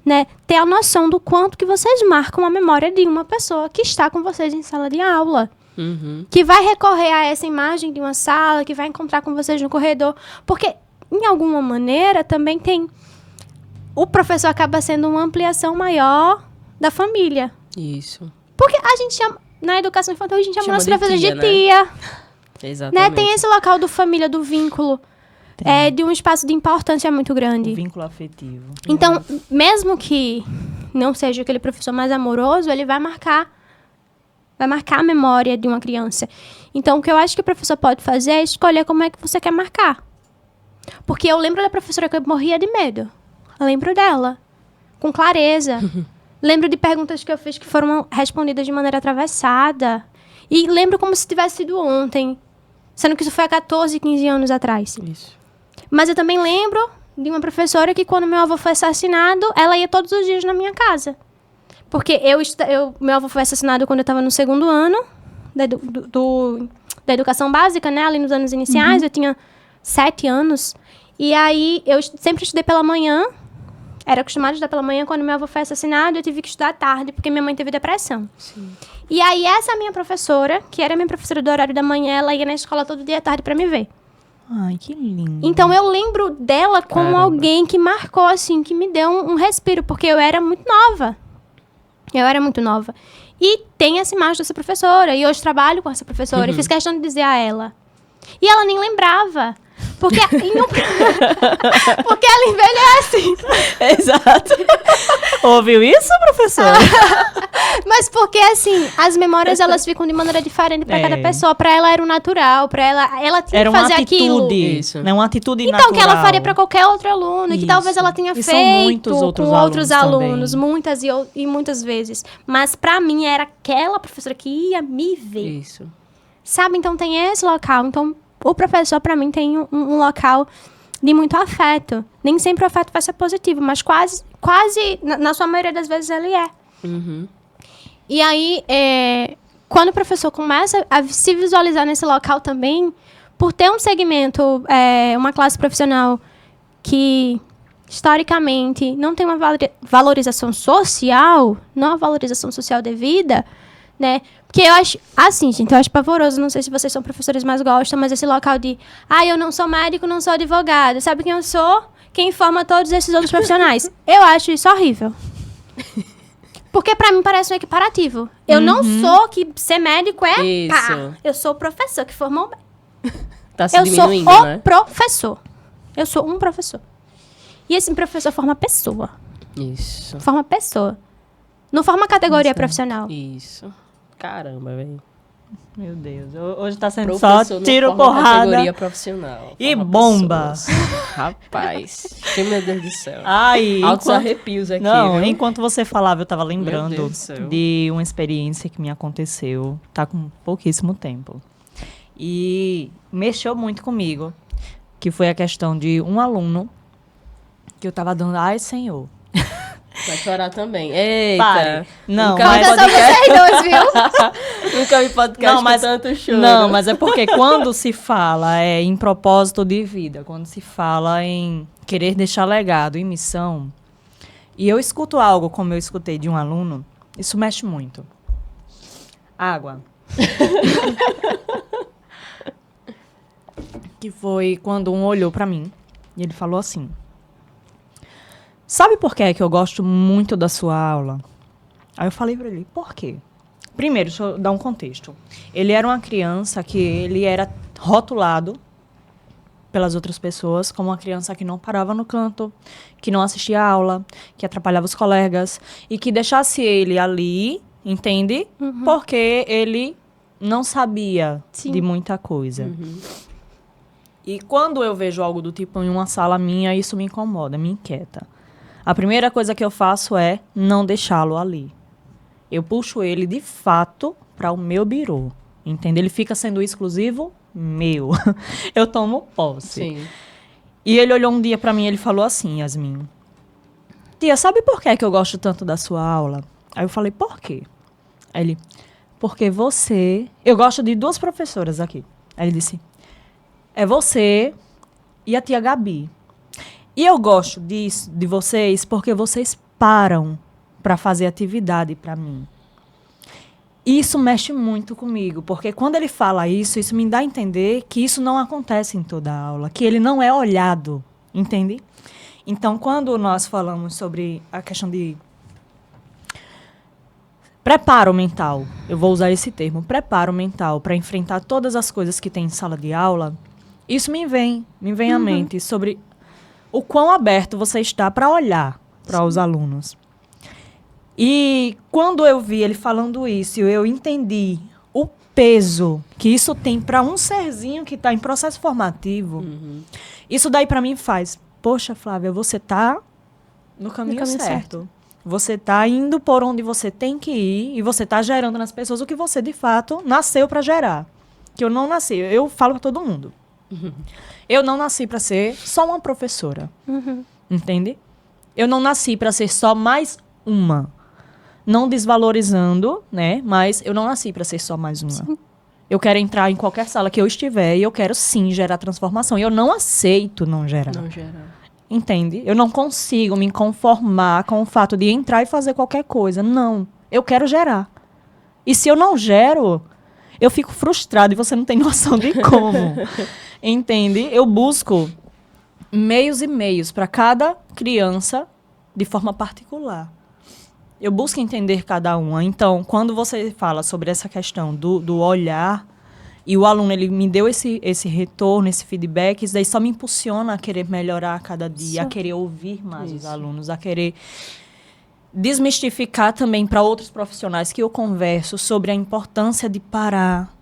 né? Ter a noção do quanto que vocês marcam a memória de uma pessoa que está com vocês em sala de aula. Uhum. Que vai recorrer a essa imagem de uma sala, que vai encontrar com vocês no corredor. Porque, em alguma maneira, também tem... O professor acaba sendo uma ampliação maior da família. Isso. Porque a gente chama... Na educação infantil, a gente chama nosso de professor tia, de né? tia. Exatamente. Né? Tem esse local do família, do vínculo. De um espaço de importância muito grande. O vínculo afetivo. Então, mesmo que não seja aquele professor mais amoroso, ele vai marcar a memória de uma criança. Então, o que eu acho que o professor pode fazer é escolher como é que você quer marcar. Porque eu lembro da professora que eu morria de medo. Eu lembro dela, com clareza. Lembro de perguntas que eu fiz que foram respondidas de maneira atravessada. E lembro como se tivesse sido ontem. Sendo que isso foi há 14, 15 anos atrás. Isso. Mas eu também lembro de uma professora que, quando meu avô foi assassinado, ela ia todos os dias na minha casa. Porque meu avô foi assassinado quando eu estava no 2º ano da educação básica, né? Ali nos anos iniciais, eu tinha 7 anos. E aí, eu sempre estudei pela manhã. Era acostumada a estudar pela manhã. Quando meu avô foi assassinado, eu tive que estudar à tarde, porque minha mãe teve depressão. Sim. E aí, essa minha professora, que era minha professora do horário da manhã, ela ia na escola todo dia à tarde para me ver. Ai, que lindo. Então, eu lembro dela como Caramba. alguém que marcou, assim, que me deu um respiro, porque eu era muito nova. E tem essa imagem dessa professora, e hoje trabalho com essa professora, e fiz questão de dizer a ela. E ela nem lembrava, porque porque ela envelhece. Exato. Ouviu isso, professora? Mas porque, assim, as memórias, elas ficam de maneira diferente para cada pessoa. Para ela era o natural, para ela tinha Era que uma fazer aquilo. atitude. Isso. Né? Uma atitude Então, natural. que ela faria para qualquer outro aluno, e que talvez Isso. ela tenha E são feito muitos outros com outros alunos alunos, também. muitas e muitas vezes. Mas para mim era aquela professora que ia me ver. Isso. Sabe? Então tem esse local. Então, o professor, para mim, tem um local de muito afeto. Nem sempre o afeto vai ser positivo, mas quase na sua maioria das vezes ele é. Uhum. E aí, quando o professor começa a se visualizar nesse local também, por ter um segmento, uma classe profissional que, historicamente, não tem uma valorização social, não a valorização social devida, né? Porque eu acho, assim, gente, eu acho pavoroso, não sei se vocês são professores, mas gostam, mas esse local de, eu não sou médico, não sou advogado, sabe quem eu sou? Quem forma todos esses outros profissionais. Eu acho isso horrível. Porque pra mim parece um equiparativo. Eu não sou que ser médico é pá. Eu sou o professor que formou médico. Tá se Eu sou diminuindo, o né? professor. Eu sou um professor. E esse professor forma pessoa. Isso. Forma pessoa. Não forma categoria profissional. Isso. Caramba, velho. Meu Deus. Hoje tá sendo Professor só não tiro, forma porrada. categoria profissional. E Forma bomba. pessoas. Rapaz. Meu Deus do céu. Ai, Altos arrepios aqui, Não, viu? enquanto você falava, eu tava Meu lembrando Deus do céu. de uma experiência que me aconteceu, tá com pouquíssimo tempo. E mexeu muito comigo, que foi a questão de um aluno que eu tava dando, ai, senhor. Vai chorar também. Eita. Pare. Não, Nunca mas- vi Mas só podcast, vocês dois, viu? nunca vi podcast Não, mas- com tanto choro. Não, mas é porque quando se fala em propósito de vida, quando se fala em querer deixar legado e missão, e eu escuto algo como eu escutei de um aluno, isso mexe muito. Água. Que foi quando um olhou pra mim e ele falou assim: sabe por que é que eu gosto muito da sua aula? Aí eu falei pra ele, por quê? Primeiro, deixa eu dar um contexto. Ele era uma criança que ele era rotulado pelas outras pessoas como uma criança que não parava no canto, que não assistia a aula, que atrapalhava os colegas e que deixasse ele ali, entende? Porque ele não sabia Sim. de muita coisa. E quando eu vejo algo do tipo em uma sala minha, isso me incomoda, me inquieta. A primeira coisa que eu faço é não deixá-lo ali. Eu puxo ele, de fato, para o meu birô. Entende? Ele fica sendo exclusivo meu. Eu tomo posse. Sim. E ele olhou um dia para mim e ele falou assim, Yasmin: tia, sabe por que é que eu gosto tanto da sua aula? Aí eu falei, por quê? Aí ele, porque você... Eu gosto de duas professoras aqui. Aí ele disse, é você e a tia Gabi. E eu gosto disso, de vocês, porque vocês param para fazer atividade para mim. Isso mexe muito comigo, porque quando ele fala isso me dá a entender que isso não acontece em toda a aula, que ele não é olhado, entende? Então, quando nós falamos sobre a questão de preparo mental, eu vou usar esse termo, preparo mental, para enfrentar todas as coisas que tem em sala de aula, isso me vem à mente sobre o quão aberto você está para olhar para os alunos. E quando eu vi ele falando isso, eu entendi o peso que isso tem para um serzinho que está em processo formativo. Isso daí para mim faz, poxa, Flávia, você está no caminho certo. Você está indo por onde você tem que ir e você está gerando nas pessoas o que você, de fato, nasceu para gerar. Que eu não nasci. Eu falo para todo mundo. Eu não nasci para ser só uma professora. Entende? Eu não nasci para ser só mais uma. Não desvalorizando, né? Mas eu não nasci para ser só mais uma. Sim. Eu quero entrar em qualquer sala que eu estiver e eu quero, sim, gerar transformação. E eu não aceito não gerar. Não gerar. Entende? Eu não consigo me conformar com o fato de entrar e fazer qualquer coisa. Não. Eu quero gerar. E se eu não gero, eu fico frustrada e você não tem noção de como. Entende? Eu busco meios e meios para cada criança de forma particular. Eu busco entender cada uma. Então, quando você fala sobre essa questão do olhar, e o aluno ele me deu esse retorno, esse feedback, isso daí só me impulsiona a querer melhorar a cada dia, a querer ouvir mais os alunos, a querer desmistificar também para outros profissionais que eu converso sobre a importância de parar,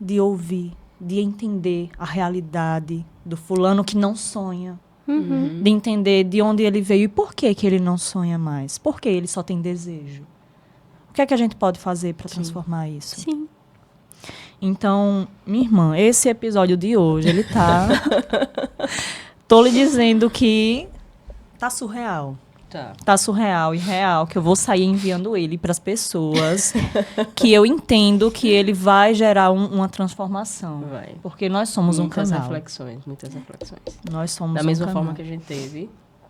de ouvir, de entender a realidade do fulano que não sonha. De entender de onde ele veio e por que ele não sonha mais. Por que ele só tem desejo. O que é que a gente pode fazer para transformar isso? Sim. Então, minha irmã, esse episódio de hoje, ele tá... Tô lhe dizendo que tá surreal. Tá surreal e real, que eu vou sair enviando ele pras pessoas, que eu entendo que ele vai gerar uma transformação. Vai. Porque nós somos um canal. Muitas reflexões. Nós somos Da um mesma canal. forma que a gente teve,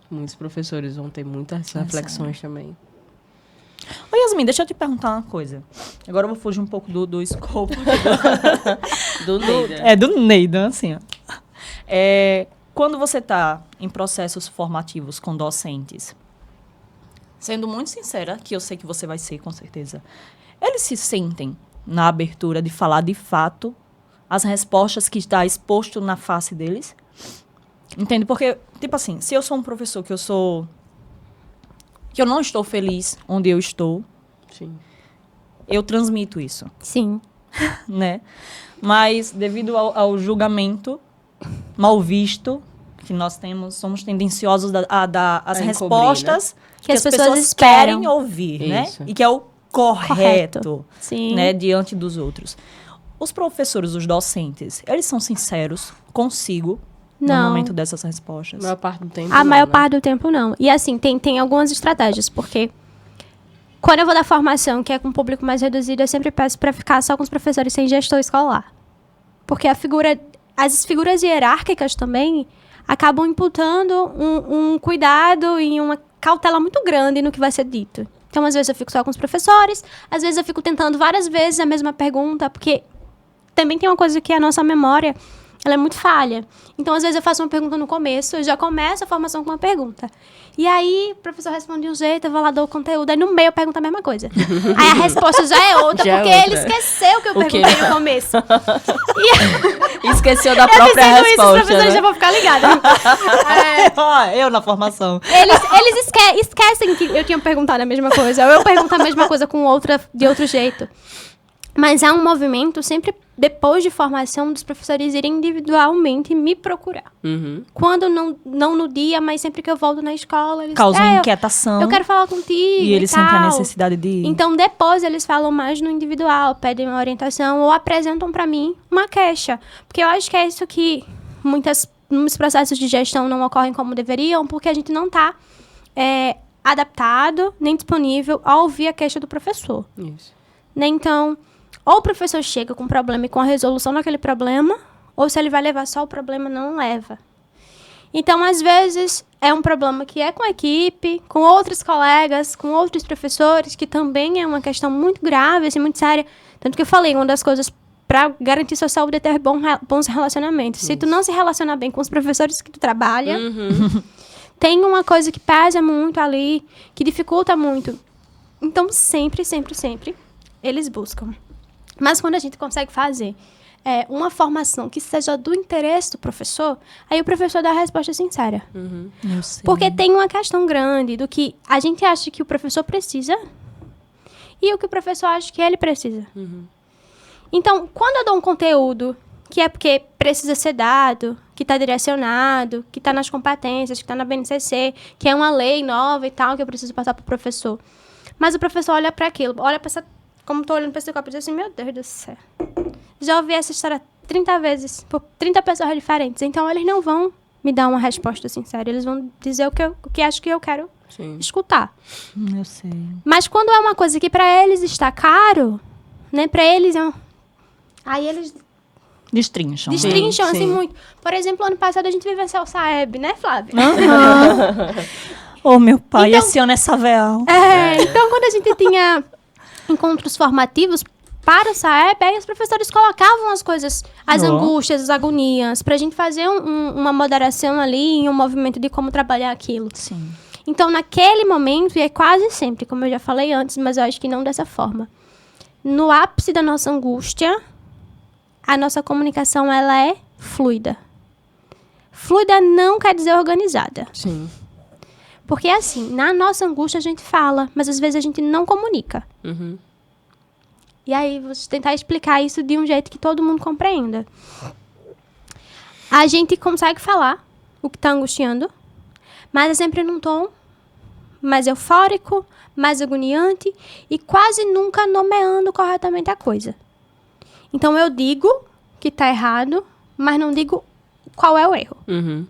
muitos professores vão ter muitas reflexões também. Ô, Yasmin, deixa eu te perguntar uma coisa. Agora eu vou fugir um pouco do escopo. Do Neida. Do Neida, assim, ó. Quando você está em processos formativos com docentes, sendo muito sincera, que eu sei que você vai ser, com certeza, eles se sentem na abertura de falar de fato as respostas que está exposto na face deles? Entende? Porque, tipo assim, se eu sou um professor que eu não estou feliz onde eu estou, Sim. eu transmito isso, Sim. né? Mas, devido ao julgamento mal visto que nós temos, somos tendenciosos a dar as A encobrir, respostas que as pessoas esperam. querem ouvir, né? Isso. E que é o correto, Sim. né? Diante dos outros. Os professores, os docentes, eles são sinceros consigo no Não. momento dessas respostas? A maior parte do tempo. A não, maior né? parte do tempo, não. E assim, tem algumas estratégias, porque quando eu vou dar formação, que é com um público mais reduzido, eu sempre peço para ficar só com os professores sem gestor escolar. Porque as figuras hierárquicas também acabam imputando um cuidado e uma cautela muito grande no que vai ser dito. Então, às vezes eu fico só com os professores, às vezes eu fico tentando várias vezes a mesma pergunta, porque também tem uma coisa que a nossa memória, ela é muito falha. Então, às vezes eu faço uma pergunta no começo, eu já começo a formação com uma pergunta. E aí, o professor responde de um jeito, eu vou lá dar o conteúdo, aí no meio eu pergunto a mesma coisa. Aí a resposta já é outra, Já é porque outra. ele esqueceu que eu O quê? perguntei no começo. Esqueceu da Eu própria dizendo isso, os resposta. professores Né? já vão ficar ligados. Ó, eu na formação. Eles esquecem que eu tinha perguntado a mesma coisa, ou eu pergunto a mesma coisa de outro jeito. Mas há um movimento, sempre depois de formação, dos professores irem individualmente me procurar. Uhum. Quando não no dia, mas sempre que eu volto na escola, eles Causa eu inquietação. quero falar contigo E eles sentem a tal. necessidade de... Então, depois, eles falam mais no individual, pedem uma orientação ou apresentam para mim uma queixa. Porque eu acho que é isso que muitos processos de gestão não ocorrem como deveriam, porque a gente não está adaptado nem disponível a ouvir a queixa do professor. Isso. Né? Então, ou o professor chega com um problema e com a resolução daquele problema, ou se ele vai levar só o problema, não leva. Então, às vezes, é um problema que é com a equipe, com outros colegas, com outros professores, que também é uma questão muito grave, assim, muito séria. Tanto que eu falei, uma das coisas para garantir sua saúde é ter bons relacionamentos. Se tu não se relacionar bem com os professores que tu trabalha, tem uma coisa que pesa muito ali, que dificulta muito. Então, sempre, eles buscam. Mas quando a gente consegue fazer uma formação que seja do interesse do professor, aí o professor dá a resposta sincera. Eu sei. Porque tem uma questão grande do que a gente acha que o professor precisa e o que o professor acha que ele precisa. Então, quando eu dou um conteúdo que é porque precisa ser dado, que está direcionado, que está nas competências, que está na BNCC, que é uma lei nova e tal, que eu preciso passar para o professor. Mas o professor olha para aquilo, olha para essa... Como estou olhando para esse copo e diz assim, meu Deus do céu. Já ouvi essa história 30 vezes, por 30 pessoas diferentes. Então, eles não vão me dar uma resposta sincera. Eles vão dizer o que acho que eu quero escutar. Eu sei. Mas quando é uma coisa que para eles está caro, né? Para eles aí eles Destrincham. destrincham assim sim. muito. Por exemplo, ano passado a gente vivenciou o Saeb, né, Flávia? Ô, meu pai, Então- esse ano é Saveal. Então, quando a gente tinha encontros formativos para o Saeb, aí os professores colocavam as coisas, as Ó. angústias, as agonias, pra gente fazer uma moderação ali e um movimento de como trabalhar aquilo. Sim. Então, naquele momento, e é quase sempre, como eu já falei antes, mas eu acho que não dessa forma, no ápice da nossa angústia, a nossa comunicação, ela é fluida. Fluida não quer dizer organizada. Sim. Porque, assim, na nossa angústia a gente fala, mas às vezes a gente não comunica. Uhum. E aí, vou tentar explicar isso de um jeito que todo mundo compreenda. A gente consegue falar o que está angustiando, mas é sempre num tom mais eufórico, mais agoniante e quase nunca nomeando corretamente a coisa. Então, eu digo que está errado, mas não digo qual é o erro. Uhum.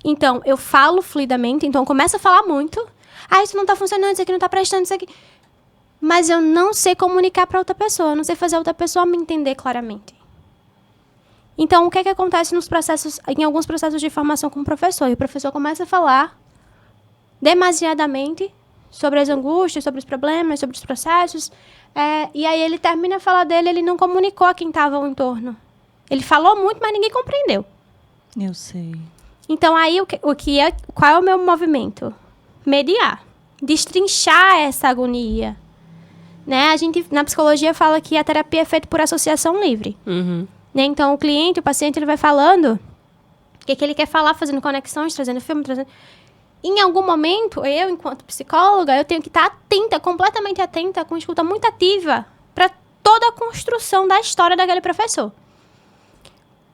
Então, eu falo fluidamente, então eu começo a falar muito, Ah, isso não tá funcionando, isso aqui não tá prestando, isso aqui... Mas eu não sei comunicar para outra pessoa, eu não sei fazer a outra pessoa me entender claramente. Então, o que é que acontece em alguns processos de formação com o professor? E o professor começa a falar demasiadamente sobre as angústias, sobre os problemas, sobre os processos. E aí ele termina a fala dele, ele não comunicou a quem estava ao entorno. Ele falou muito, mas ninguém compreendeu. Eu sei. Então, aí, qual é o meu movimento? Mediar. Destrinchar essa agonia. Né? A gente, na psicologia, fala que a terapia é feita por associação livre. Uhum. Né? Então, o cliente, o paciente, ele vai falando o que ele quer falar, fazendo conexões, trazendo filme, trazendo... Em algum momento, eu, enquanto psicóloga, eu tenho que estar atenta, completamente atenta, com escuta muito ativa, para toda a construção da história daquele professor.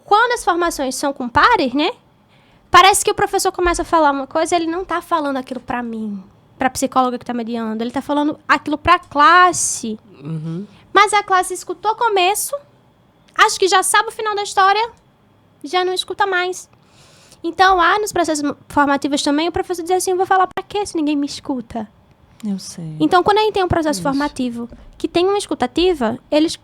Quando as formações são com pares, né? Parece que o professor começa a falar uma coisa, ele não está falando aquilo para mim, para a psicóloga que está mediando. Ele está falando aquilo para a classe. Uhum. Mas a classe escutou o começo, acho que já sabe o final da história, já não escuta mais. Então, nos processos formativos também, o professor diz assim, eu vou falar para quê se ninguém me escuta? Eu sei. Então, quando a gente tem um processo formativo que tem uma escutativa, eles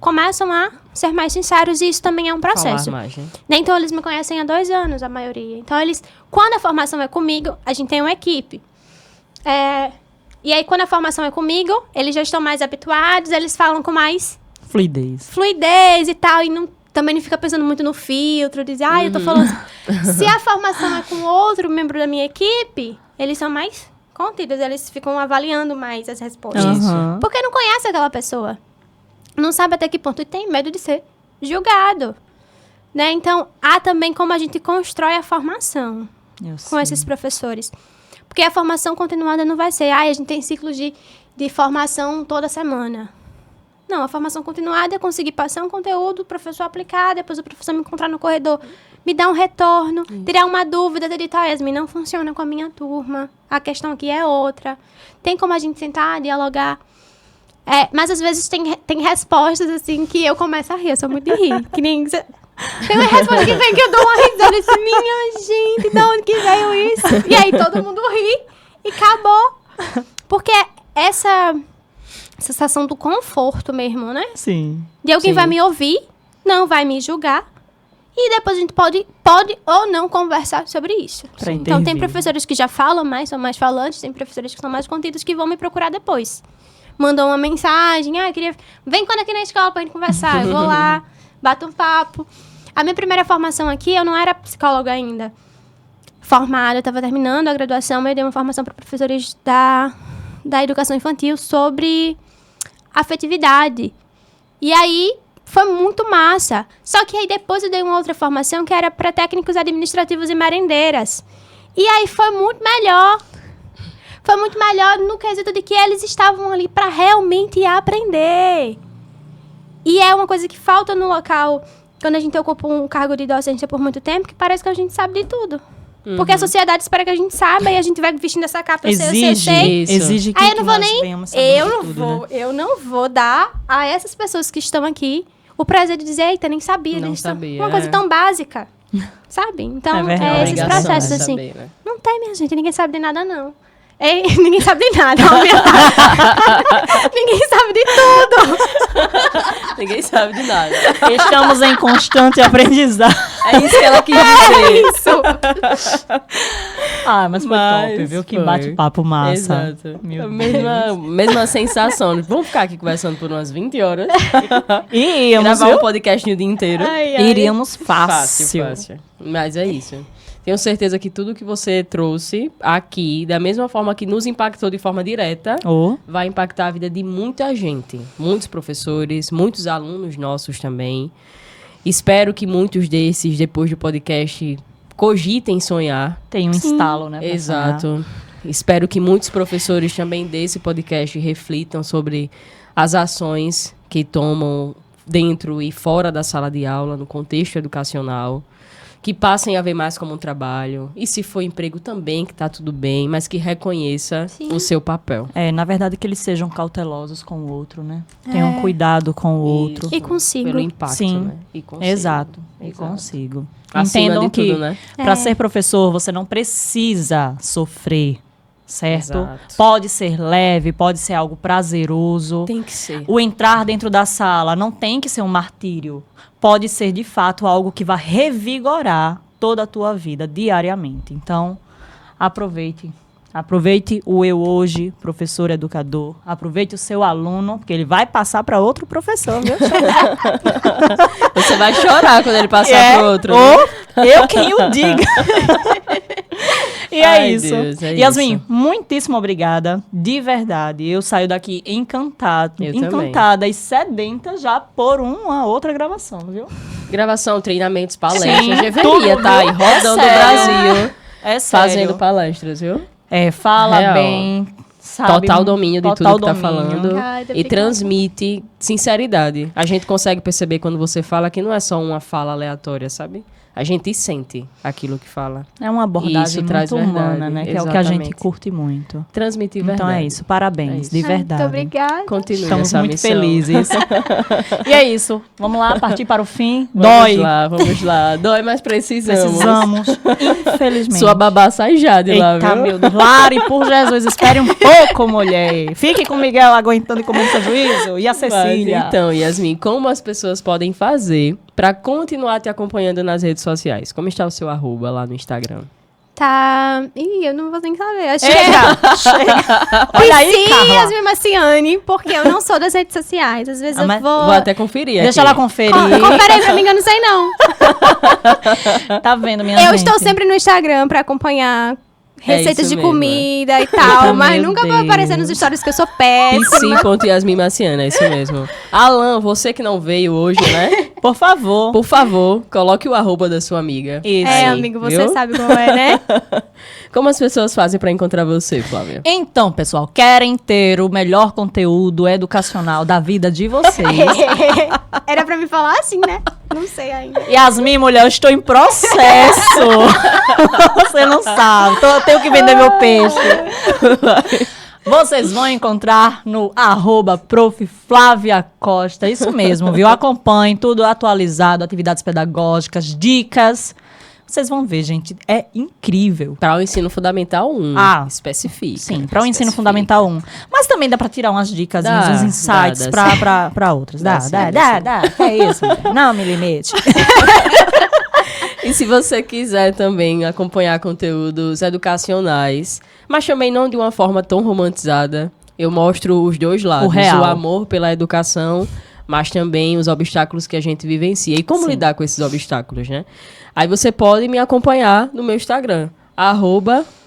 começam a ser mais sinceros e isso também é um processo. Falar mais, né? Então, eles me conhecem há 2 anos, a maioria. Então, quando a formação é comigo, a gente tem uma equipe. E aí, quando a formação é comigo, eles já estão mais habituados, eles falam com mais fluidez e tal, e também não fica pensando muito no filtro, dizer, eu tô falando assim. Se a formação é com outro membro da minha equipe, eles são mais contidos, eles ficam avaliando mais as respostas. Uhum. Porque não conhece aquela pessoa. Não sabe até que ponto e tem medo de ser julgado. Né? Então, há também como a gente constrói a formação com esses professores. Porque a formação continuada não vai ser, a gente tem ciclos de formação toda semana. Não, a formação continuada é conseguir passar um conteúdo, o professor aplicar, depois o professor me encontrar no corredor, me dar um retorno, tirar uma dúvida, editar, Yasmin, não funciona com a minha turma, a questão aqui é outra. Tem como a gente sentar, dialogar. Mas às vezes tem respostas assim que eu começo a rir, eu sou muito de rir. Que nem... Tem uma resposta que vem que eu dou uma risada assim, minha gente, de onde que veio isso? E aí todo mundo ri e acabou. Porque essa sensação do conforto mesmo, né? Sim. De alguém vai me ouvir, não vai me julgar. E depois a gente pode ou não conversar sobre isso. Então tem professores que já falam mais, são mais falantes, tem professores que são mais contidos que vão me procurar depois. Mandam uma mensagem, vem quando aqui na escola pra gente conversar. Eu vou lá, bato um papo. A minha primeira formação aqui, eu não era psicóloga ainda. Formada, eu estava terminando a graduação, eu dei uma formação para professores da educação infantil sobre afetividade. E aí, foi muito massa. Só que aí depois eu dei uma outra formação que era para técnicos administrativos e merendeiras. E aí foi muito melhor. Foi muito melhor no quesito de que eles estavam ali para realmente aprender. E é uma coisa que falta no local, quando a gente ocupa um cargo de docência por muito tempo, que parece que a gente sabe de tudo. Porque a sociedade espera que a gente saiba e a gente vai vestindo essa capa. Exige que aí eu não vou nós nem... venhamos saber de tudo, né? Eu não vou dar a essas pessoas que estão aqui o prazer de dizer, eita, nem sabia Não disso. sabia, Uma coisa tão básica. Sabe? Então, verdade. esses processos assim. Saber, né? Não tem, minha gente. Ninguém sabe de nada, não. Ninguém sabe de nada. Ninguém sabe de tudo. Ninguém sabe de nada. Estamos em constante aprendizado. É isso que ela quis dizer. Isso. Mas foi top, viu? Que foi. bate-papo massa. Exato. Meu A mesma sensação. Vamos ficar aqui conversando por umas 20 horas. E íamos, Gravar um podcast o dia inteiro. Iríamos fácil. Fácil. Mas é isso. Tenho certeza que tudo que você trouxe aqui, da mesma forma que nos impactou de forma direta, vai impactar a vida de muita gente. Muitos professores, muitos alunos nossos também. Espero que muitos desses, depois do podcast, cogitem sonhar. Tem um estalo, né? Exato. Espero que muitos professores também desse podcast reflitam sobre as ações que tomam dentro e fora da sala de aula, no contexto educacional. Que passem a ver mais como um trabalho. E se for emprego também, que tá tudo bem, mas que reconheça o seu papel. Na verdade, que eles sejam cautelosos com o outro, né? Tenham cuidado com o outro. E consigo. Pelo impacto, Sim, né? E consigo. Exato. E consigo. Acima Entendam de que, tudo, né? para ser professor, você não precisa sofrer certo? Exato. Pode ser leve, pode ser algo prazeroso. Tem que ser. O entrar dentro da sala não tem que ser um martírio. Pode ser, de fato, algo que vai revigorar toda a tua vida diariamente. Então, aproveite. Aproveite o eu hoje, professor educador. Aproveite o seu aluno, porque ele vai passar para outro professor, viu? Você vai chorar quando ele passar pro outro. Né? Ou eu quem o diga. E Ai, isso. Deus, é Yasmin, isso. muitíssimo obrigada. De verdade. Eu saio daqui encantada e sedenta já por uma outra gravação, viu? Gravação, treinamentos, palestras. Sim, Deveria tudo, estar aí viu? rodando o É sério. Brasil, É sério. fazendo palestras, viu? Fala Real. bem, sabe? Total domínio de Total tudo que tá domínio. falando. Ai, E transmite sinceridade. A gente consegue perceber quando você fala que não é só uma fala aleatória, sabe? A gente sente aquilo que fala. É uma abordagem Isso traz muito humana, verdade, né? Que é o que a gente exatamente. curte muito. Transmitir verdade. Então é isso. Parabéns, É isso. de verdade. Muito obrigada. Continue Estamos essa muito missão. felizes. E é isso. Vamos lá, partir para o fim. Vamos lá, vamos lá. Dói, mas precisamos. Precisamos, infelizmente. Sua babá sai já de lá, Eita, viu? meu Deus. Lari, por Jesus, espere um pouco, mulher. Fique com o Miguel aguentando e comendo seu juízo. E a Cecília. Mas, então, Yasmin, como as pessoas podem fazer para continuar te acompanhando nas redes sociais? Como está o seu @ lá no Instagram? Tá. Ih, eu não vou nem saber. Acho que Eita, chega. Olha aí, Sim, Carla. Yasmin Maciane, porque eu não sou das redes sociais. Às vezes Ah, eu mas vou. Vou até conferir Deixa aqui. ela conferir. Confere aí pra mim que eu não sei, não. Tá vendo, minha Eu gente? estou sempre no Instagram pra acompanhar receitas isso de mesmo, comida e tal, mas Meu nunca vou aparecer nos Deus. stories que eu sou péssima. PC.Yasmin Maciana, é isso mesmo. Alan, você que não veio hoje, né? Por favor. Por favor, coloque o @ da sua amiga. Isso. É, Aí, amigo, você viu? sabe como é, né? Como as pessoas fazem para encontrar você, Flávia? Então, pessoal, querem ter o melhor conteúdo educacional da vida de vocês? Era pra me falar assim, né? Não sei ainda. Yasmin, mulher, eu estou em processo. Você não sabe. Eu tenho que vender meu peixe. Vocês vão encontrar no @Prof. Flávia Costa. Isso mesmo, viu? Acompanhem tudo atualizado, atividades pedagógicas, dicas. Vocês vão ver, gente. É incrível. Para o ensino fundamental 1, especifica. Sim, para o ensino fundamental 1. Mas também dá para tirar umas dicas, Dá, uns insights dá, para outras. Dá Dá, sim, dá, dá dá, sim. dá. É isso. mulher. Não me limite. E se você quiser também acompanhar conteúdos educacionais, mas também não de uma forma tão romantizada, eu mostro os dois lados. O real. O amor pela educação, mas também os obstáculos que a gente vivencia. E como Sim. lidar com esses obstáculos, né? Aí você pode me acompanhar no meu Instagram,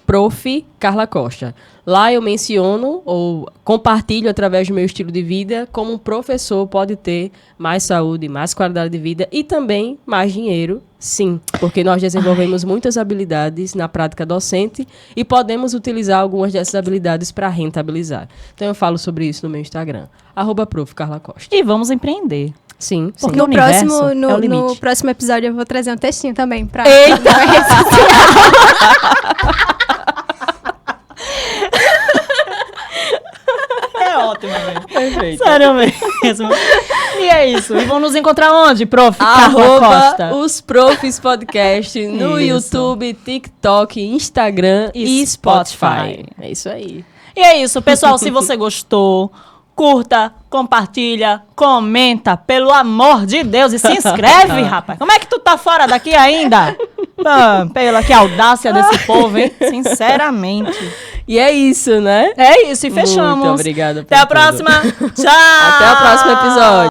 @Prof. Carla Costa. Lá eu menciono ou compartilho através do meu estilo de vida como um professor pode ter mais saúde, mais qualidade de vida e também mais dinheiro, sim. Porque nós desenvolvemos muitas habilidades na prática docente e podemos utilizar algumas dessas habilidades para rentabilizar. Então eu falo sobre isso no meu Instagram, @Prof. Carla Costa. E vamos empreender. Sim, Porque sim. o universo próximo, é o no limite. próximo episódio eu vou trazer um textinho também pra. Eita! É ótimo, velho. Perfeito. Sério mesmo. E é isso. E vão nos encontrar onde, Prof? Carla Costa. Os Profs Podcast no Isso. YouTube, TikTok, Instagram E e Spotify. É isso aí. E é isso, pessoal. Se você gostou, curta, compartilha, comenta, pelo amor de Deus. E se inscreve, rapaz. Como é que tu tá fora daqui ainda? Pela que audácia desse povo, hein? Sinceramente. E é isso, né? É isso, e fechamos. Muito obrigada. Até a próxima. Tchau. Até o próximo episódio.